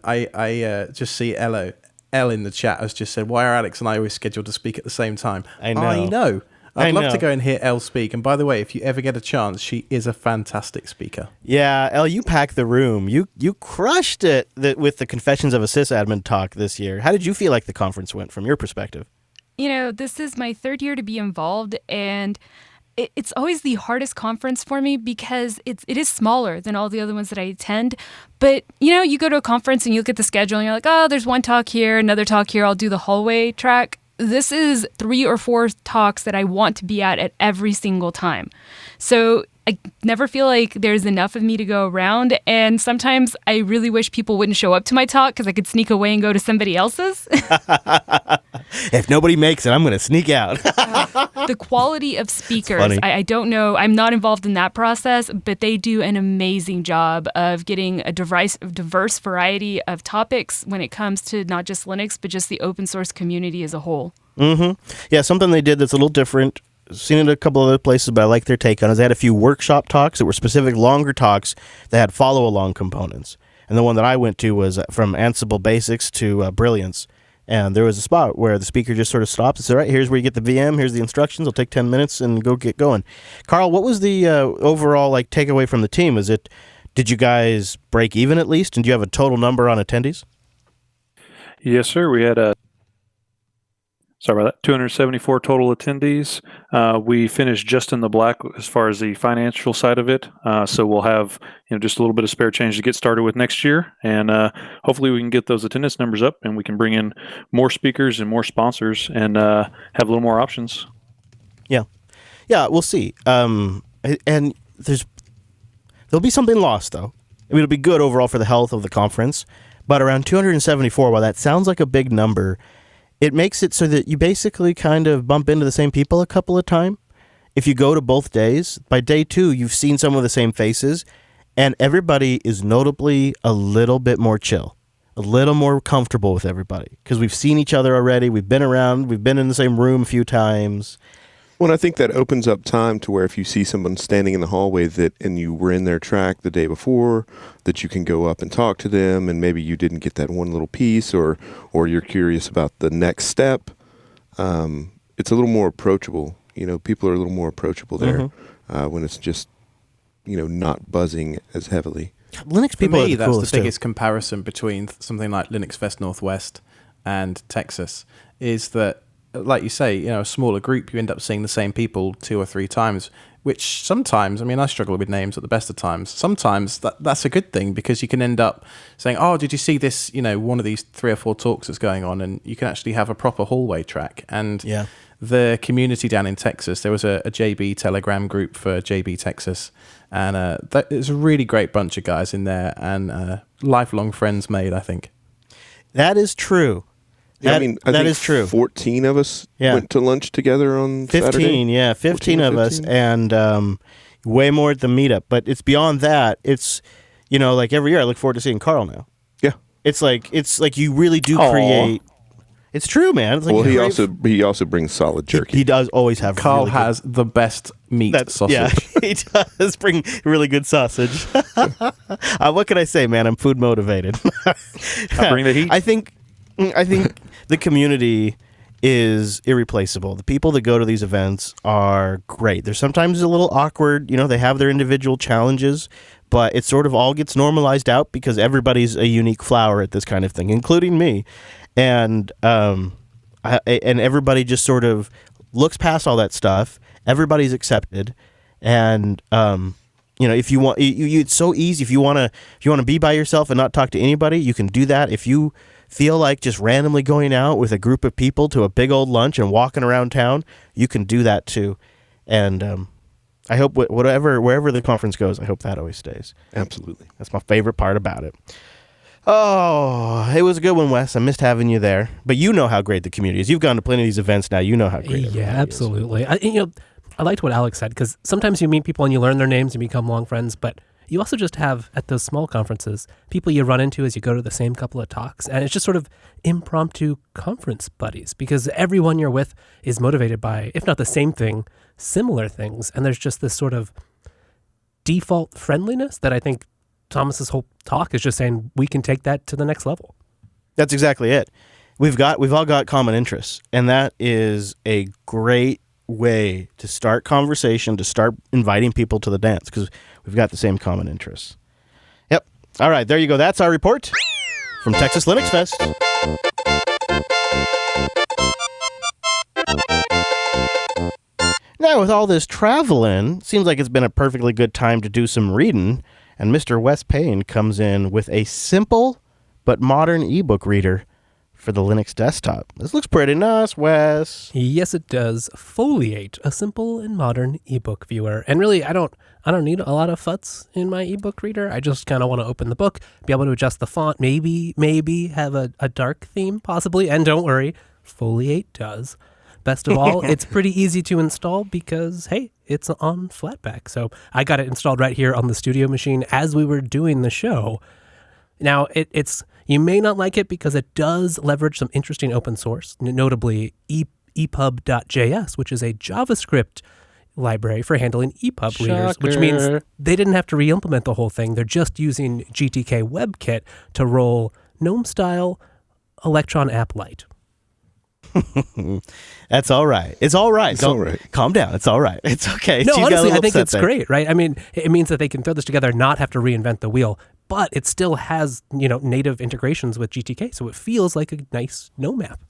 I just see Elle in the chat has just said, "Why are Alex and I always scheduled to speak at the same time?" I know. I'd love to go and hear Elle speak. And by the way, if you ever get a chance, she is a fantastic speaker. Yeah, Elle, you packed the room. You crushed it with the Confessions of a Sysadmin talk this year. How did you feel like the conference went from your perspective? This is my third year to be involved, and it's always the hardest conference for me because it is smaller than all the other ones that I attend. But, you go to a conference and you look at the schedule and you're like, oh, there's one talk here, another talk here, I'll do the hallway track. This is 3 or 4 talks that I want to be at every single time. So I never feel like there's enough of me to go around. And sometimes I really wish people wouldn't show up to my talk because I could sneak away and go to somebody else's. If nobody makes it, I'm going to sneak out. The quality of speakers, I don't know. I'm not involved in that process, but they do an amazing job of getting a diverse variety of topics when it comes to not just Linux, but just the open source community as a whole. Mm-hmm. Yeah, something they did that's a little different. Seen it a couple other places, but I like their take on it. They had a few workshop talks that were specific, longer talks that had follow-along components. And the one that I went to was from Ansible Basics to Brilliance. And there was a spot where the speaker just sort of stops and said, all right, here's where you get the VM, here's the instructions, it'll take 10 minutes and go get going. Carl, what was the overall takeaway from the team? Did you guys break even at least? And do you have a total number on attendees? Yes, sir. We had 274 total attendees. We finished just in the black as far as the financial side of it. So we'll have just a little bit of spare change to get started with next year, and hopefully we can get those attendance numbers up, and we can bring in more speakers and more sponsors, and have a little more options. Yeah, we'll see. And there'll be something lost though. I mean, it'll be good overall for the health of the conference, but around 274, while that sounds like a big number, it makes it so that you basically kind of bump into the same people a couple of times. If you go to both days, by day 2, you've seen some of the same faces, and everybody is notably a little bit more chill, a little more comfortable with everybody, because we've seen each other already, we've been around, we've been in the same room a few times. Well, I think that opens up time to where if you see someone standing in the hallway and you were in their track the day before, that you can go up and talk to them, and maybe you didn't get that one little piece, or you're curious about the next step. It's a little more approachable. People are a little more approachable there when it's just, not buzzing as heavily. Linux people are the that's coolest the biggest comparison between something like Linux Fest Northwest and Texas is that, like you say, a smaller group, you end up seeing the same people 2 or 3 times, which sometimes, I struggle with names at the best of times. Sometimes that's a good thing because you can end up saying, oh, did you see this, one of these 3 or 4 talks that's going on, and you can actually have a proper hallway track. And the community down in Texas, there was a JB Telegram group for JB Texas, and there's a really great bunch of guys in there, and lifelong friends made, I think. That is true. Yeah, I think is true. 14 of us went to lunch together on 15, Saturday. 15 of us, and way more at the meetup. But it's beyond that. It's, like every year I look forward to seeing Carl now. Yeah. It's like you really do create. It's true, man. It's like he also brings solid jerky. He does always have. Carl has the best meat sausage. Yeah, he does bring really good sausage. What can I say, man? I'm food motivated. I bring the heat. I think the community is irreplaceable. The people that go to these events are great. They're sometimes a little awkward. They have their individual challenges, but it sort of all gets normalized out because everybody's a unique flower at this kind of thing, including me. And and everybody just sort of looks past all that stuff. Everybody's accepted, and if you want, it's so easy. If you want to be by yourself and not talk to anybody, you can do that. If you feel like just randomly going out with a group of people to a big old lunch and walking around town, you can do that too. And I hope wherever the conference goes, I hope that always stays. Absolutely. That's my favorite part about it. Oh, it was a good one, Wes. I missed having you there. But you know how great the community is. You've gone to plenty of these events now. You know how great Yeah, absolutely. I liked what Alex said, because sometimes you meet people and you learn their names and become long friends, but you also just have, at those small conferences, people you run into as you go to the same couple of talks. And it's just sort of impromptu conference buddies, because everyone you're with is motivated by, if not the same thing, similar things. And there's just this sort of default friendliness that I think Thomas's whole talk is just saying we can take that to the next level. That's exactly it. We've all got common interests, and that is a great way to start conversation, to start inviting people to the dance, because we've got the same common interests. Yep. All right, there you go. That's our report from Texas Linux Fest. Now, with all this traveling, seems like it's been a perfectly good time to do some reading, and Mr. Wes Payne comes in with a simple but modern ebook reader for the Linux desktop. This looks pretty nice, Wes. Yes, it does. Foliate, a simple and modern ebook viewer. And really, I don't need a lot of futs in my ebook reader. I just kind of want to open the book, be able to adjust the font, maybe have a dark theme, possibly. And don't worry, Foliate does. Best of all, it's pretty easy to install because, hey, it's on Flatpak. So I got it installed right here on the studio machine as we were doing the show. Now, it's you may not like it because it does leverage some interesting open source, notably epub.js, which is a JavaScript library for handling EPUB readers, which means they didn't have to re-implement the whole thing. They're just using GTK WebKit to roll GNOME-style Electron App Lite. That's all right. It's all right. It's all right. Calm down. It's all right. It's okay. No, She's honestly, I think it's there. great, right? I mean, it means that they can throw this together, not have to reinvent the wheel, but it still has, native integrations with GTK, so it feels like a nice GNOME app.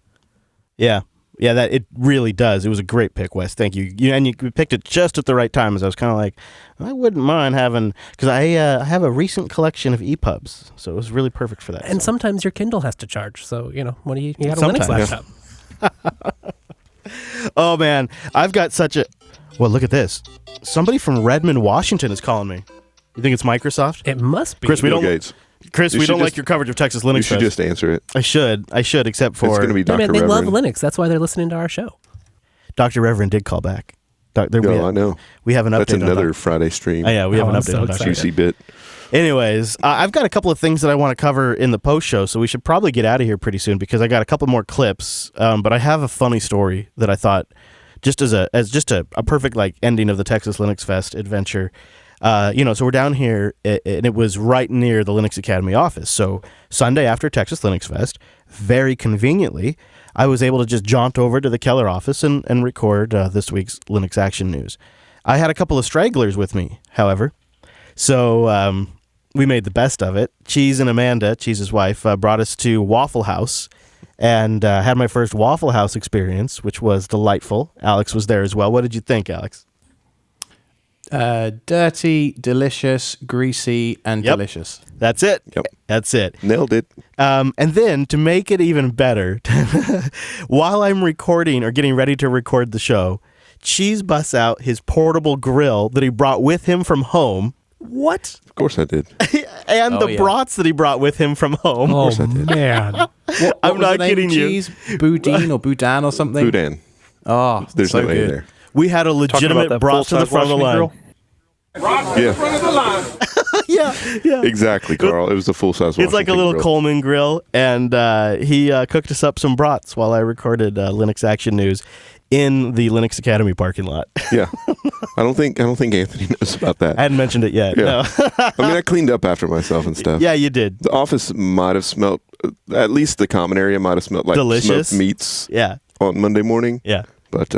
Yeah. Yeah, that it really does. It was a great pick, Wes. Thank you. And you picked it just at the right time, as I was kind of like, I wouldn't mind having, because I have a recent collection of EPUBs, so it was really perfect for that. And sometimes your Kindle has to charge, so, what do you got a Linux laptop. Oh, man. I've got well, look at this. Somebody from Redmond, Washington is calling me. You think it's Microsoft? It must be. Chris, we Bill don't Gates. Chris, we don't like your coverage of Texas Linux You should Fest. just answer it. I should, except for... It's going to be Dr. Man, they Reverend. love Linux. That's why they're listening to our show. Dr. Reverend did call back. I know. We have an update. That's another Friday stream. Oh, yeah, we have an update on Dr. Juicy bit. Anyways, I've got a couple of things that I want to cover in the post show, so we should probably get out of here pretty soon because I got a couple more clips. But I have a funny story that I thought, just as a perfect ending of the Texas Linux Fest adventure. So we're down here, and it was right near the Linux Academy office. So Sunday after Texas Linux Fest, very conveniently, I was able to just jaunt over to the Keller office and record this week's Linux Action News. I had a couple of stragglers with me, however, so we made the best of it. Cheese and Amanda, Cheese's wife, brought us to Waffle House and had my first Waffle House experience, which was delightful. Alex was there as well. What did you think, Alex? Dirty, delicious, greasy, and delicious. That's it. Yep. That's it. Nailed it. And then to make it even better, while I'm recording or getting ready to record the show, Cheese busts out his portable grill that he brought with him from home. What? Of course I did. And the brats that he brought with him from home. Oh, man. What I'm was not the name? kidding you. Cheese? Boudin or Boudin or something? Boudin. Oh, There's so no A good. there. We had a legitimate brat to the front of the line. Yeah. Exactly, Carl. It was a full-size It's like a little grill. Coleman grill, and he cooked us up some brats while I recorded Linux Action News in the Linux Academy parking lot. Yeah. I don't think Anthony knows about that. I hadn't mentioned it yet. Yeah. No. I mean, I cleaned up after myself and stuff. Yeah, you did. The office might have smelled, at least the common area might have smelled like delicious smoked meats. Yeah. On Monday morning. Yeah. But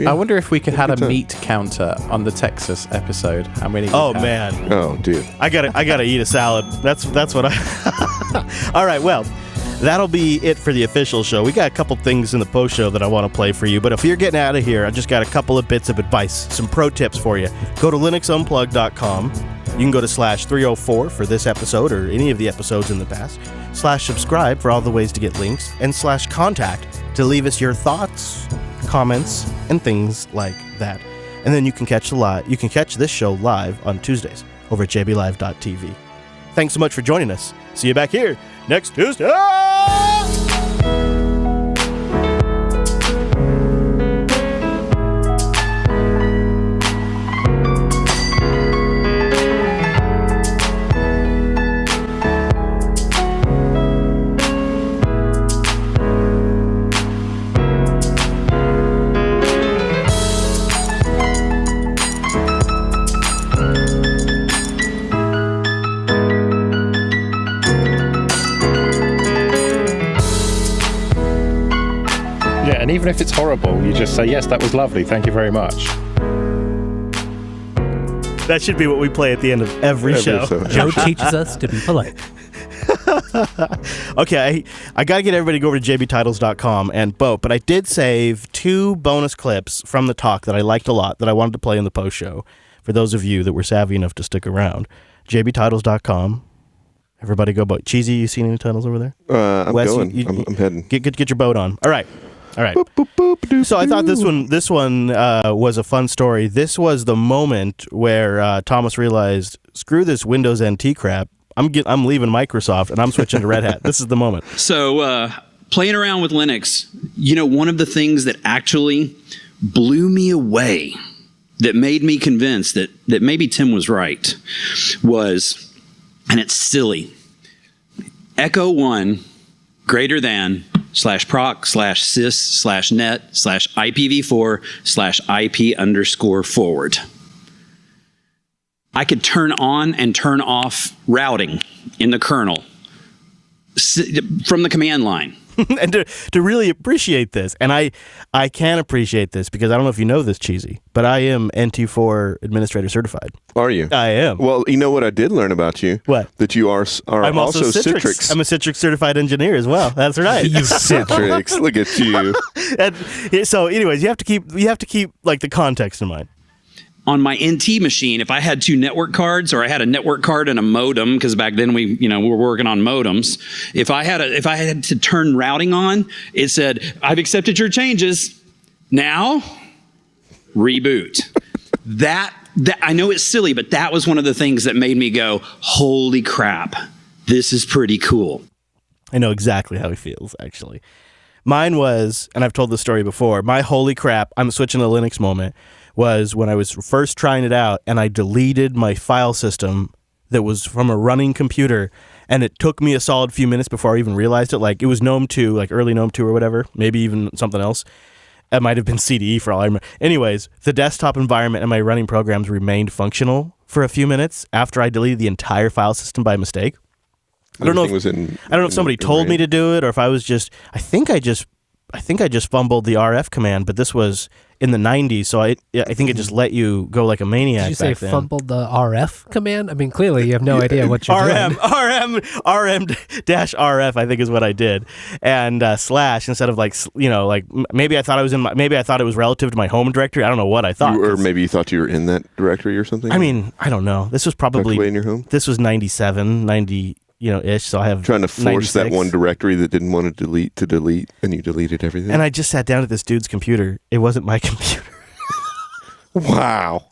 I wonder if we could have a meat counter on the Texas episode. How many? Man. Oh, dude. I gotta eat a salad. That's what I. All right. Well, that'll be it for the official show. We got a couple things in the post show that I want to play for you. But if you're getting out of here, I just got a couple of bits of advice, some pro tips for you. Go to linuxunplugged.com. You can go to /304 for this episode or any of the episodes in the past. /subscribe for all the ways to get links, and /contact to leave us your thoughts, comments, and things like that. And then you can catch this show live on Tuesdays over at jblive.tv. Thanks so much for joining us. See you back here next Tuesday. And even if it's horrible, you just say, yes, that was lovely. Thank you very much. That should be what we play at the end of every show. Joe teaches us to be polite. Okay, I got to get everybody to go over to jbtitles.com and vote, but I did save 2 bonus clips from the talk that I liked a lot that I wanted to play in the post show for those of you that were savvy enough to stick around. jbtitles.com. Everybody go vote. Cheesy, you seen any titles over there? I'm Wes, going. I'm heading. Get your boat on. All right. So I thought this one was a fun story. This was the moment where Thomas realized, screw this Windows NT crap. I'm leaving Microsoft and I'm switching to Red Hat. This is the moment. So playing around with Linux, one of the things that actually blew me away, that made me convinced that maybe Tim was right, was, and it's silly, echo 1 greater than /proc/sys/net/IPv4/IP_forward. I could turn on and turn off routing in the kernel from the command line. And to really appreciate this, and I can appreciate this because I don't know if you know this, Cheesy, but I am NT4 administrator certified. Are you? I am. Well, you know what I did learn about you? What? That you are I'm also Citrix. I'm a Citrix certified engineer as well. That's right. You Citrix. Look at you. And so, anyways, you have to keep like the context in mind. On my NT machine, if I had 2 network cards, or I had a network card and a modem, because back then we were working on modems. If I had to turn routing on, it said, "I've accepted your changes. Now, reboot." That I know it's silly, but that was one of the things that made me go, "Holy crap, this is pretty cool." I know exactly how he feels, actually. Mine was, and I've told this story before, my holy crap, I'm switching to Linux moment was when I was first trying it out and I deleted my file system that was from a running computer, and it took me a solid few minutes before I even realized it. Like, it was GNOME 2, like early GNOME 2 or whatever, maybe even something else. It might have been CDE for all I remember. Anyways, the desktop environment and my running programs remained functional for a few minutes after I deleted the entire file system by mistake. I don't know if somebody told me to do it, or if I was just, I think I just fumbled the RF command, but this was in the 90s, so I think it just let you go like a maniac. Did you say back then. fumbled the RF command? I mean, clearly you have no idea what you're doing. RM-RF, I think is what I did, and slash instead of maybe I thought it was relative to my home directory. I don't know what I thought. Or maybe you thought you were in that directory or something. I mean, I don't know. This was probably away in your home. This was 97, 90. Ish. So I have trying to force 96. that one directory that didn't want to delete, and you deleted everything. And I just sat down at this dude's computer. It wasn't my computer. Wow.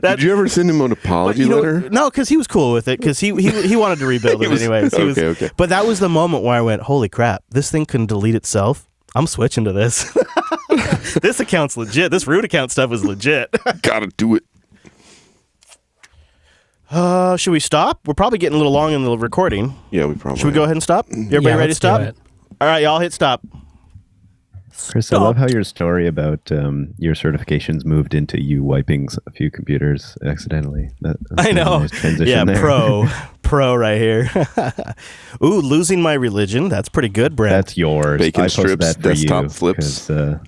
Did you ever send him an apology letter? No, because he was cool with it. Because he wanted to rebuild it anyways. Okay. But that was the moment where I went, "Holy crap! This thing can delete itself. I'm switching to this. This account's legit. This root account stuff is legit. Gotta do it." Should we stop? We're probably getting a little long in the recording. Yeah, we probably. Should we go ahead and stop? Everybody ready to stop? All right, y'all hit stop. Chris, I love how your story about your certifications moved into you wiping a few computers accidentally. That's I know. A nice transition there. pro right here. Ooh, losing my religion. That's pretty good, Brent. That's yours. Bacon I posted strips, that for desktop you flips. A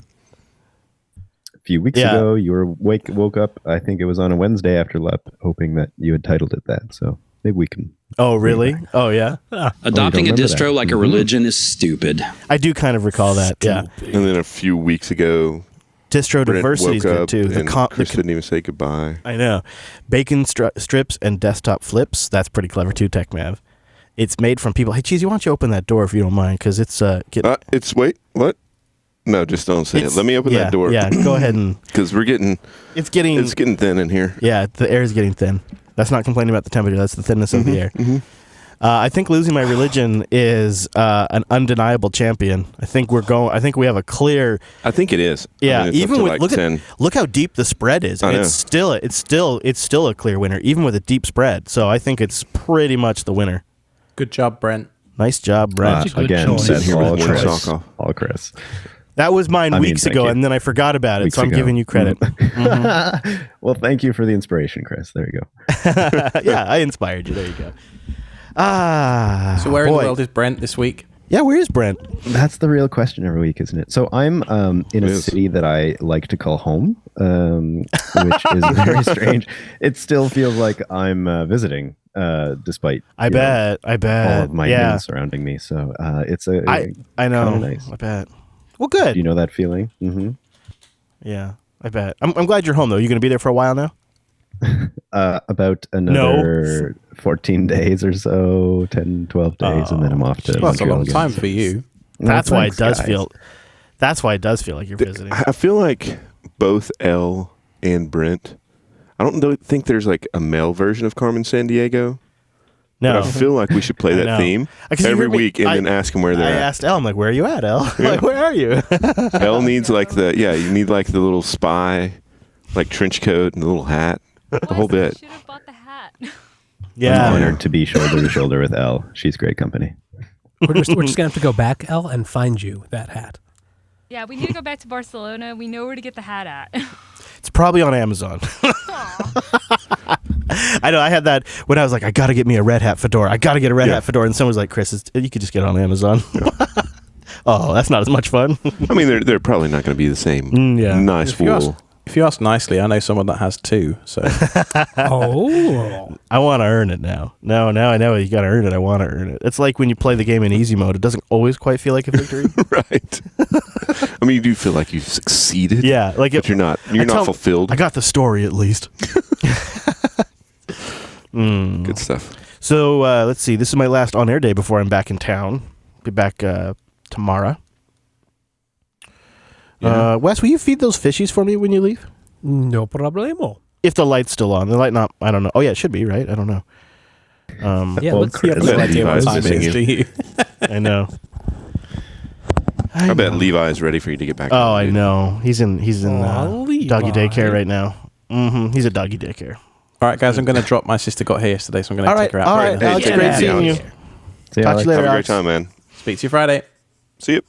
few weeks ago, you were woke up. I think it was on a Wednesday after LEP, hoping that you had titled it that. So maybe we can. Oh, really? Oh, yeah. Adopting a distro like a religion is stupid. I do kind of recall that. Yeah. And then a few weeks ago, distro diversity is good too. Chris didn't even say goodbye. I know. Bacon strips and desktop flips. That's pretty clever too, TechMav. It's made from people. Hey, Cheesy, why don't you open that door if you don't mind? Because it's wait, what? No, just don't say it. Let me open that door. Yeah, go ahead and because it's getting thin in here. Yeah, the air is getting thin. That's not complaining about the temperature. That's the thinness of the air. I think losing my religion is an undeniable champion. I think we have a clear. I think it is. Yeah, I mean, even with like look how deep the spread is. I know. It's still a clear winner, even with a deep spread. So I think it's pretty much the winner. Good job, Brent. Nice job, Brent. Again, said here with Chris. All Chris. That was mine weeks ago, and then I forgot about it, so I'm giving you credit. Well, thank you for the inspiration, Chris. There you go. Yeah, I inspired you. There you go. So where in the world is Brent this week? Yeah, where is Brent? That's the real question every week, isn't it? So I'm in a city that I like to call home, which is very strange. It still feels like I'm visiting, despite I bet all of my things surrounding me. So it's I know. Nice. I bet. Well, good. Do you know that feeling? Mm-hmm. Yeah, I bet. I'm glad you're home though. You going to be there for a while now? About another 14 days or so, 10, 12 days, and then I'm off to That's a long again, time for you. That's why it does feel. That's why it does feel like you're visiting. I feel like both Elle and Brent. I don't think there's like a male version of Carmen Sandiego. No, but I feel like we should play that theme every week and then ask them where they're at. I asked Elle, I'm like, where are you at, Elle? Like, where are you? Elle needs like you need like the little spy, like trench coat and the little hat, the whole bit. Should have bought the hat. Yeah, I'm honored to be shoulder to shoulder with Elle. She's great company. We're just gonna have to go back, Elle, and find you that hat. Yeah, we need to go back to Barcelona. We know where to get the hat at. It's probably on Amazon. I know. I had that when I was like, I got to get me a red hat fedora. I got to get a red hat fedora. And someone was like, Chris, you could just get it on Amazon. Oh, that's not as much fun. I mean, they're probably not going to be the same nice wool. If you ask nicely, I know someone that has two. So, I want to earn it now. Now I know you got to earn it. I want to earn it. It's like when you play the game in easy mode; it doesn't always quite feel like a victory. Right. I mean, you do feel like you've succeeded. Yeah, like but you're not fulfilled. I got the story at least. Good stuff. So let's see. This is my last on-air day before I'm back in town. Be back tomorrow. Yeah. Wes, will you feed those fishies for me when you leave? No problemo. If the light's still on. The light not, I don't know. Oh, yeah, it should be, right? I don't know. Yeah, let's see. I know. I bet Levi's ready for you to get back. Oh, I know. He's in doggy daycare right now. Mm-hmm. He's at doggy daycare. All right, guys, I'm going to drop. My sister got here yesterday, so I'm going to take her out. All right, Alex, great seeing you. Talk to you later. Have a great time, man. Speak to you Friday. See you.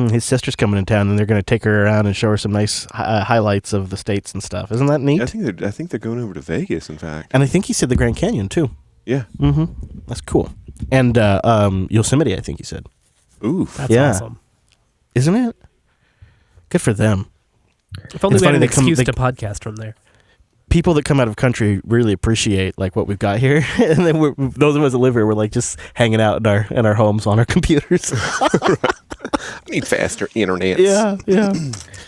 His sister's coming in town, and they're going to take her around and show her some nice highlights of the states and stuff. Isn't that neat? I think they're going over to Vegas, in fact. And I think he said the Grand Canyon too. Yeah. Mm-hmm. That's cool. And Yosemite, I think he said. Ooh, that's awesome. Isn't it? Good for them. If only we had an excuse to podcast from there. People that come out of country really appreciate like what we've got here, and then those of us that live here, we're like just hanging out in our homes on our computers. I need faster internet. Yeah.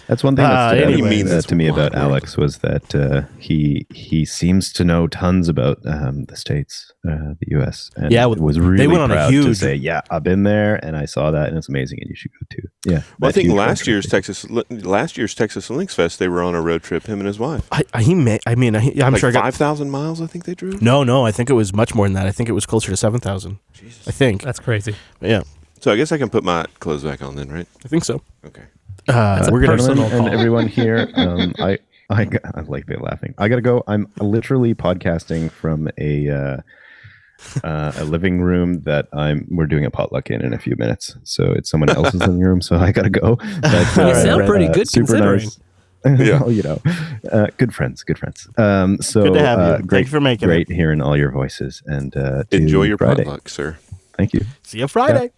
That's one thing that stood out to me about Alex was that he seems to know tons about the states, the U.S. And was really proud to say, "Yeah, I've been there and I saw that, and it's amazing, and you should go too." Yeah. Well, I think last year's Texas Linux Fest, they were on a road trip. Him and his wife. I'm like sure 5,000 miles. I think they drove. No, I think it was much more than that. I think it was closer to 7,000. I think that's crazy. Yeah. So I guess I can put my clothes back on then, right? I think so. Okay. We're gonna and everyone here. I like they're laughing. I gotta go. I'm literally podcasting from a living room that we're doing a potluck in a few minutes. So it's someone else's living room. So I gotta go. But, you sound pretty good considering. Nice. Yeah, well, good friends. So good to have you. Thank you for making great hearing all your voices and enjoy your Friday. potluck, sir. Thank you. See you Friday. Yeah.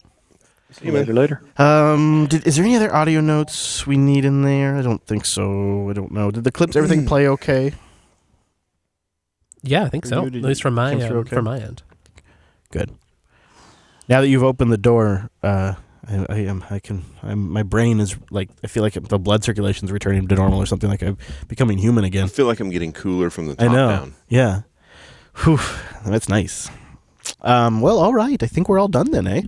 See you later. Is there any other audio notes we need in there? I don't think so. I don't know. Did the clips, everything play okay? Yeah, I think so. At least from my end. Good. Now that you've opened the door, my brain is like, I feel like the blood circulation is returning to normal or something, like I'm becoming human again. I feel like I'm getting cooler from the top down. Yeah. Whew, that's nice. Well, all right. I think we're all done then, eh?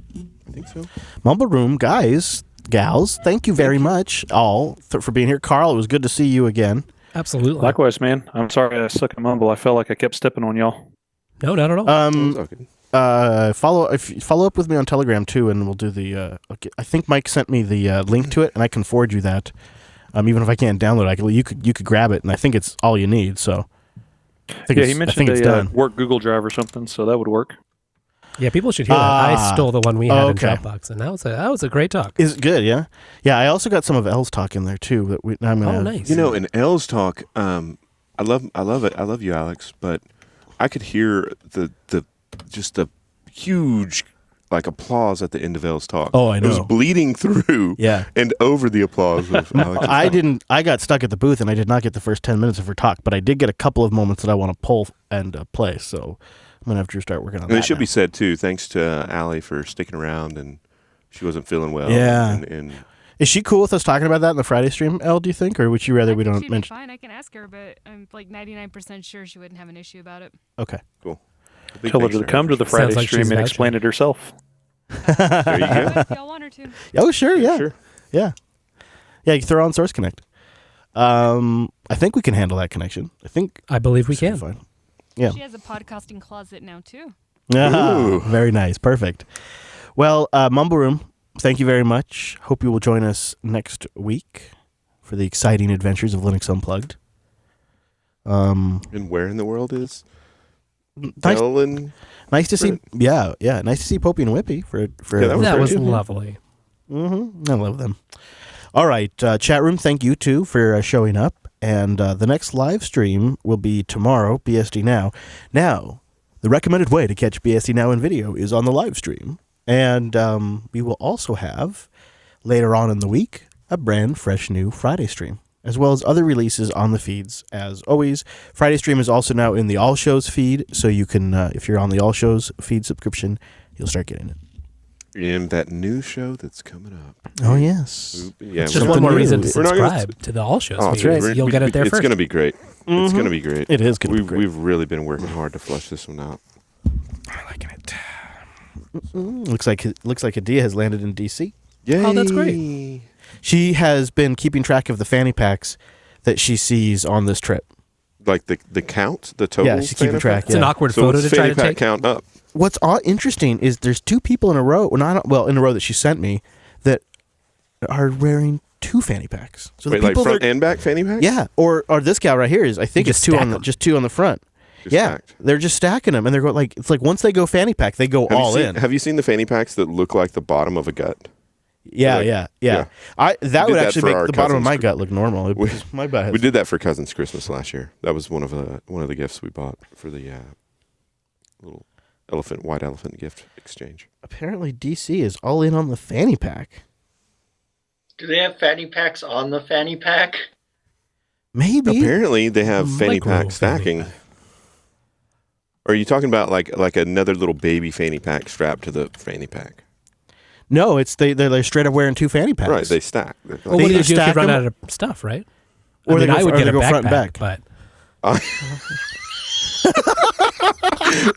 I think so. Mumble Room, guys, gals, thank you very much all for being here. Carl, it was good to see you again. Absolutely. Likewise, man. I'm sorry I suck and mumble. I felt like I kept stepping on y'all. No, not at all. Follow up with me on Telegram too, and we'll do the. I think Mike sent me the link to it, and I can forward you that. Even if I can't download it, you could grab it, and I think it's all you need. So, he mentioned a work Google Drive or something, so that would work. Yeah, people should hear that. I stole the one we had in Dropbox, and that was a great talk. Is it good? Yeah, yeah. I also got some of Elle's talk in there too. That I'm gonna. Nice. In Elle's talk, I love it. I love you, Alex, but I could hear the huge applause at the end of Elle's talk. Oh, I know. It was bleeding through. Yeah. And over the applause of Alex. I got stuck at the booth, and I did not get the first 10 minutes of her talk, but I did get a couple of moments that I want to pull and play. So I'm gonna have to start working on that. And it should be said too. Thanks to Allie for sticking around, and she wasn't feeling well. Yeah. And is she cool with us talking about that in the Friday stream, Elle, do you think? Or would you rather we don't She'd mention? be fine. I can ask her, but I'm like 99% sure she wouldn't have an issue about it. Okay. Cool. Tell her to come to the Friday stream and explain it herself. There you go. If y'all want her to. Oh, sure. Yeah. Sure. Yeah. Yeah, you can throw on Source Connect. I think we can handle that connection. I believe we can. Fine. Yeah. She has a podcasting closet now, too. Yeah. Very nice. Perfect. Well, Mumble Room, thank you very much. Hope you will join us next week for the exciting adventures of Linux Unplugged. And where in the world is nice, Ellen? Nice to see. Yeah. Nice to see Popey and Whippy for that was lovely. Mm-hmm. I love them. All right, chat room. Thank you too for showing up. And the next live stream will be tomorrow. BSD Now. Now, the recommended way to catch BSD Now in video is on the live stream, and we will also have later on in the week a brand fresh new Friday stream, as well as other releases on the feeds. As always, Friday stream is also now in the All Shows feed, so you can, if you're on the All Shows feed subscription, you'll start getting it. And that new show that's coming up. Oh, yes. Yeah, it's just one more reason to subscribe to the All Shows feed. Right. You'll get it there first. It's going to be great. Mm-hmm. It's going to be great. It is going to be great. We've really been working hard to flush this one out. I'm liking it. Looks like Adia has landed in DC. Yay. Oh, that's great. She has been keeping track of the fanny packs that she sees on this trip. Like the count, the total. Yeah, she's keeping track. It's an awkward photo to try to take. Count up. What's interesting is there's two people in a row. In a row that she sent me that are wearing two fanny packs. So wait, the people like front and back fanny packs? Yeah, or this gal right here is. I think it's two on the front. Stacked. They're just stacking them, and they're going it's like once they go fanny pack, they go all in. Have you seen the fanny packs that look like the bottom of a gut? Yeah. That would actually make the bottom of my gut gut look normal. My butt. We did that for Cousin's Christmas last year. That was one of the gifts we bought for the little white elephant gift exchange. Apparently, DC is all in on the fanny pack. Do they have fanny packs on the fanny pack? Maybe. Apparently, they have fanny pack stacking. Or are you talking about like another little baby fanny pack strapped to the fanny pack? No, it's they're straight up wearing two fanny packs. Right, they stack. Well, what do you do if you run out of stuff, right? Or I would get a front and backpack, back. but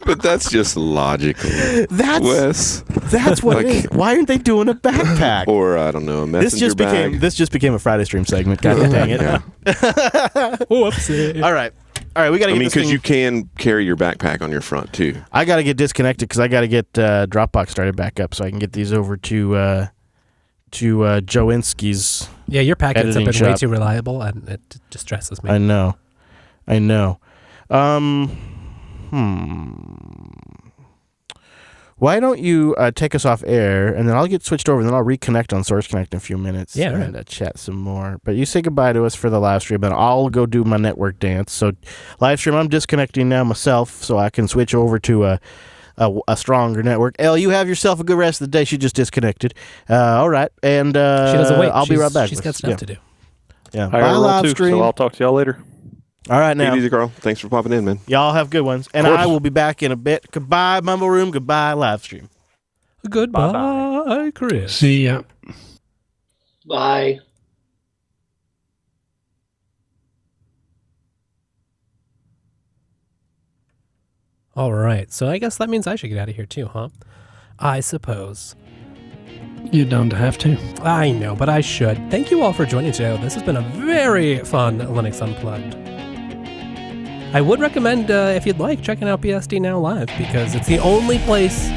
but that's just logical. That's what it is. Why aren't they doing a backpack? Or I don't know, a messenger bag. This just became a Friday stream segment. God dang it! Whoopsie. All right, we got to get. Because you can carry your backpack on your front too. I got to get disconnected because I got to get Dropbox started back up so I can get these over to Joinski's. Yeah, your packets have been shop. way too reliable, and it distresses me. I know. Why don't you take us off air, and then I'll get switched over, and then I'll reconnect on Source Connect in a few minutes and chat some more. But you say goodbye to us for the live stream, and I'll go do my network dance. So, live stream, I'm disconnecting now myself, so I can switch over to a stronger network. Elle, you have yourself a good rest of the day. She just disconnected. All right, and she doesn't wait. I'll be right back. She's got stuff to do. Yeah, I bye live too, stream. so I'll talk to y'all later. All right, now. Take it easy, Carl. Thanks for popping in, man. Y'all have good ones. And I will be back in a bit. Goodbye, Mumble Room. Goodbye, live stream. Goodbye, Chris. See ya. Bye. All right, so I guess that means I should get out of here too, huh? I suppose. You don't have to. I know, but I should. Thank you all for joining today. This has been a very fun Linux Unplugged. I would recommend, if you'd like, checking out BSD Now Live, because it's the only place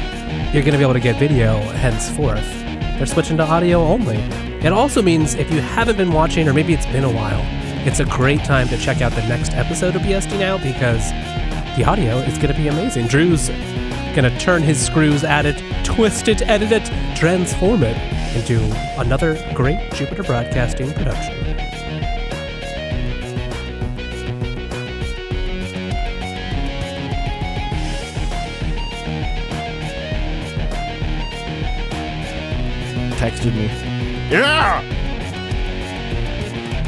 you're going to be able to get video henceforth. They're switching to audio only. It also means if you haven't been watching, or maybe it's been a while, it's a great time to check out the next episode of BSD Now, because the audio is going to be amazing. Drew's going to turn his screws at it, twist it, edit it, transform it into another great Jupiter Broadcasting production. Texted me. Yeah!